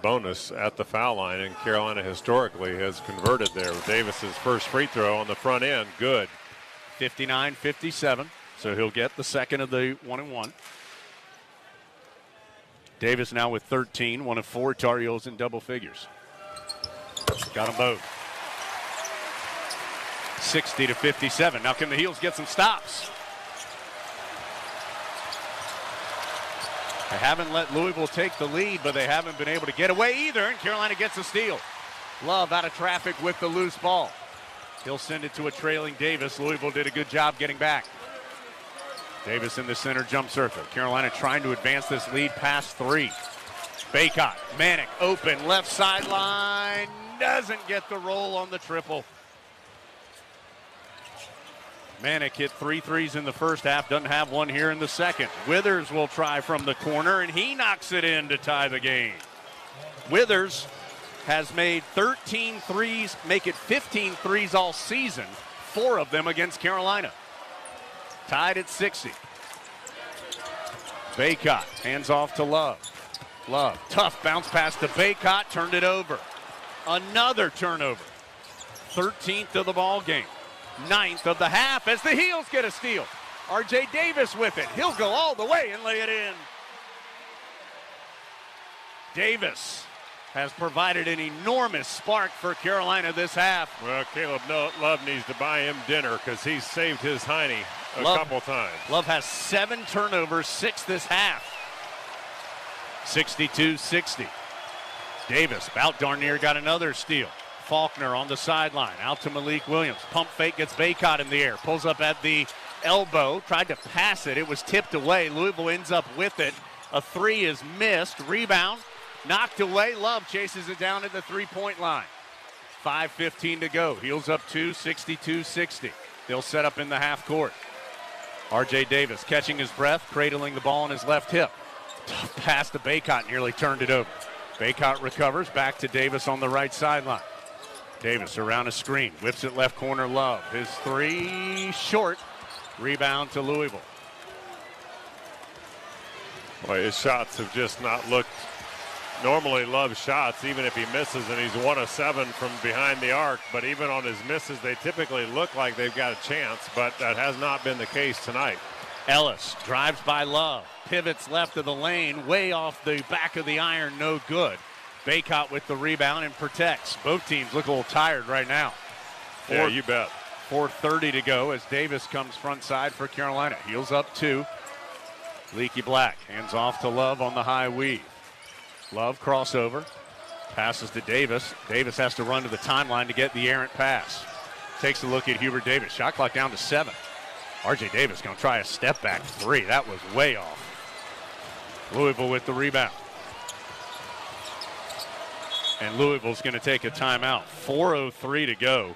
bonus at the foul line, and Carolina historically has converted there. Davis's first free throw on the front end, good. 59-57, so he'll get the second of the 1-and-1. Davis now with 13, one of 4 Tar Heels in double figures. Got them both. 60-57. Now can the Heels get some stops? They haven't let Louisville take the lead, but they haven't been able to get away either, and Carolina gets a steal. Love out of traffic with the loose ball. He'll send it to a trailing Davis. Louisville did a good job getting back. Davis in the center jump circle. Carolina trying to advance this lead past 3. Baycott, Manic, open, left sideline. Doesn't get the roll on the triple. Manic hit 3 threes in the first half, doesn't have one here in the second. Withers will try from the corner, and he knocks it in to tie the game. Withers has made 13 threes, make it 15 threes all season, 4 of them against Carolina. Tied at 60. Baycott hands off to Love. Love, tough bounce pass to Baycott, turned it over. Another turnover. 13th of the ball game. 9th of the half as the Heels get a steal. R.J. Davis with it. He'll go all the way and lay it in. Davis has provided an enormous spark for Carolina this half. Well, Caleb Love needs to buy him dinner because he's saved his hiney a couple times. Love has 7 turnovers, 6 this half. 62-60. Davis about darn near got another steal. Faulkner on the sideline, out to Malik Williams. Pump fake, gets Baycott in the air. Pulls up at the elbow, tried to pass it. It was tipped away. Louisville ends up with it. A 3 is missed. Rebound, knocked away. Love chases it down at the 3-point line. 5:15 to go. Heels up 2, 62-60. They'll set up in the half court. R.J. Davis catching his breath, cradling the ball on his left hip. Tough pass to Baycott, nearly turned it over. Baycott recovers, back to Davis on the right sideline. Davis around a screen, whips it left corner, Love. His 3 short, rebound to Louisville. Boy, his shots have just not looked normally Love's shots, even if he misses, and he's 1 of 7 from behind the arc, but even on his misses, they typically look like they've got a chance, but that has not been the case tonight. Ellis drives by Love, pivots left of the lane, way off the back of the iron, no good. Baycott with the rebound and protects. Both teams look a little tired right now. Yeah, you bet. 4:30 to go as Davis comes front side for Carolina. Heels up 2. Leaky Black hands off to Love on the high weave. Love crossover. Passes to Davis. Davis has to run to the timeline to get the errant pass. Takes a look at Hubert Davis. Shot clock down to 7. R.J. Davis going to try a step back 3. That was way off. Louisville with the rebound. And Louisville's going to take a timeout. 4:03 to go.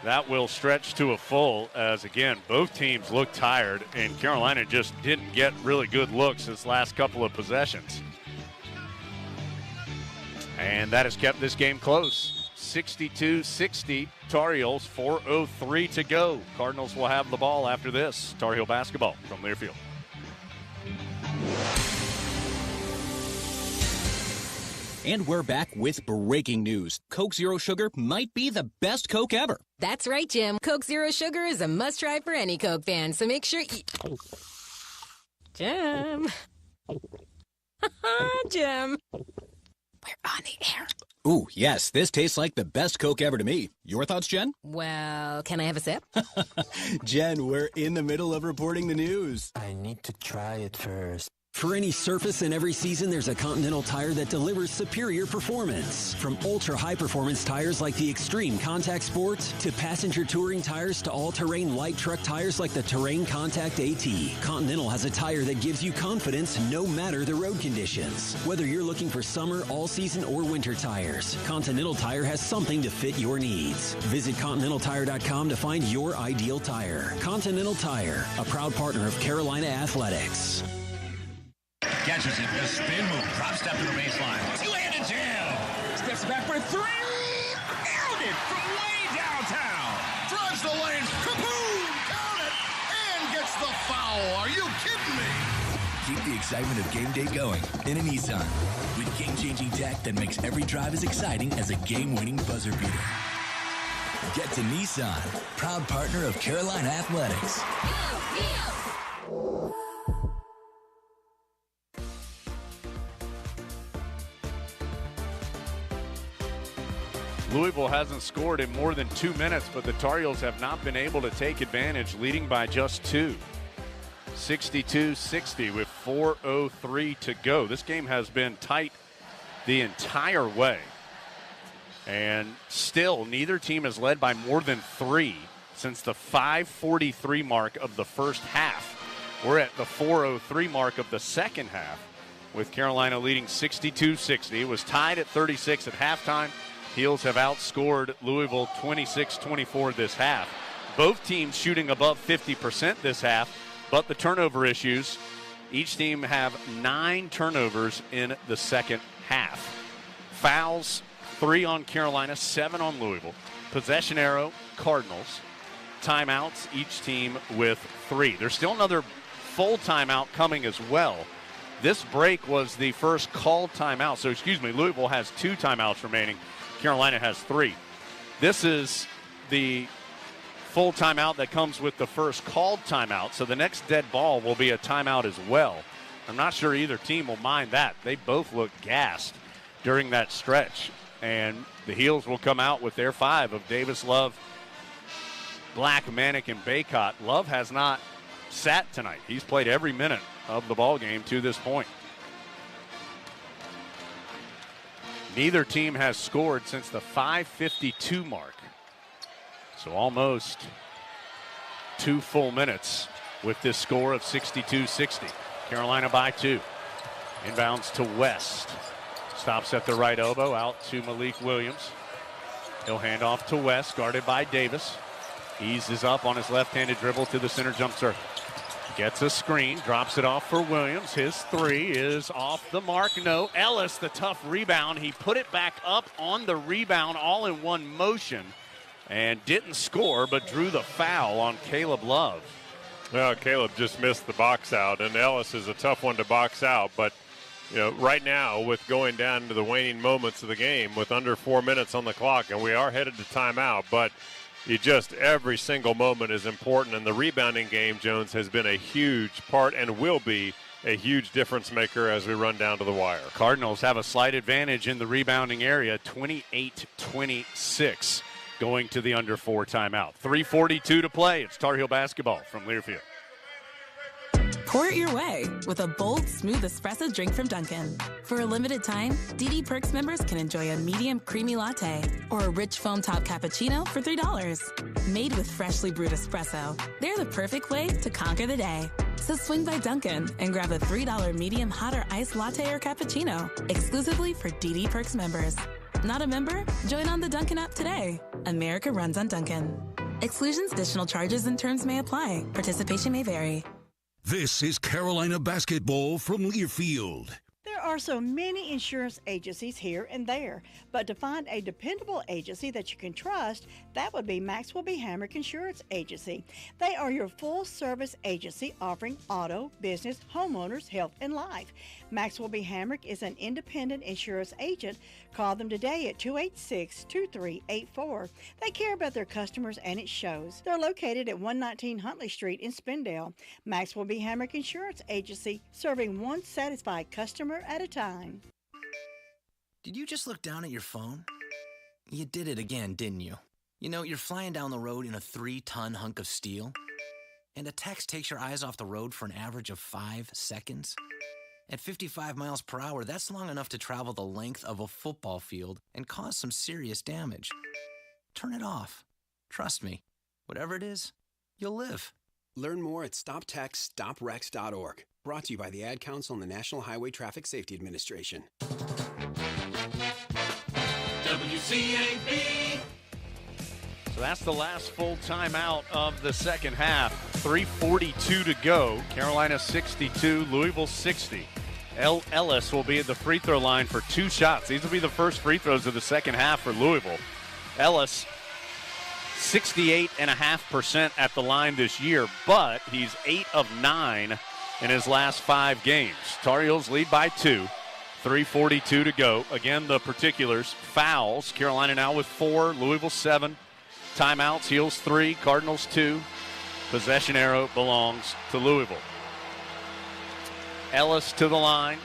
That will stretch to a full as, again, both teams look tired, and Carolina just didn't get really good looks this last couple of possessions. And that has kept this game close. 62-60, Tar Heels, 4:03 to go. Cardinals will have the ball after this. Tar Heel basketball from Learfield. And we're back with breaking news. Coke Zero Sugar might be the best Coke ever. That's right, Jim. Coke Zero Sugar is a must-try for any Coke fan, so make sure you... Jim. Jim. We're on the air. Ooh, yes, this tastes like the best Coke ever to me. Your thoughts, Jen? Well, can I have a sip? Jen, we're in the middle of reporting the news. I need to try it first. For any surface in every season, there's a Continental tire that delivers superior performance. From ultra-high performance tires like the Extreme Contact Sport, to passenger touring tires to all-terrain light truck tires like the Terrain Contact AT. Continental has a tire that gives you confidence no matter the road conditions. Whether you're looking for summer, all-season, or winter tires, Continental Tire has something to fit your needs. Visit ContinentalTire.com to find your ideal tire. Continental Tire, a proud partner of Carolina Athletics. Catches it, the spin move, drop step to the baseline. Two-handed jam. Steps back for 3. Nailed it from way downtown. Drives the lane. Kaboom! Count it! And gets the foul. Are you kidding me? Keep the excitement of game day going in a Nissan. With game-changing tech that makes every drive as exciting as a game-winning buzzer beater. Get to Nissan, proud partner of Carolina Athletics. Louisville hasn't scored in more than 2 minutes, but the Tar Heels have not been able to take advantage, leading by just 2. 62-60 with 4:03 to go. This game has been tight the entire way. And still, neither team has led by more than 3 since the 5:43 mark of the first half. We're at the 4:03 mark of the second half, with Carolina leading 62-60. It was tied at 36 at halftime. Heels have outscored Louisville 26-24 this half. Both teams shooting above 50% this half, but the turnover issues. Each team have 9 turnovers in the second half. Fouls, 3 on Carolina, 7 on Louisville. Possession arrow, Cardinals. Timeouts, each team with 3. There's still another full timeout coming as well. This break was the first called timeout. So, Louisville has 2 timeouts remaining. Carolina has 3. This is the full timeout that comes with the first called timeout. So the next dead ball will be a timeout as well. I'm not sure either team will mind that. They both look gassed during that stretch. And the Heels will come out with their 5 of Davis, Love, Black, Manick, and Baycott. Love has not sat tonight. He's played every minute of the ball game to this point. Neither team has scored since the 5:52 mark. So almost 2 full minutes with this score of 62-60. Carolina by 2. Inbounds to West. Stops at the right elbow, out to Malik Williams. He'll hand off to West, guarded by Davis. Eases up on his left-handed dribble to the center jump serve. Gets a screen, drops it off for Williams. His 3 is off the mark. No, Ellis, the tough rebound. He put it back up on the rebound all in one motion and didn't score, but drew the foul on Caleb Love. Well, Caleb just missed the box out, and Ellis is a tough one to box out. But, right now, with going down to the waning moments of the game, with under 4 minutes on the clock, and we are headed to timeout, but Every single moment is important, and the rebounding game, Jones, has been a huge part and will be a huge difference maker as we run down to the wire. Cardinals have a slight advantage in the rebounding area, 28-26, going to the under 4 timeout. 3:42 to play. It's Tar Heel basketball from Learfield. Pour it your way with a bold, smooth espresso drink from Dunkin'. For a limited time, DD Perks members can enjoy a medium creamy latte or a rich foam top cappuccino for $3. Made with freshly brewed espresso, they're the perfect way to conquer the day. So swing by Dunkin' and grab a $3 medium hot or iced latte or cappuccino, exclusively for DD Perks members. Not a member? Join on the Dunkin' app today. America runs on Dunkin'. Exclusions, additional charges, and terms may apply. Participation may vary. This is Carolina basketball from Learfield. There are so many insurance agencies here and there, but to find a dependable agency that you can trust, that would be Maxwell B. Hamrick Insurance Agency. They are your full-service agency offering auto, business, homeowners, health, and life. Maxwell B. Hamrick is an independent insurance agent. Call them today at 286-2384. They care about their customers, and it shows. They're located at 119 Huntley Street in Spindale. Maxwell B. Hamrick Insurance Agency, serving one satisfied customer at a time. Did you just look down at your phone? You did it again, didn't you? You know, you're flying down the road in a 3-ton hunk of steel, and a text takes your eyes off the road for an average of 5 seconds. At 55 miles per hour, that's long enough to travel the length of a football field and cause some serious damage. Turn it off. Trust me, whatever it is, you'll live. Learn more at StopTextStopWrecks.org. Brought to you by the Ad Council and the National Highway Traffic Safety Administration. WCAB. So that's the last full timeout of the second half. 3:42 to go. Carolina 62, Louisville 60. Ellis will be at the free throw line for 2 shots. These will be the first free throws of the second half for Louisville. Ellis, 68.5% at the line this year, but he's 8 of 9 in his last 5 games. Tar Heels lead by 2. 3:42 to go. Again, the particulars. Fouls. Carolina now with 4. Louisville 7. Timeouts. Heels 3. Cardinals 2. Possession arrow belongs to Louisville. Ellis to the line.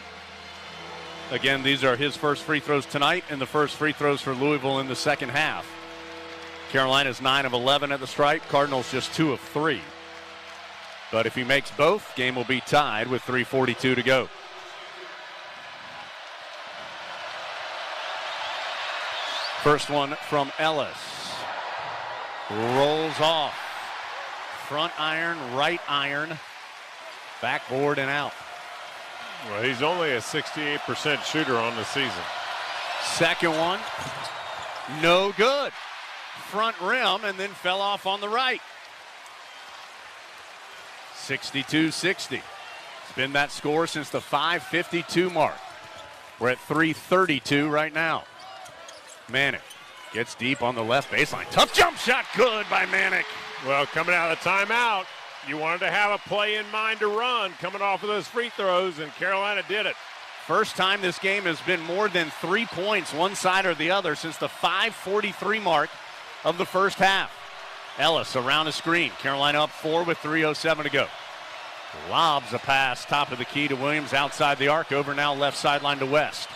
Again, these are his first free throws tonight and the first free throws for Louisville in the second half. Carolina's 9 of 11 at the stripe. Cardinals just 2 of 3. But if he makes both, game will be tied with 3:42 to go. First one from Ellis. Rolls off. Front iron, right iron. Backboard and out. Well, he's only a 68% shooter on the season. Second one. No good. Front rim and then fell off on the right. 62-60. It's been that score since the 5:52 mark. We're at 3:32 right now. Manick gets deep on the left baseline. Tough jump shot, good by Manick. Well, coming out of the timeout, you wanted to have a play in mind to run coming off of those free throws, and Carolina did it. First time this game has been more than 3 points, one side or the other, since the 5:43 mark of the first half. Ellis around the screen. Carolina up 4 with 3:07 to go. Lobs a pass, top of the key to Williams, outside the arc, over now left sideline to West.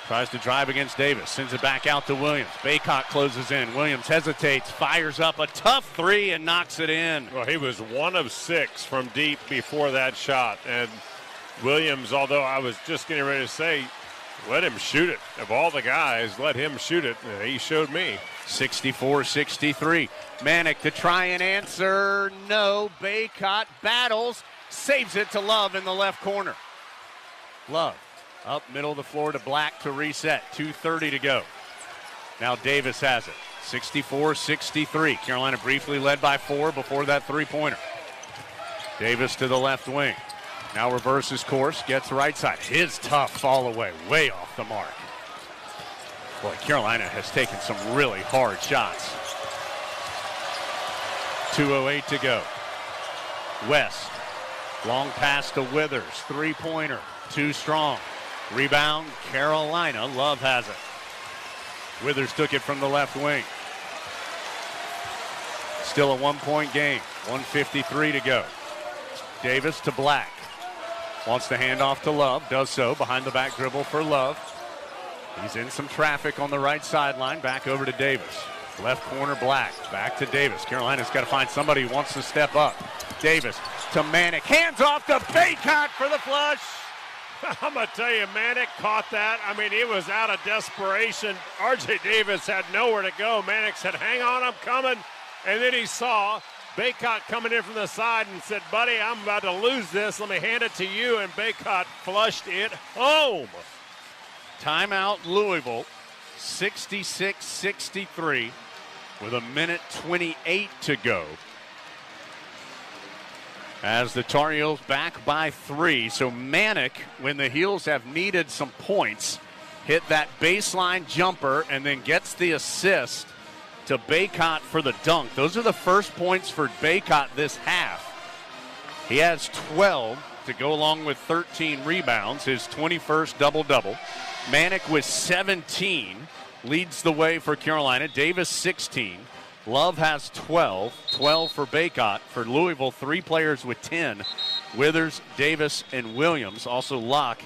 Tries to drive against Davis, sends it back out to Williams. Baycott closes in. Williams hesitates, fires up a tough 3 and knocks it in. Well, he was 1 of 6 from deep before that shot. And Williams, although I was just getting ready to say, let him shoot it. Of all the guys, let him shoot it. And he showed me. 64-63. Manick to try and answer. No. Baycott battles, saves it to Love in the left corner. Love up middle of the floor to Black to reset. 2:30 to go. Now Davis has it. 64-63. Carolina briefly led by 4 before that three-pointer. Davis to the left wing. Now reverses course, gets right side. His tough fall away, way off the mark. Boy, Carolina has taken some really hard shots. 2:08 to go. West, long pass to Withers. Three-pointer, too strong. Rebound, Carolina. Love has it. Withers took it from the left wing. Still a 1-point game. 1:53 to go. Davis to Black. Wants to hand off to Love. Does so. Behind the back dribble for Love. He's in some traffic on the right sideline. Back over to Davis. Left corner Black. Back to Davis. Carolina's got to find somebody who wants to step up. Davis to Manick. Hands off to Baycott for the flush. I'm going to tell you, Manick caught that. I mean, he was out of desperation. R.J. Davis had nowhere to go. Manick said, hang on, I'm coming. And then he saw Baycott coming in from the side and said, buddy, I'm about to lose this. Let me hand it to you. And Baycott flushed it home. Timeout Louisville, 66-63 with 1:28 to go. As the Tar Heels back by 3. So Manick, when the Heels have needed some points, hit that baseline jumper and then gets the assist to Baycott for the dunk. Those are the first points for Baycott this half. He has 12 to go along with 13 rebounds, his 21st double-double. Manick with 17 leads the way for Carolina. Davis 16. Love has 12 for Baycott. For Louisville, 3 players with 10. Withers, Davis, and Williams. Also Locke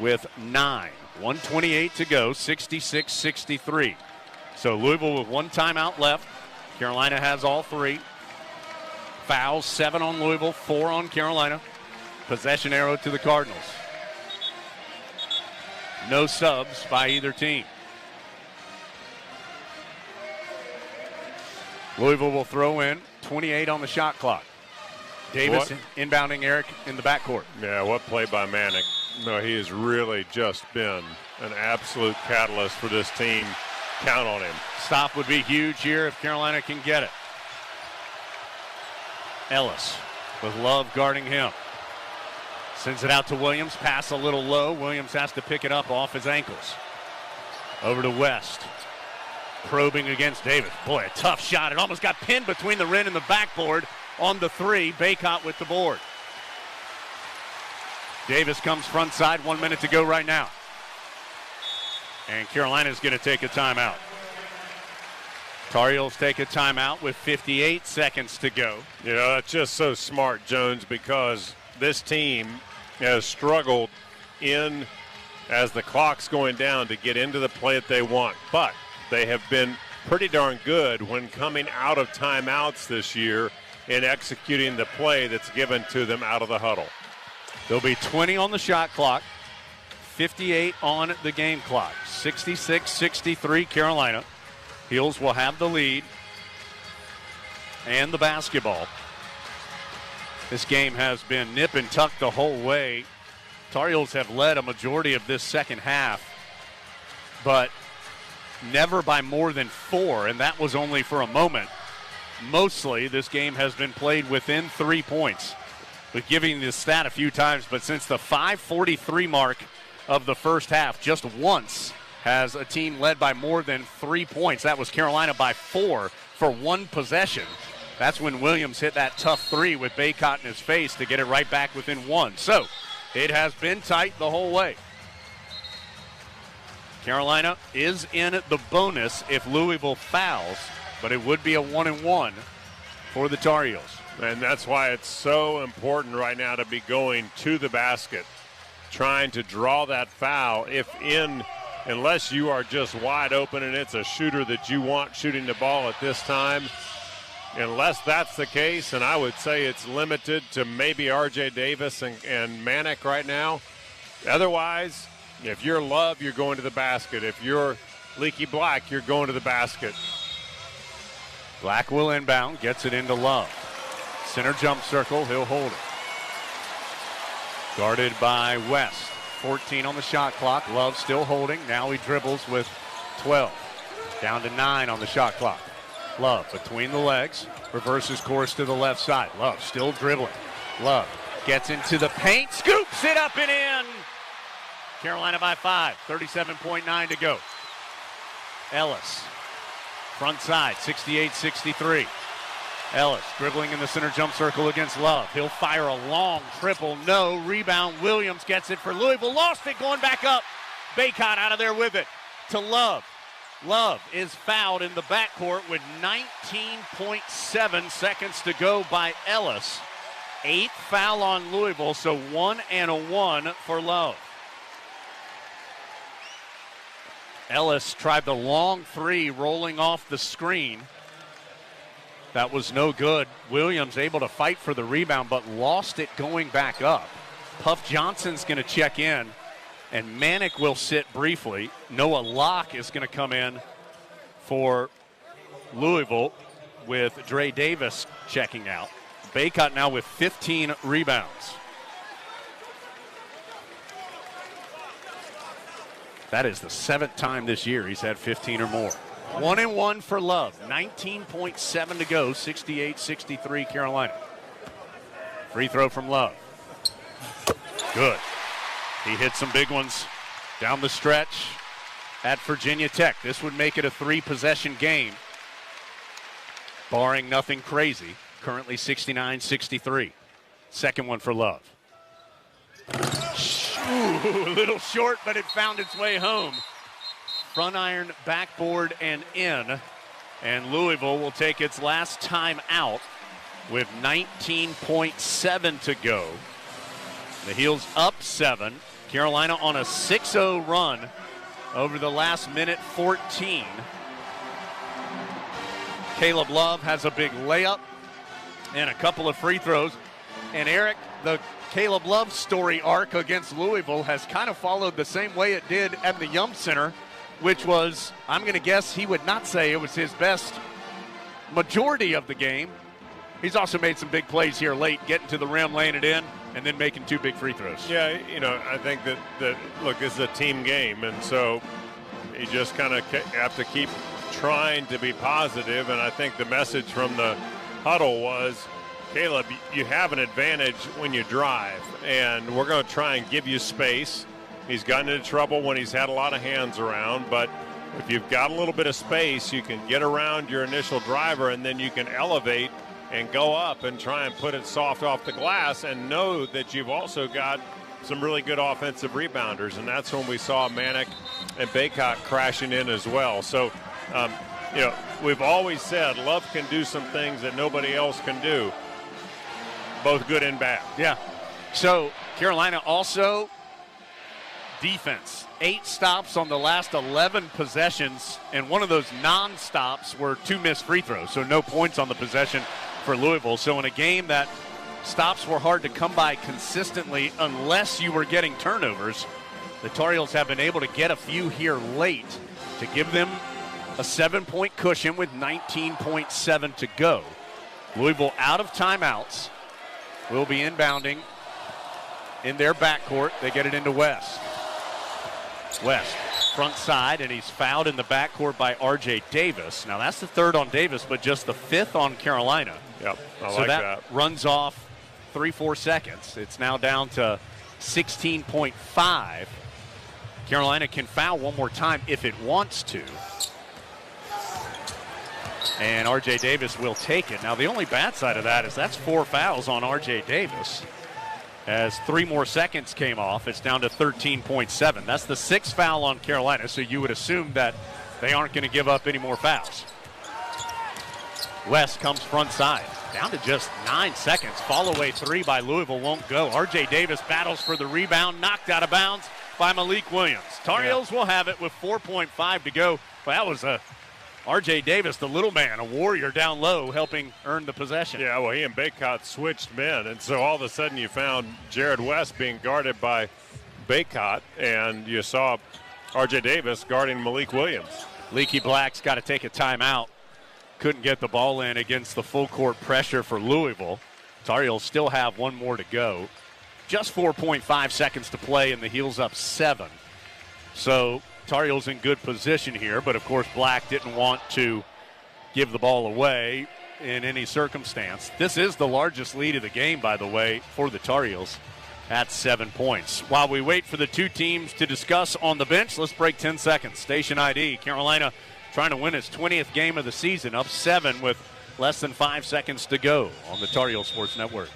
with 9. 1:28 to go, 66-63. So Louisville with 1 timeout left. Carolina has all 3. Fouls, 7 on Louisville, 4 on Carolina. Possession arrow to the Cardinals. No subs by either team. Louisville will throw in, 28 on the shot clock. Davis inbounding Eric in the backcourt. Yeah, what play by Manick. No, he has really just been an absolute catalyst for this team. Count on him. Stop would be huge here if Carolina can get it. Ellis with Love guarding him. Sends it out to Williams. Pass a little low. Williams has to pick it up off his ankles. Over to West. Probing against Davis. Boy, a tough shot. It almost got pinned between the rim and the backboard on the 3. Baycott with the board. Davis comes front side. 1 minute to go right now. And Carolina's going to take a timeout. Tar Heels take a timeout with 58 seconds to go. You know, that's just so smart, Jones, because this team has struggled as the clock's going down to get into the play that they want. But they have been pretty darn good when coming out of timeouts this year in executing the play that's given to them out of the huddle. There'll be 20 on the shot clock, 58 on the game clock. 66-63 Carolina. Heels will have the lead and the basketball. This game has been nip and tuck the whole way. Tar Heels have led a majority of this second half, but never by more than 4, and that was only for a moment. Mostly, this game has been played within 3 points. We've given this stat a few times, but since the 5:43 mark of the first half, just once has a team led by more than 3 points. That was Carolina by 4 for 1 possession. That's when Williams hit that tough 3 with Baycott in his face to get it right back within 1. So it has been tight the whole way. Carolina is in the bonus if Louisville fouls, but it would be a 1-and-1 for the Tar Heels. And that's why it's so important right now to be going to the basket, trying to draw that foul unless you are just wide open and it's a shooter that you want shooting the ball at this time. Unless that's the case, and I would say it's limited to maybe R.J. Davis and Manick right now. Otherwise, if you're Love, you're going to the basket. If you're Leaky Black, you're going to the basket. Black will inbound, gets it into Love. Center jump circle, he'll hold it. Guarded by West. 14 on the shot clock. Love still holding. Now he dribbles with 12. Down to 9 on the shot clock. Love between the legs. Reverses course to the left side. Love still dribbling. Love gets into the paint. Scoops it up and in. Carolina by 5. 37.9 to go. Ellis. Front side. 68-63. Ellis dribbling in the center jump circle against Love. He'll fire a long triple. No. Rebound. Williams gets it for Louisville. Lost it going back up. Baycott out of there with it to Love. Love is fouled in the backcourt with 19.7 seconds to go by Ellis. 8th foul on Louisville, so 1 and a 1 for Love. Ellis tried the long three rolling off the screen. That was no good. Williams able to fight for the rebound, but lost it going back up. Puff Johnson's going to check in, and Manick will sit briefly. Noah Locke is going to come in for Louisville with Dre Davis checking out. Baycott now with 15 rebounds. That is the 7th time this year he's had 15 or more. 1 and 1 for Love. 19.7 to go. 68-63 Carolina. Free throw from Love. Good. He hit some big ones down the stretch at Virginia Tech. This would make it a 3-possession game, barring nothing crazy. Currently 69-63. Second one for Love. Ooh, a little short, but it found its way home. Front iron, backboard, and in. And Louisville will take its last time out with 19.7 to go. The Heels up 7. Carolina on a 6-0 run over the last minute 14. Caleb Love has a big layup and a couple of free throws. And Eric, the Caleb Love story arc against Louisville has kind of followed the same way it did at the Yum Center, which was, I'm going to guess he would not say it was his best majority of the game. He's also made some big plays here late, getting to the rim, laying it in, and then making 2 big free throws. Yeah, I think that look, this is a team game, and so you just kind of have to keep trying to be positive, and I think the message from the huddle was, Caleb, you have an advantage when you drive, and we're going to try and give you space. He's gotten into trouble when he's had a lot of hands around, but if you've got a little bit of space, you can get around your initial driver, and then you can elevate and go up and try and put it soft off the glass and know that you've also got some really good offensive rebounders, and that's when we saw Manick and Baycott crashing in as well. So, we've always said Love can do some things that nobody else can do, both good and bad. Yeah. So Carolina also defense. 8 stops on the last 11 possessions, and one of those non-stops were 2 missed free throws, so no points on the possession for Louisville. So in a game that stops were hard to come by consistently unless you were getting turnovers, the Tar Heels have been able to get a few here late to give them a 7-point cushion with 19.7 to go. Louisville out of timeouts. Will be inbounding in their backcourt. They get it into West. West, front side, and he's fouled in the backcourt by R.J. Davis. Now, that's the 3rd on Davis, but just the 5th on Carolina. Yep, I so like that runs off 3-4 seconds. It's now down to 16.5. Carolina can foul one more time if it wants to. And R.J. Davis will take it. Now, the only bad side of that is that's 4 fouls on R.J. Davis. As 3 more seconds came off, it's down to 13.7. That's the 6th foul on Carolina, so you would assume that they aren't going to give up any more fouls. West comes front side. Down to just 9 seconds. Fall away 3 by Louisville won't go. R.J. Davis battles for the rebound, knocked out of bounds by Malik Williams. Tar Heels will have it with 4.5 to go. Well, that was R.J. Davis, the little man, a warrior down low, helping earn the possession. Yeah, well, he and Baycott switched men, and so all of a sudden you found Jared West being guarded by Baycott, and you saw R.J. Davis guarding Malik Williams. Leaky Black's got to take a timeout. Couldn't get the ball in against the full court pressure for Louisville. Tar Heels still have 1 more to go. Just 4.5 seconds to play, and the Heels up 7. So Tar Heels in good position here, but of course Black didn't want to give the ball away in any circumstance. This is the largest lead of the game, by the way, for the Tar Heels at 7 points. While we wait for the 2 teams to discuss on the bench, let's break 10 seconds. Station ID, Carolina trying to win its 20th game of the season, up 7 with less than 5 seconds to go on the Tar Heel Sports Network.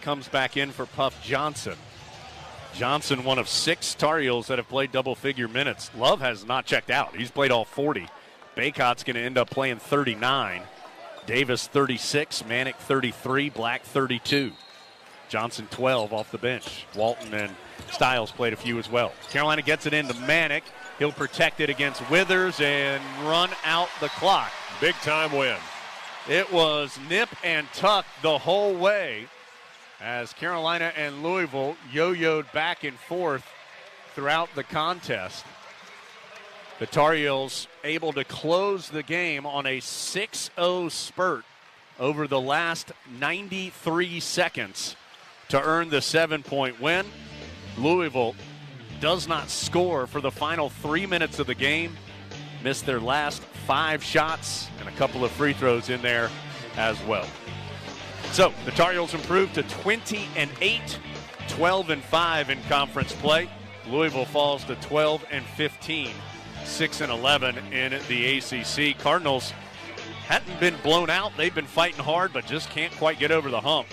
comes back in for Puff Johnson. Johnson, one of 6 Tar Heels that have played double-figure minutes. Love has not checked out. He's played all 40. Baycott's going to end up playing 39. Davis 36, Manick 33, Black 32. Johnson 12 off the bench. Walton and Stiles played a few as well. Carolina gets it into Manick. He'll protect it against Withers and run out the clock. Big time win. It was nip and tuck the whole way as Carolina and Louisville yo-yoed back and forth throughout the contest. The Tar Heels able to close the game on a 6-0 spurt over the last 93 seconds to earn the 7-point win. Louisville does not score for the final 3 minutes of the game. Missed their last 5 shots and a couple of free throws in there as well. So the Tar Heels improved to 20-8, 12-5 in conference play. Louisville falls to 12-15, 6-11 in the ACC. Cardinals hadn't been blown out. They've been fighting hard, but just can't quite get over the hump.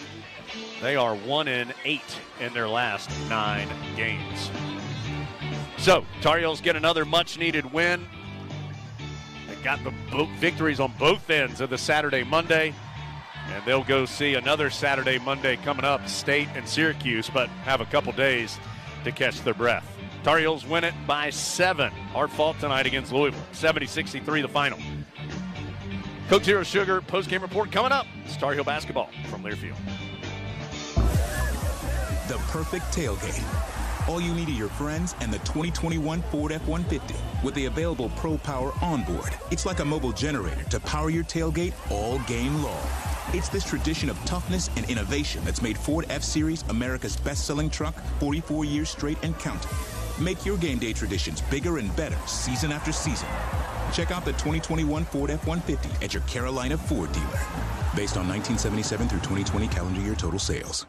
They are 1-8 in their last 9 games. So Tar Heels get another much-needed win. They got the victories on both ends of the Saturday, Monday. And they'll go see another Saturday, Monday coming up, State and Syracuse, but have a couple days to catch their breath. Tar Heels win it by 7. Hard fought tonight against Louisville. 70-63 the final. Coke Zero Sugar post-game report coming up. It's Tar Heel basketball from Learfield. The perfect tailgate. All you need are your friends and the 2021 Ford F-150 with the available Pro Power onboard. It's like a mobile generator to power your tailgate all game long. It's this tradition of toughness and innovation that's made Ford F-Series America's best-selling truck 44 years straight and counting. Make your game day traditions bigger and better season after season. Check out the 2021 Ford F-150 at your Carolina Ford dealer. Based on 1977 through 2020 calendar year total sales.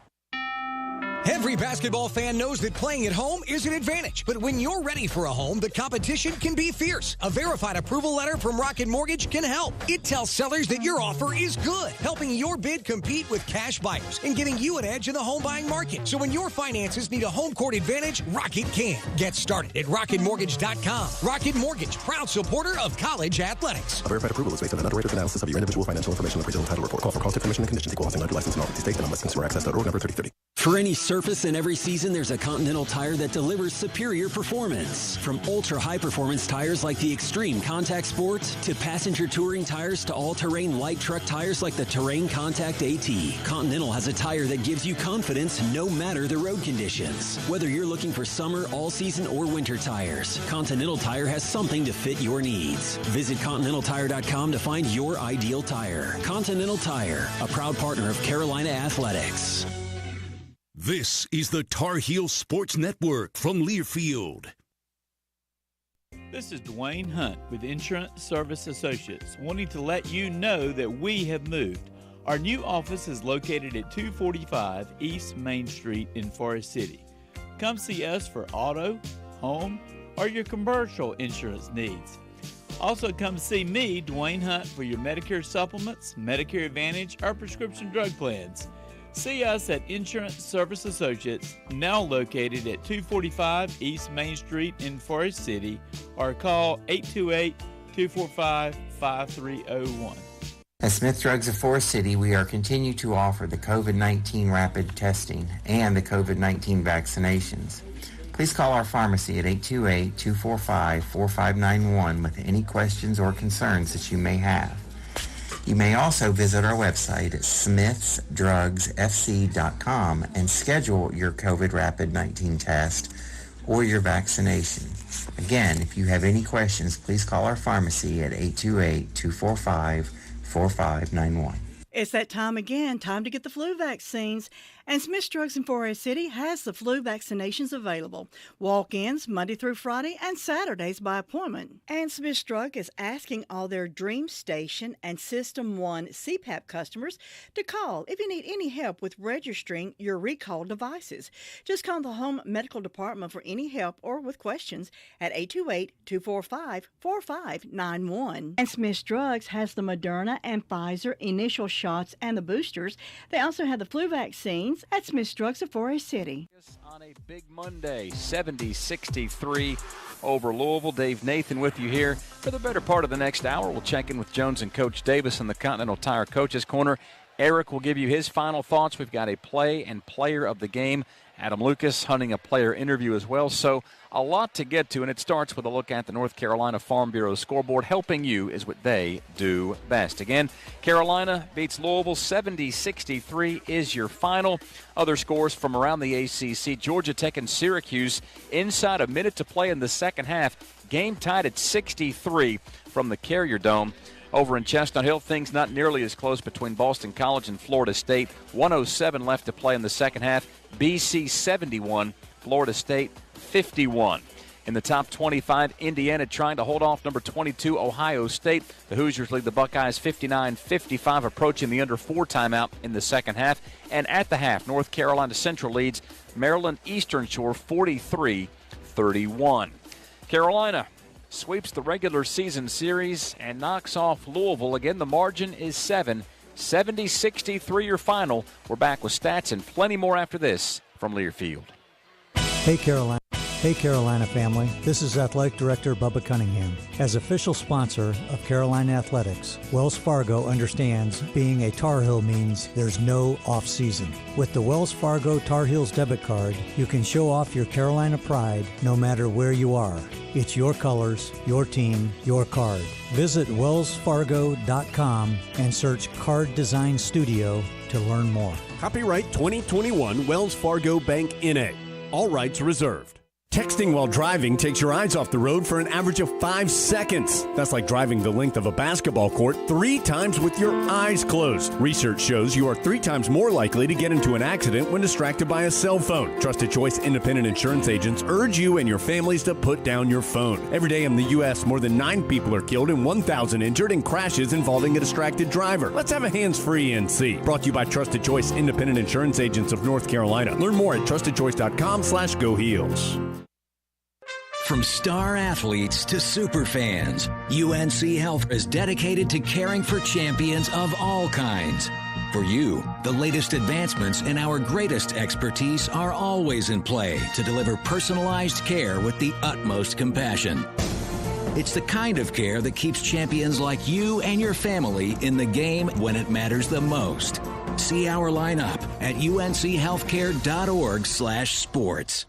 Every basketball fan knows that playing at home is an advantage. But when you're ready for a home, the competition can be fierce. A verified approval letter from Rocket Mortgage can help. It tells sellers that your offer is good, helping your bid compete with cash buyers and giving you an edge in the home buying market. So when your finances need a home court advantage, Rocket can. Get started at RocketMortgage.com. Rocket Mortgage, proud supporter of college athletics. A verified approval is based on an underwriter's analysis of your individual financial information and appraisal title report. Call for cost information and conditions. Equal housing lender license in all 50 states and on westconsumeraccess.org number 3030. For any surface and every season, there's a Continental tire that delivers superior performance. From ultra-high-performance tires like the Extreme Contact Sport, to passenger touring tires to all-terrain light truck tires like the Terrain Contact AT, Continental has a tire that gives you confidence no matter the road conditions. Whether you're looking for summer, all-season, or winter tires, Continental Tire has something to fit your needs. Visit ContinentalTire.com to find your ideal tire. Continental Tire, a proud partner of Carolina Athletics. This is the Tar Heel Sports Network from Learfield. This is Dwayne Hunt with Insurance Service Associates, wanting to let you know that we have moved. Our new office is located at 245 East Main Street in Forest City. Come see us for auto, home, or your commercial insurance needs. Also come see me, Dwayne Hunt, for your Medicare supplements, Medicare Advantage, or prescription drug plans. See us at Insurance Service Associates, now located at 245 East Main Street in Forest City, or call 828-245-5301. At Smith Drugs of Forest City, we are continue to offer the COVID-19 rapid testing and the COVID-19 vaccinations. Please call our pharmacy at 828-245-4591 with any questions or concerns that you may have. You may also visit our website at smithsdrugsfc.com and schedule your COVID rapid 19 test or your vaccination. Again, if you have any questions, please call our pharmacy at 828-245-4591. It's that time again, time to get the flu vaccines. And Smith Drugs in Forest City has the flu vaccinations available. Walk-ins Monday through Friday and Saturdays by appointment. And Smith Drug is asking all their Dream Station and System 1 CPAP customers to call if you need any help with registering your recalled devices. Just call the Home Medical Department for any help or with questions at 828-245-4591. And Smith Drugs has the Moderna and Pfizer initial shots and the boosters. They also have the flu vaccine scenes at Smith's Drugs of Forest City. On a big Monday, 70-63 over Louisville. Dave Nathan with you here for the better part of the next hour. We'll check in with Jones and Coach Davis in the Continental Tire Coaches Corner. Eric will give you his final thoughts. We've got a play and player of the game. Adam Lucas hunting a player interview as well. So a lot to get to, and it starts with a look at the North Carolina Farm Bureau scoreboard. Helping you is what they do best. Again, Carolina beats Louisville 70-63 is your final. Other scores from around the ACC. Georgia Tech and Syracuse inside a minute to play in the second half. Game tied at 63 from the Carrier Dome. Over in Chestnut Hill, things not nearly as close between Boston College and Florida State. 1:07 left to play in the second half. BC 71, Florida State 51. In the top 25, Indiana trying to hold off number 22, Ohio State. The Hoosiers lead the Buckeyes 59-55, approaching the under 4 timeout in the second half. And at the half, North Carolina Central leads Maryland Eastern Shore 43-31. Carolina sweeps the regular season series and knocks off Louisville. Again, the margin is 7. 70-63 your final. We're back with stats and plenty more after this from Learfield. Hey, Carolina. Hey, Carolina family. This is Athletic Director Bubba Cunningham. As official sponsor of Carolina Athletics, Wells Fargo understands being a Tar Heel means there's no off-season. With the Wells Fargo Tar Heels debit card, you can show off your Carolina pride no matter where you are. It's your colors, your team, your card. Visit wellsfargo.com and search Card Design Studio to learn more. Copyright 2021 Wells Fargo Bank N.A. All rights reserved. Texting while driving takes your eyes off the road for an average of 5 seconds. That's like driving the length of a basketball court 3 times with your eyes closed. Research shows you are 3 times more likely to get into an accident when distracted by a cell phone. Trusted Choice independent insurance agents urge you and your families to put down your phone. Every day in the U.S., more than 9 people are killed and 1,000 injured in crashes involving a distracted driver. Let's have a hands-free NC. Brought to you by Trusted Choice independent insurance agents of North Carolina. Learn more at trustedchoice.com/GoHeels. From star athletes to super fans, UNC Health is dedicated to caring for champions of all kinds. For you, the latest advancements and our greatest expertise are always in play to deliver personalized care with the utmost compassion. It's the kind of care that keeps champions like you and your family in the game when it matters the most. See our lineup at unchealthcare.org/sports.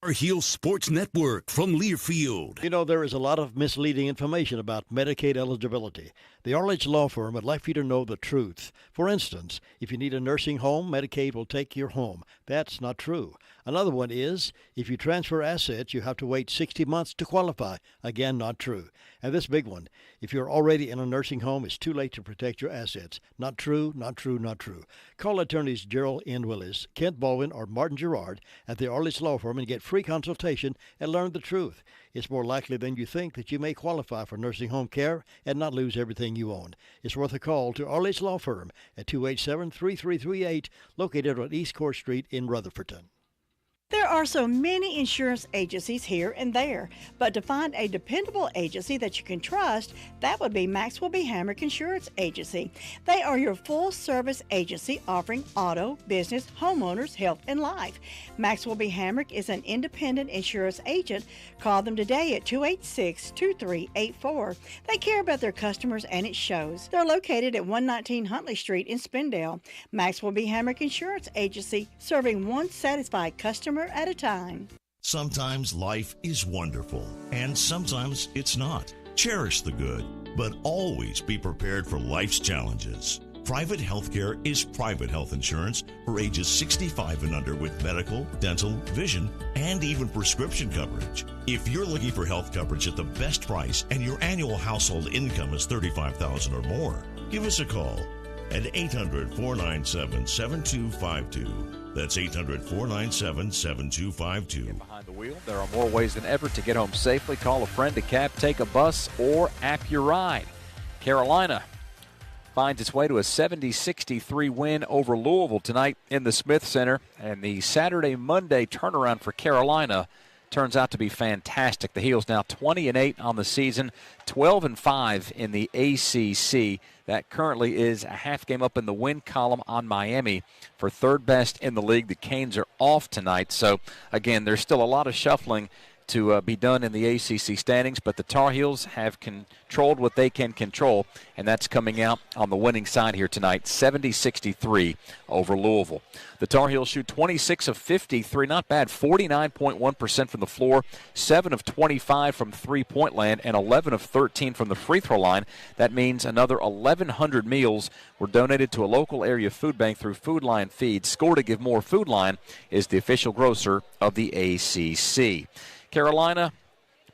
Tar Heel Sports Network from Learfield. You know, there is a lot of misleading information about Medicaid eligibility. The Arledge Law Firm would like for you to know the truth. For instance, if you need a nursing home, Medicaid will take your home. That's not true. Another one is, if you transfer assets, you have to wait 60 months to qualify. Again, not true. And this big one, if you're already in a nursing home, it's too late to protect your assets. Not true, not true, not true. Call attorneys Gerald N. Willis, Kent Baldwin, or Martin Gerard at the Arledge Law Firm and get free consultation and learn the truth. It's more likely than you think that you may qualify for nursing home care and not lose everything you own. It's worth a call to Arledge Law Firm at 287-3338, located on East Court Street in Rutherfordton. There are so many insurance agencies here and there, but to find a dependable agency that you can trust, that would be Maxwell B. Hamrick Insurance Agency. They are your full-service agency offering auto, business, homeowners, health, and life. Maxwell B. Hamrick is an independent insurance agent. Call them today at 286-2384. They care about their customers, and it shows. They're located at 119 Huntley Street in Spindale. Maxwell B. Hamrick Insurance Agency, serving one satisfied customer at a time. Sometimes life is wonderful, and sometimes it's not. Cherish the good, but always be prepared for life's challenges. Private healthcare is private health insurance for ages 65 and under with medical, dental, vision, and even prescription coverage. If you're looking for health coverage at the best price and your annual household income is $35,000 or more, give us a call at 800-497-7252. That's 800-497-7252. Behind the wheel, there are more ways than ever to get home safely. Call a friend, a cab, take a bus, or app your ride. Carolina finds its way to a 70-63 win over Louisville tonight in the Smith Center. And the Saturday-Monday turnaround for Carolina turns out to be fantastic. The Heels now 20-8 on the season, 12-5 in the ACC. That currently is a half game up in the win column on Miami for third best in the league. The Canes are off tonight, so again, there's still a lot of shuffling to be done in the ACC standings, but the Tar Heels have controlled what they can control, and that's coming out on the winning side here tonight, 70-63 over Louisville. The Tar Heels shoot 26 of 53, not bad, 49.1% from the floor, 7 of 25 from three-point land, and 11 of 13 from the free throw line. That means another 1,100 meals were donated to a local area food bank through Food Line Feeds. Score to Give More. Food Line is the official grocer of the ACC. Carolina,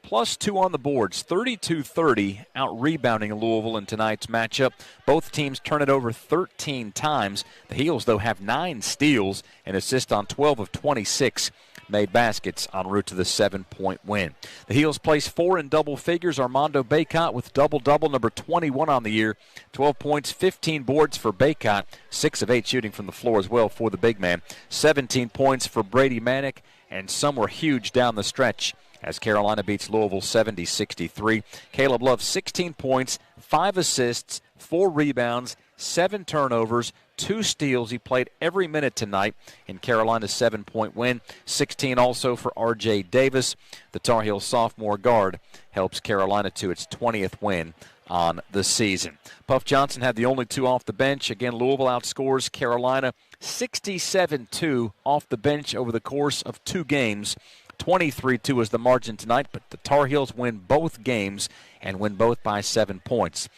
+2 on the boards, 32-30, out-rebounding Louisville in tonight's matchup. Both teams turn it over 13 times. The Heels, though, have 9 steals and assist on 12 of 26 made baskets en route to the 7-point win. The Heels place 4 in double figures. Armando Bacot with double-double, number 21 on the year. 12 points, 15 boards for Bacot, 6 of 8 shooting from the floor as well for the big man. 17 points for Brady Manick, and some were huge down the stretch as Carolina beats Louisville 70-63. Caleb Love, 16 points, 5 assists, 4 rebounds, 7 turnovers, 2 steals. He played every minute tonight in Carolina's 7-point win. 16 also for R.J. Davis. The Tar Heels sophomore guard helps Carolina to its 20th win on the season. Puff Johnson had the only 2 off the bench. Again, Louisville outscores Carolina 67-2 off the bench over the course of 2 games. 23-2 is the margin tonight, but the Tar Heels win both games and win both by 7 points.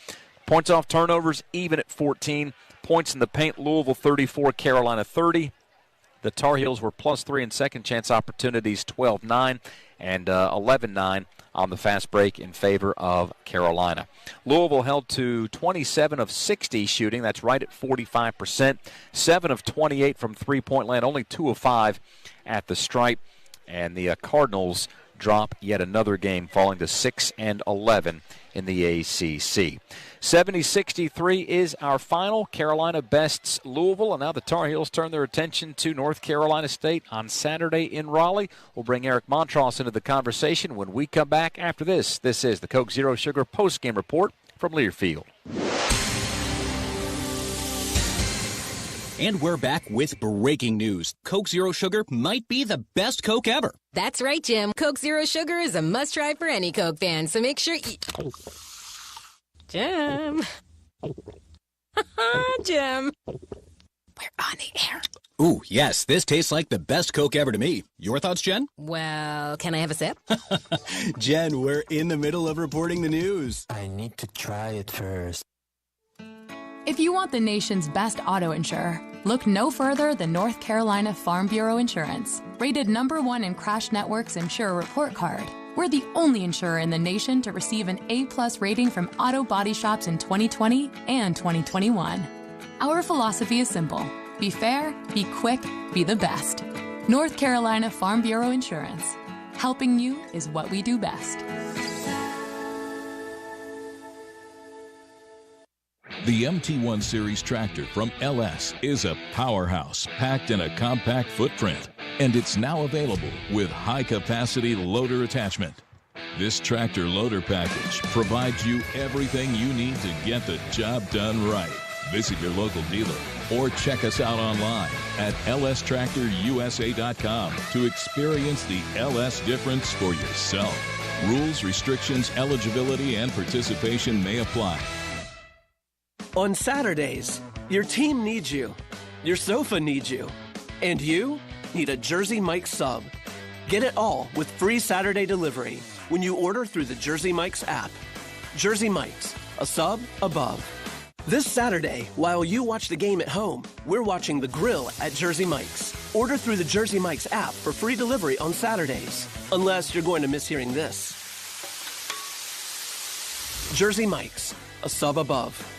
Points off turnovers, even at 14. Points in the paint, Louisville 34, Carolina 30. The Tar Heels were +3 in second chance opportunities, 12-9, and 11-9 on the fast break in favor of Carolina. Louisville held to 27 of 60 shooting. That's right at 45%. 7 of 28 from three-point land, only 2 of 5 at the stripe. And the Cardinals drop yet another game, falling to 6-11 in the ACC. 70-63 is our final. Carolina bests Louisville, and now the Tar Heels turn their attention to North Carolina State on Saturday in Raleigh. We'll bring Eric Montross into the conversation when we come back after this. This is the Coke Zero Sugar postgame report from Learfield. And we're back with breaking news. Coke Zero Sugar might be the best Coke ever. That's right, Jim. Coke Zero Sugar is a must-try for any Coke fan, so make sure you... Jim. Jim. We're on the air. Ooh, yes, this tastes like the best Coke ever to me. Your thoughts, Jen? Well, can I have a sip? Jen, we're in the middle of reporting the news. I need to try it first. If you want the nation's best auto insurer, look no further than North Carolina Farm Bureau Insurance. Rated #1 in Crash Network's Insurer Report Card. We're the only insurer in the nation to receive an A+ rating from auto body shops in 2020 and 2021. Our philosophy is simple. Be fair, be quick, be the best. North Carolina Farm Bureau Insurance. Helping you is what we do best. The MT1 Series tractor from LS is a powerhouse packed in a compact footprint, and it's now available with high-capacity loader attachment. This tractor loader package provides you everything you need to get the job done right. Visit your local dealer or check us out online at lstractorusa.com to experience the LS difference for yourself. Rules, restrictions, eligibility, and participation may apply. On Saturdays, your team needs you, your sofa needs you, and you need a Jersey Mike's sub. Get it all with free Saturday delivery when you order through the Jersey Mike's app. Jersey Mike's, a sub above. This Saturday, while you watch the game at home, we're watching the grill at Jersey Mike's. Order through the Jersey Mike's app for free delivery on Saturdays, unless you're going to miss hearing this. Jersey Mike's, a sub above.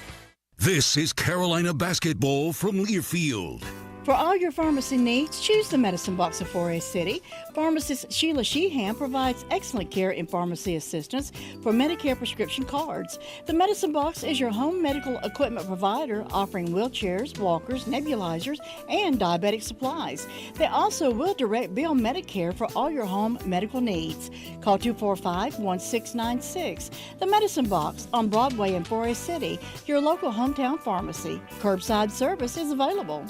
This is Carolina basketball from Learfield. For all your pharmacy needs, choose the Medicine Box of Forest City. Pharmacist Sheila Sheehan provides excellent care and pharmacy assistance for Medicare prescription cards. The Medicine Box is your home medical equipment provider, offering wheelchairs, walkers, nebulizers, and diabetic supplies. They also will direct bill Medicare for all your home medical needs. Call 245-1696. The Medicine Box on Broadway in Forest City, your local hometown pharmacy. Curbside service is available.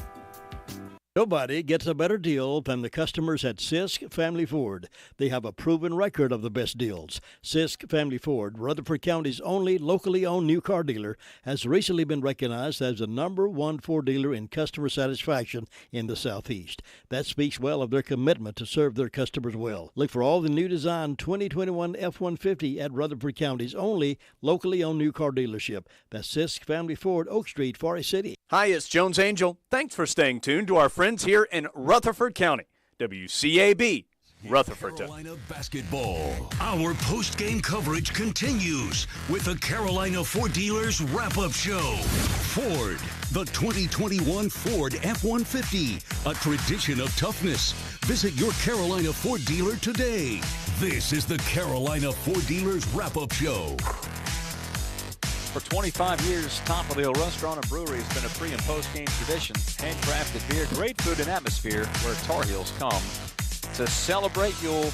Nobody gets a better deal than the customers at Sisk Family Ford. They have a proven record of the best deals. Sisk Family Ford, Rutherford County's only locally owned new car dealer, has recently been recognized as the #1 Ford dealer in customer satisfaction in the Southeast. That speaks well of their commitment to serve their customers well. Look for all the new design 2021 F-150 at Rutherford County's only locally owned new car dealership. That's Sisk Family Ford, Oak Street, Forest City. Hi, it's Jones Angel. Thanks for staying tuned to our friends here in Rutherford County. WCAB, Rutherford. Carolina basketball. Our post-game coverage continues with the Carolina Ford Dealers Wrap-Up Show. Ford, the 2021 Ford F-150, a tradition of toughness. Visit your Carolina Ford dealer today. This is the Carolina Ford Dealers Wrap-Up Show. For 25 years, Top of the Hill Restaurant and Brewery has been a pre- and post-game tradition. Handcrafted beer, great food and atmosphere where Tar Heels come to celebrate. You'll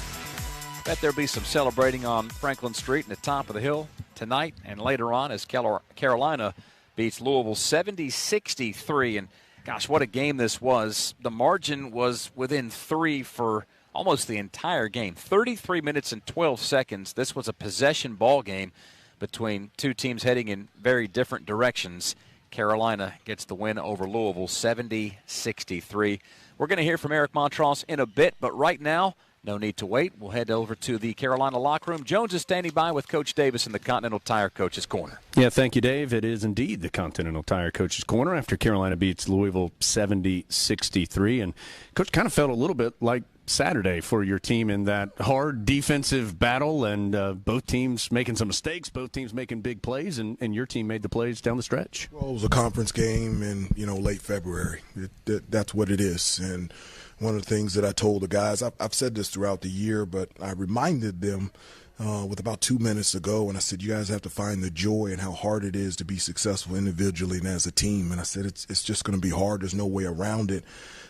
bet there'll be some celebrating on Franklin Street and the Top of the Hill tonight and later on as Carolina beats Louisville 70-63. And gosh, what a game this was. The margin was within 3 for almost the entire game. 33 minutes and 12 seconds. This was a possession ball game between two teams heading in very different directions. Carolina gets the win over Louisville 70-63. We're going to hear from Eric Montross in a bit, but right now, no need to wait. We'll head over to the Carolina locker room. Jones is standing by with Coach Davis in the Continental Tire Coach's Corner. Yeah, thank you, Dave. It is indeed the Continental Tire Coach's Corner after Carolina beats Louisville 70-63. And Coach kind of felt a little bit like Saturday for your team in that hard defensive battle, and both teams making some mistakes, both teams making big plays, and your team made the plays down the stretch. Well, it was a conference game in late February. That's what it is. And one of the things that I told the guys, I've said this throughout the year, but I reminded them with about 2 minutes ago, and I said, you guys have to find the joy in how hard it is to be successful individually and as a team. And I said, it's just going to be hard. There's no way around it.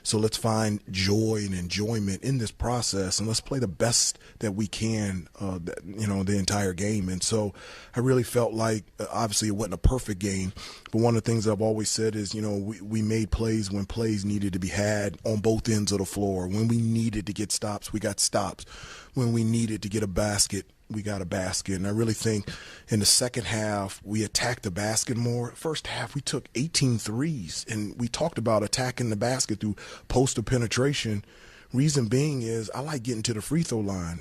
So let's find joy and enjoyment in this process, and let's play the best that we can, the entire game. And so I really felt like, obviously it wasn't a perfect game, but one of the things I've always said is, we made plays when plays needed to be had on both ends of the floor. When we needed to get stops, we got stops. When we needed to get a basket, we got a basket. And I really think in the second half, we attacked the basket more. First half, we took 18 threes, and we talked about attacking the basket through poster penetration. Reason being is I like getting to the free throw line.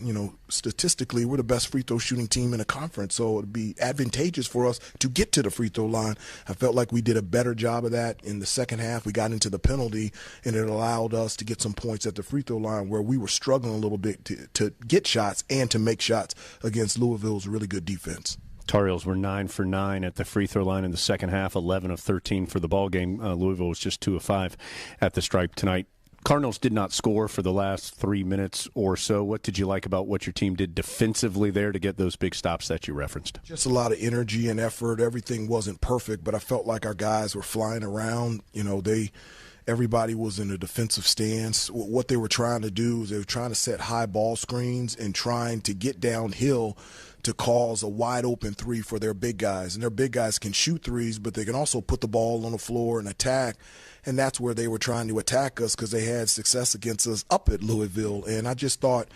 Statistically, we're the best free throw shooting team in the conference, so it'd be advantageous for us to get to the free throw line. I felt like we did a better job of that in the second half. We got into the penalty, and it allowed us to get some points at the free throw line where we were struggling a little bit to get shots and to make shots against Louisville's really good defense. Tar Heels were 9 for 9 at the free throw line in the second half, 11 of 13 for the ball game. Louisville was just 2 of 5 at the stripe tonight. Cardinals did not score for the last 3 minutes or so. What did you like about what your team did defensively there to get those big stops that you referenced? Just a lot of energy and effort. Everything wasn't perfect, but I felt like our guys were flying around. Everybody was in a defensive stance. What they were trying to do is they were trying to set high ball screens and trying to get downhill to cause a wide-open three for their big guys. And their big guys can shoot threes, but they can also put the ball on the floor and attack. And that's where they were trying to attack us because they had success against us up at Louisville. And I just thought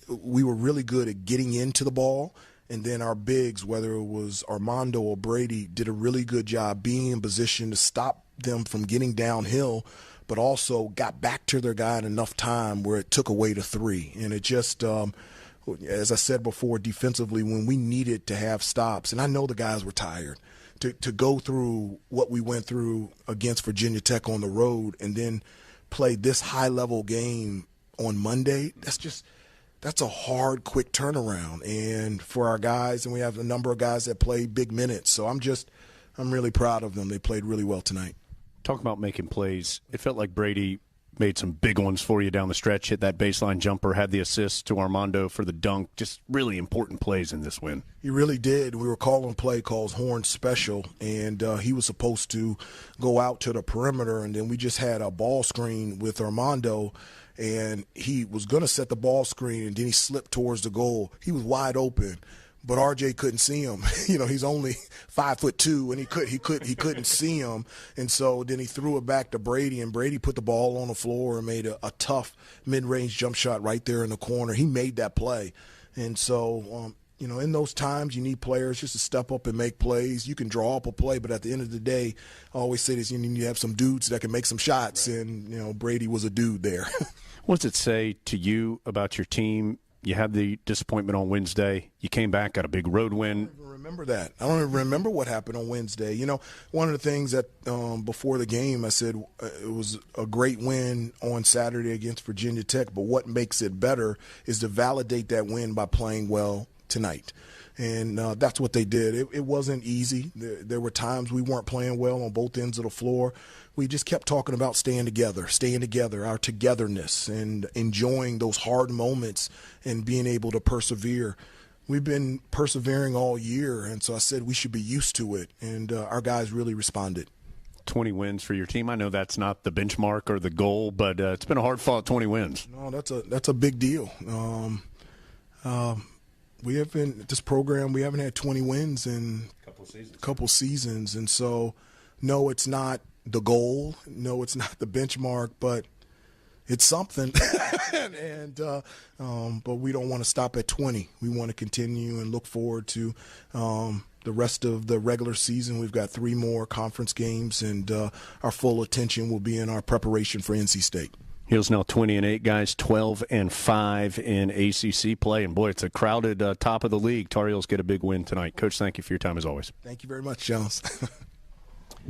we were really good at getting into the ball. And then our bigs, whether it was Armando or Brady, did a really good job being in position to stop them from getting downhill, but also got back to their guy in enough time where it took away the three. And it just as I said before, defensively, when we needed to have stops, and I know the guys were tired, to go through what we went through against Virginia Tech on the road and then play this high-level game on Monday, that's a hard, quick turnaround. And for our guys, and we have a number of guys that play big minutes, so I'm really proud of them. They played really well tonight. Talk about making plays. It felt like Brady made some big ones for you down the stretch, hit that baseline jumper, had the assist to Armando for the dunk. Just really important plays in this win. He really did. We were calling play calls Horn Special, and he was supposed to go out to the perimeter, and then we just had a ball screen with Armando, and he was going to set the ball screen, and then he slipped towards the goal. He was wide open, but RJ couldn't see him. He's only 5'2", and he couldn't see him. And so then he threw it back to Brady, and Brady put the ball on the floor and made a tough mid-range jump shot right there in the corner. He made that play. And so, in those times you need players just to step up and make plays. You can draw up a play, but at the end of the day, I always say this, you need to have some dudes that can make some shots, right. And, Brady was a dude there. What does it say to you about your team? You had the disappointment on Wednesday. You came back, got a big road win. I don't even remember that. I don't even remember what happened on Wednesday. One of the things that before the game I said it was a great win on Saturday against Virginia Tech, but what makes it better is to validate that win by playing well tonight. And that's what they did. It wasn't easy. There were times we weren't playing well on both ends of the floor. We just kept talking about staying together, our togetherness, and enjoying those hard moments and being able to persevere. We've been persevering all year, and so I said we should be used to it, and our guys really responded. 20 wins for your team. I know that's not the benchmark or the goal, but it's been a hard-fought 20 wins. No, that's a big deal. We have been this program. We haven't had 20 wins in a couple seasons, and so no, it's not the goal. No, it's not the benchmark, but it's something. But we don't want to stop at 20. We want to continue and look forward to the rest of the regular season. We've got 3 more conference games, and our full attention will be in our preparation for NC State. Heels now 20-8, guys, 12-5 in ACC play. And, boy, it's a crowded top of the league. Tar Heels get a big win tonight. Coach, thank you for your time as always. Thank you very much, Jones.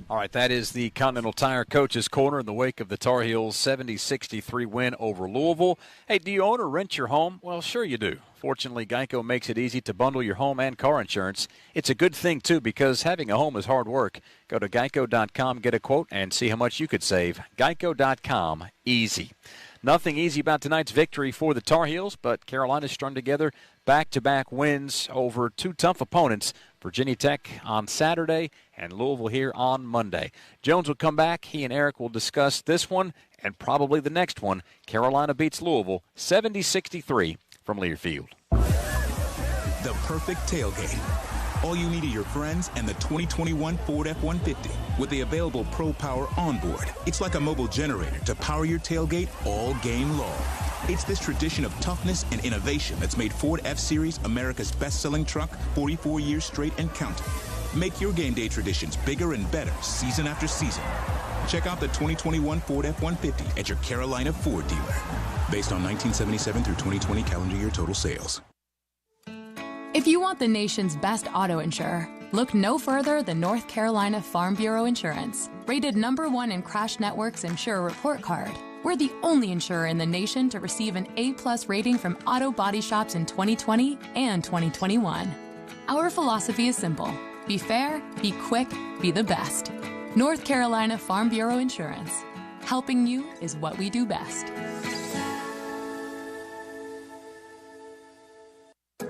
All right, that is the Continental Tire Coach's Corner in the wake of the Tar Heels' 70-63 win over Louisville. Hey, do you own or rent your home? Well, sure you do. Fortunately, Geico makes it easy to bundle your home and car insurance. It's a good thing, too, because having a home is hard work. Go to geico.com, get a quote, and see how much you could save. Geico.com, easy. Nothing easy about tonight's victory for the Tar Heels, but Carolina strung together back-to-back wins over 2 tough opponents, Virginia Tech on Saturday and Louisville here on Monday. Jones will come back. He and Eric will discuss this one and probably the next one. Carolina beats Louisville 70-63 from Learfield. The perfect tailgate. All you need are your friends and the 2021 Ford F-150 with the available Pro Power onboard. It's like a mobile generator to power your tailgate all game long. It's this tradition of toughness and innovation that's made Ford F-Series America's best-selling truck 44 years straight and counting. Make your game day traditions bigger and better season after season. Check out the 2021 Ford F-150 at your Carolina Ford dealer. Based on 1977 through 2020 calendar year total sales. If you want the nation's best auto insurer, look no further than North Carolina Farm Bureau Insurance. Rated #1 in Crash Network's Insurer Report Card. We're the only insurer in the nation to receive an A+ rating from auto body shops in 2020 and 2021. Our philosophy is simple. Be fair, be quick, be the best. North Carolina Farm Bureau Insurance. Helping you is what we do best.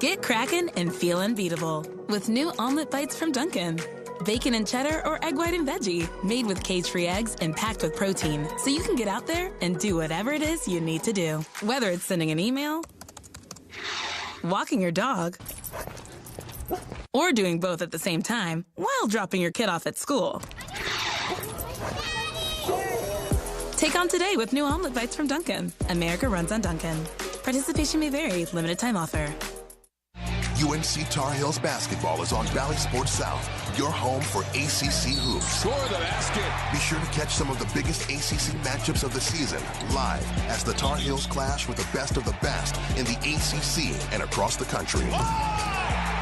Get crackin' and feel unbeatable with new omelet bites from Dunkin'. Bacon and cheddar or egg white and veggie, made with cage-free eggs and packed with protein, so you can get out there and do whatever it is you need to do. Whether it's sending an email, walking your dog, or doing both at the same time while dropping your kid off at school. Take on today with new omelet bites from Dunkin'. America runs on Dunkin'. Participation may vary. Limited time offer. UNC Tar Heels basketball is on Valley Sports South, your home for ACC hoops. Score the basket. Be sure to catch some of the biggest ACC matchups of the season live as the Tar Heels clash with the best of the best in the ACC and across the country.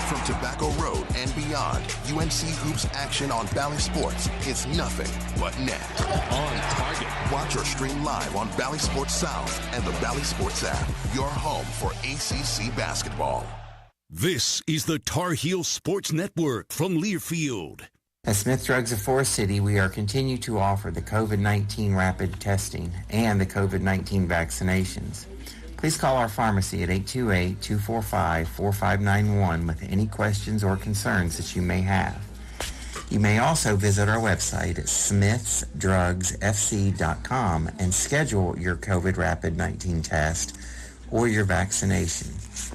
From Tobacco Road and beyond, UNC hoops action on Valley Sports is nothing but net. On target. Watch or stream live on Valley Sports South and the Valley Sports app, your home for ACC basketball. This is the Tar Heel Sports Network from Learfield. At Smith Drugs of Forest City, we are continue to offer the COVID-19 rapid testing and the COVID-19 vaccinations. Please call our pharmacy at 828-245-4591 with any questions or concerns that you may have. You may also visit our website at smithsdrugsfc.com and schedule your COVID rapid 19 test or your vaccination.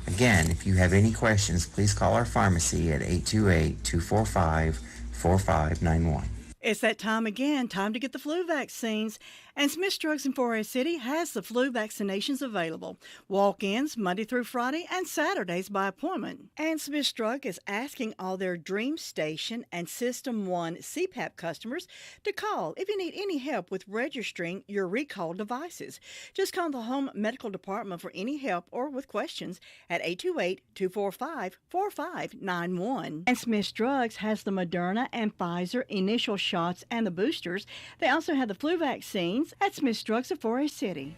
Again, if you have any questions, please call our pharmacy at 828-245-4591. It's that time again, time to get the flu vaccines. And Smith Drugs in Forest City has the flu vaccinations available. Walk-ins Monday through Friday and Saturdays by appointment. And Smith Drug is asking all their Dream Station and System 1 CPAP customers to call if you need any help with registering your recalled devices. Just call the Home Medical Department for any help or with questions at 828-245-4591. And Smith Drugs has the Moderna and Pfizer initial shots and the boosters. They also have the flu vaccines at Smith Drugs of Forest City.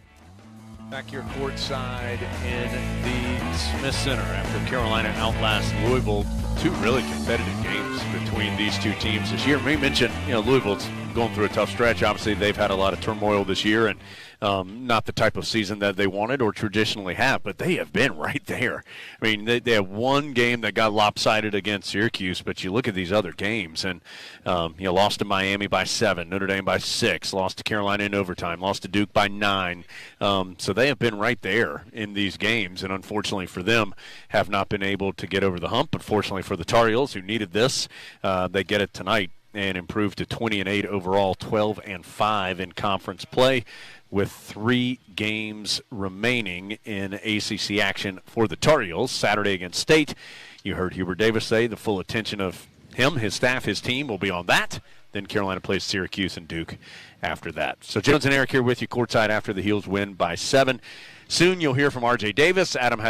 Back here courtside in the Smith Center after Carolina outlasts Louisville. Two really competitive games between these two teams this year. We mentioned, Louisville's going through a tough stretch. Obviously, they've had a lot of turmoil this year and not the type of season that they wanted or traditionally have, but they have been right there. I mean, they have one game that got lopsided against Syracuse, but you look at these other games and, lost to Miami by 7, Notre Dame by 6, lost to Carolina in overtime, lost to Duke by 9. So they have been right there in these games, and unfortunately for them, have not been able to get over the hump. But fortunately for the Tar Heels, who needed this, they get it tonight and improve to 20-8 overall, 12-5 in conference play, with 3 games remaining in ACC action for the Tar Heels. Saturday against State. You heard Hubert Davis say the full attention of him, his staff, his team will be on that. Then Carolina plays Syracuse and Duke after that. So Jones and Eric here with you courtside after the Heels win by 7. Soon you'll hear from R.J. Davis. Adam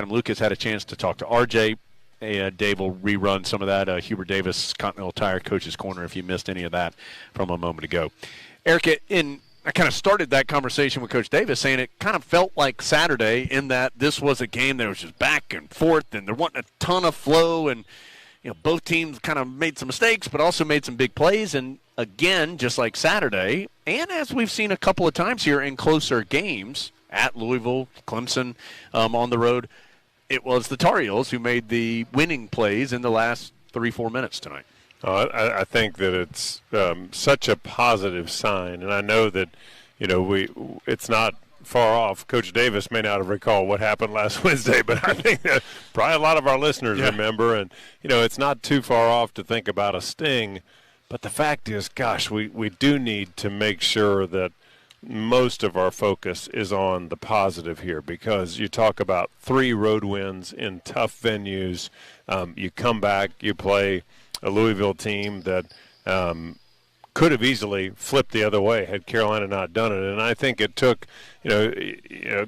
Lucas had a chance to talk to R.J. Dave will rerun some of that Hubert Davis Continental Tire Coach's Corner if you missed any of that from a moment ago. Eric, I kind of started that conversation with Coach Davis saying it kind of felt like Saturday in that this was a game that was just back and forth and there wasn't a ton of flow, and both teams kind of made some mistakes but also made some big plays. And again, just like Saturday, and as we've seen a couple of times here in closer games at Louisville, Clemson, on the road, it was the Tar Heels who made the winning plays in the last 3-4 minutes tonight. I think that it's such a positive sign, and I know that it's not far off. Coach Davis may not have recalled what happened last Wednesday, but I think that probably a lot of our listeners remember, and it's not too far off to think about a sting. But the fact is, gosh, we do need to make sure that most of our focus is on the positive here, because you talk about 3 road wins in tough venues. You come back, you play a Louisville team that could have easily flipped the other way had Carolina not done it. And I think it took,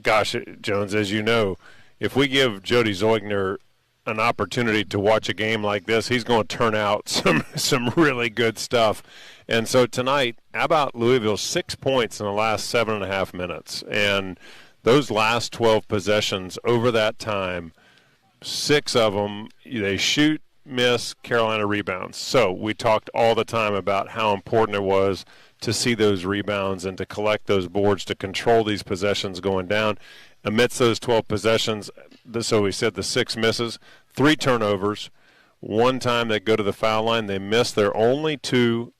gosh, Jones, as you know, if we give Jody Zeugner an opportunity to watch a game like this, he's going to turn out some really good stuff. And so tonight, how about Louisville? 6 points in the last 7.5 minutes. And those last 12 possessions over that time, 6 of them, they shoot, miss, Carolina rebounds. So we talked all the time about how important it was to see those rebounds and to collect those boards, to control these possessions going down. Amidst those 12 possessions, so we said the 6 misses, 3 turnovers, 1 time they go to the foul line. They miss their only 2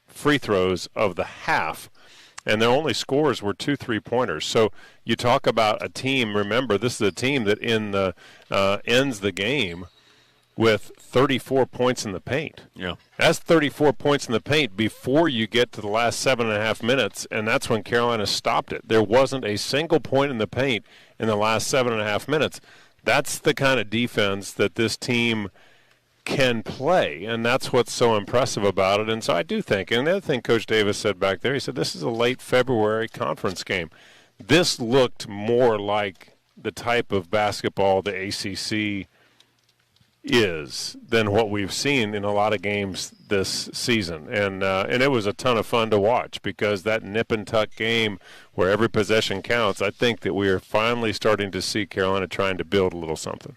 free throws of the half, and their only scores were 2 3-pointers. So you talk about a team, remember, this is a team that ends the game with 34 points in the paint. Yeah. That's 34 points in the paint before you get to the last 7.5 minutes, and that's when Carolina stopped it. There wasn't a single point in the paint in the last 7.5 minutes. That's the kind of defense that this team can play, and that's what's so impressive about it. And so I do think, and the other thing Coach Davis said back there, he said this is a late February conference game. This looked more like the type of basketball the ACC is than what we've seen in a lot of games this season, and it was a ton of fun to watch, because that nip and tuck game where every possession counts, I think that we are finally starting to see Carolina trying to build a little something.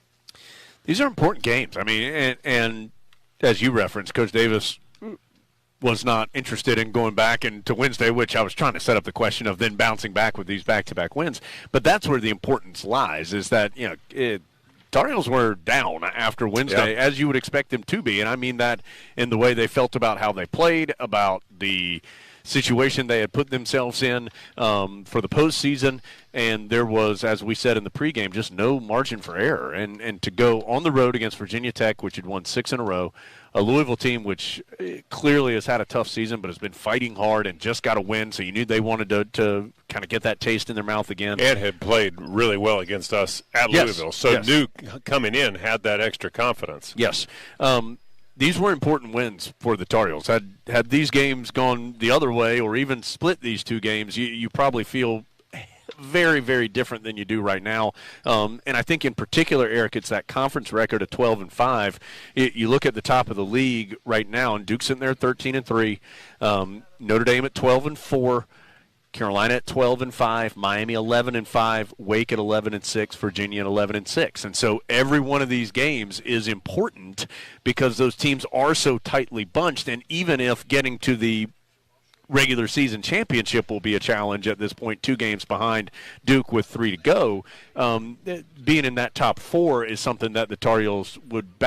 These are important games. I mean, and as you referenced, Coach Davis was not interested in going back into Wednesday, which I was trying to set up the question of then bouncing back with these back-to-back wins. But that's where the importance lies, is that, Tar Heels were down after Wednesday, as you would expect them to be. And I mean that in the way they felt about how they played, about the situation they had put themselves in for the postseason. And there was, as we said in the pregame, just no margin for error. And to go on the road against Virginia Tech, which had won 6 in a row, a Louisville team which clearly has had a tough season but has been fighting hard and just got a win, so you knew they wanted to kind of get that taste in their mouth again. And had played really well against us at Louisville, so knew coming in had that extra confidence. Yes. These were important wins for the Tar Heels. Had these games gone the other way or even split these two games, you probably feel very, very different than you do right now. And I think in particular, Eric, it's that conference record of 12-5. You look at the top of the league right now, and Duke's sitting there at 13-3, Notre Dame at 12-4, Carolina at 12-5, Miami 11-5, Wake at 11-6, Virginia at 11-6. And so every one of these games is important because those teams are so tightly bunched. And even if getting to the regular season championship will be a challenge at this point, 2 games behind Duke with 3 to go, being in that top 4 is something that the Tar Heels would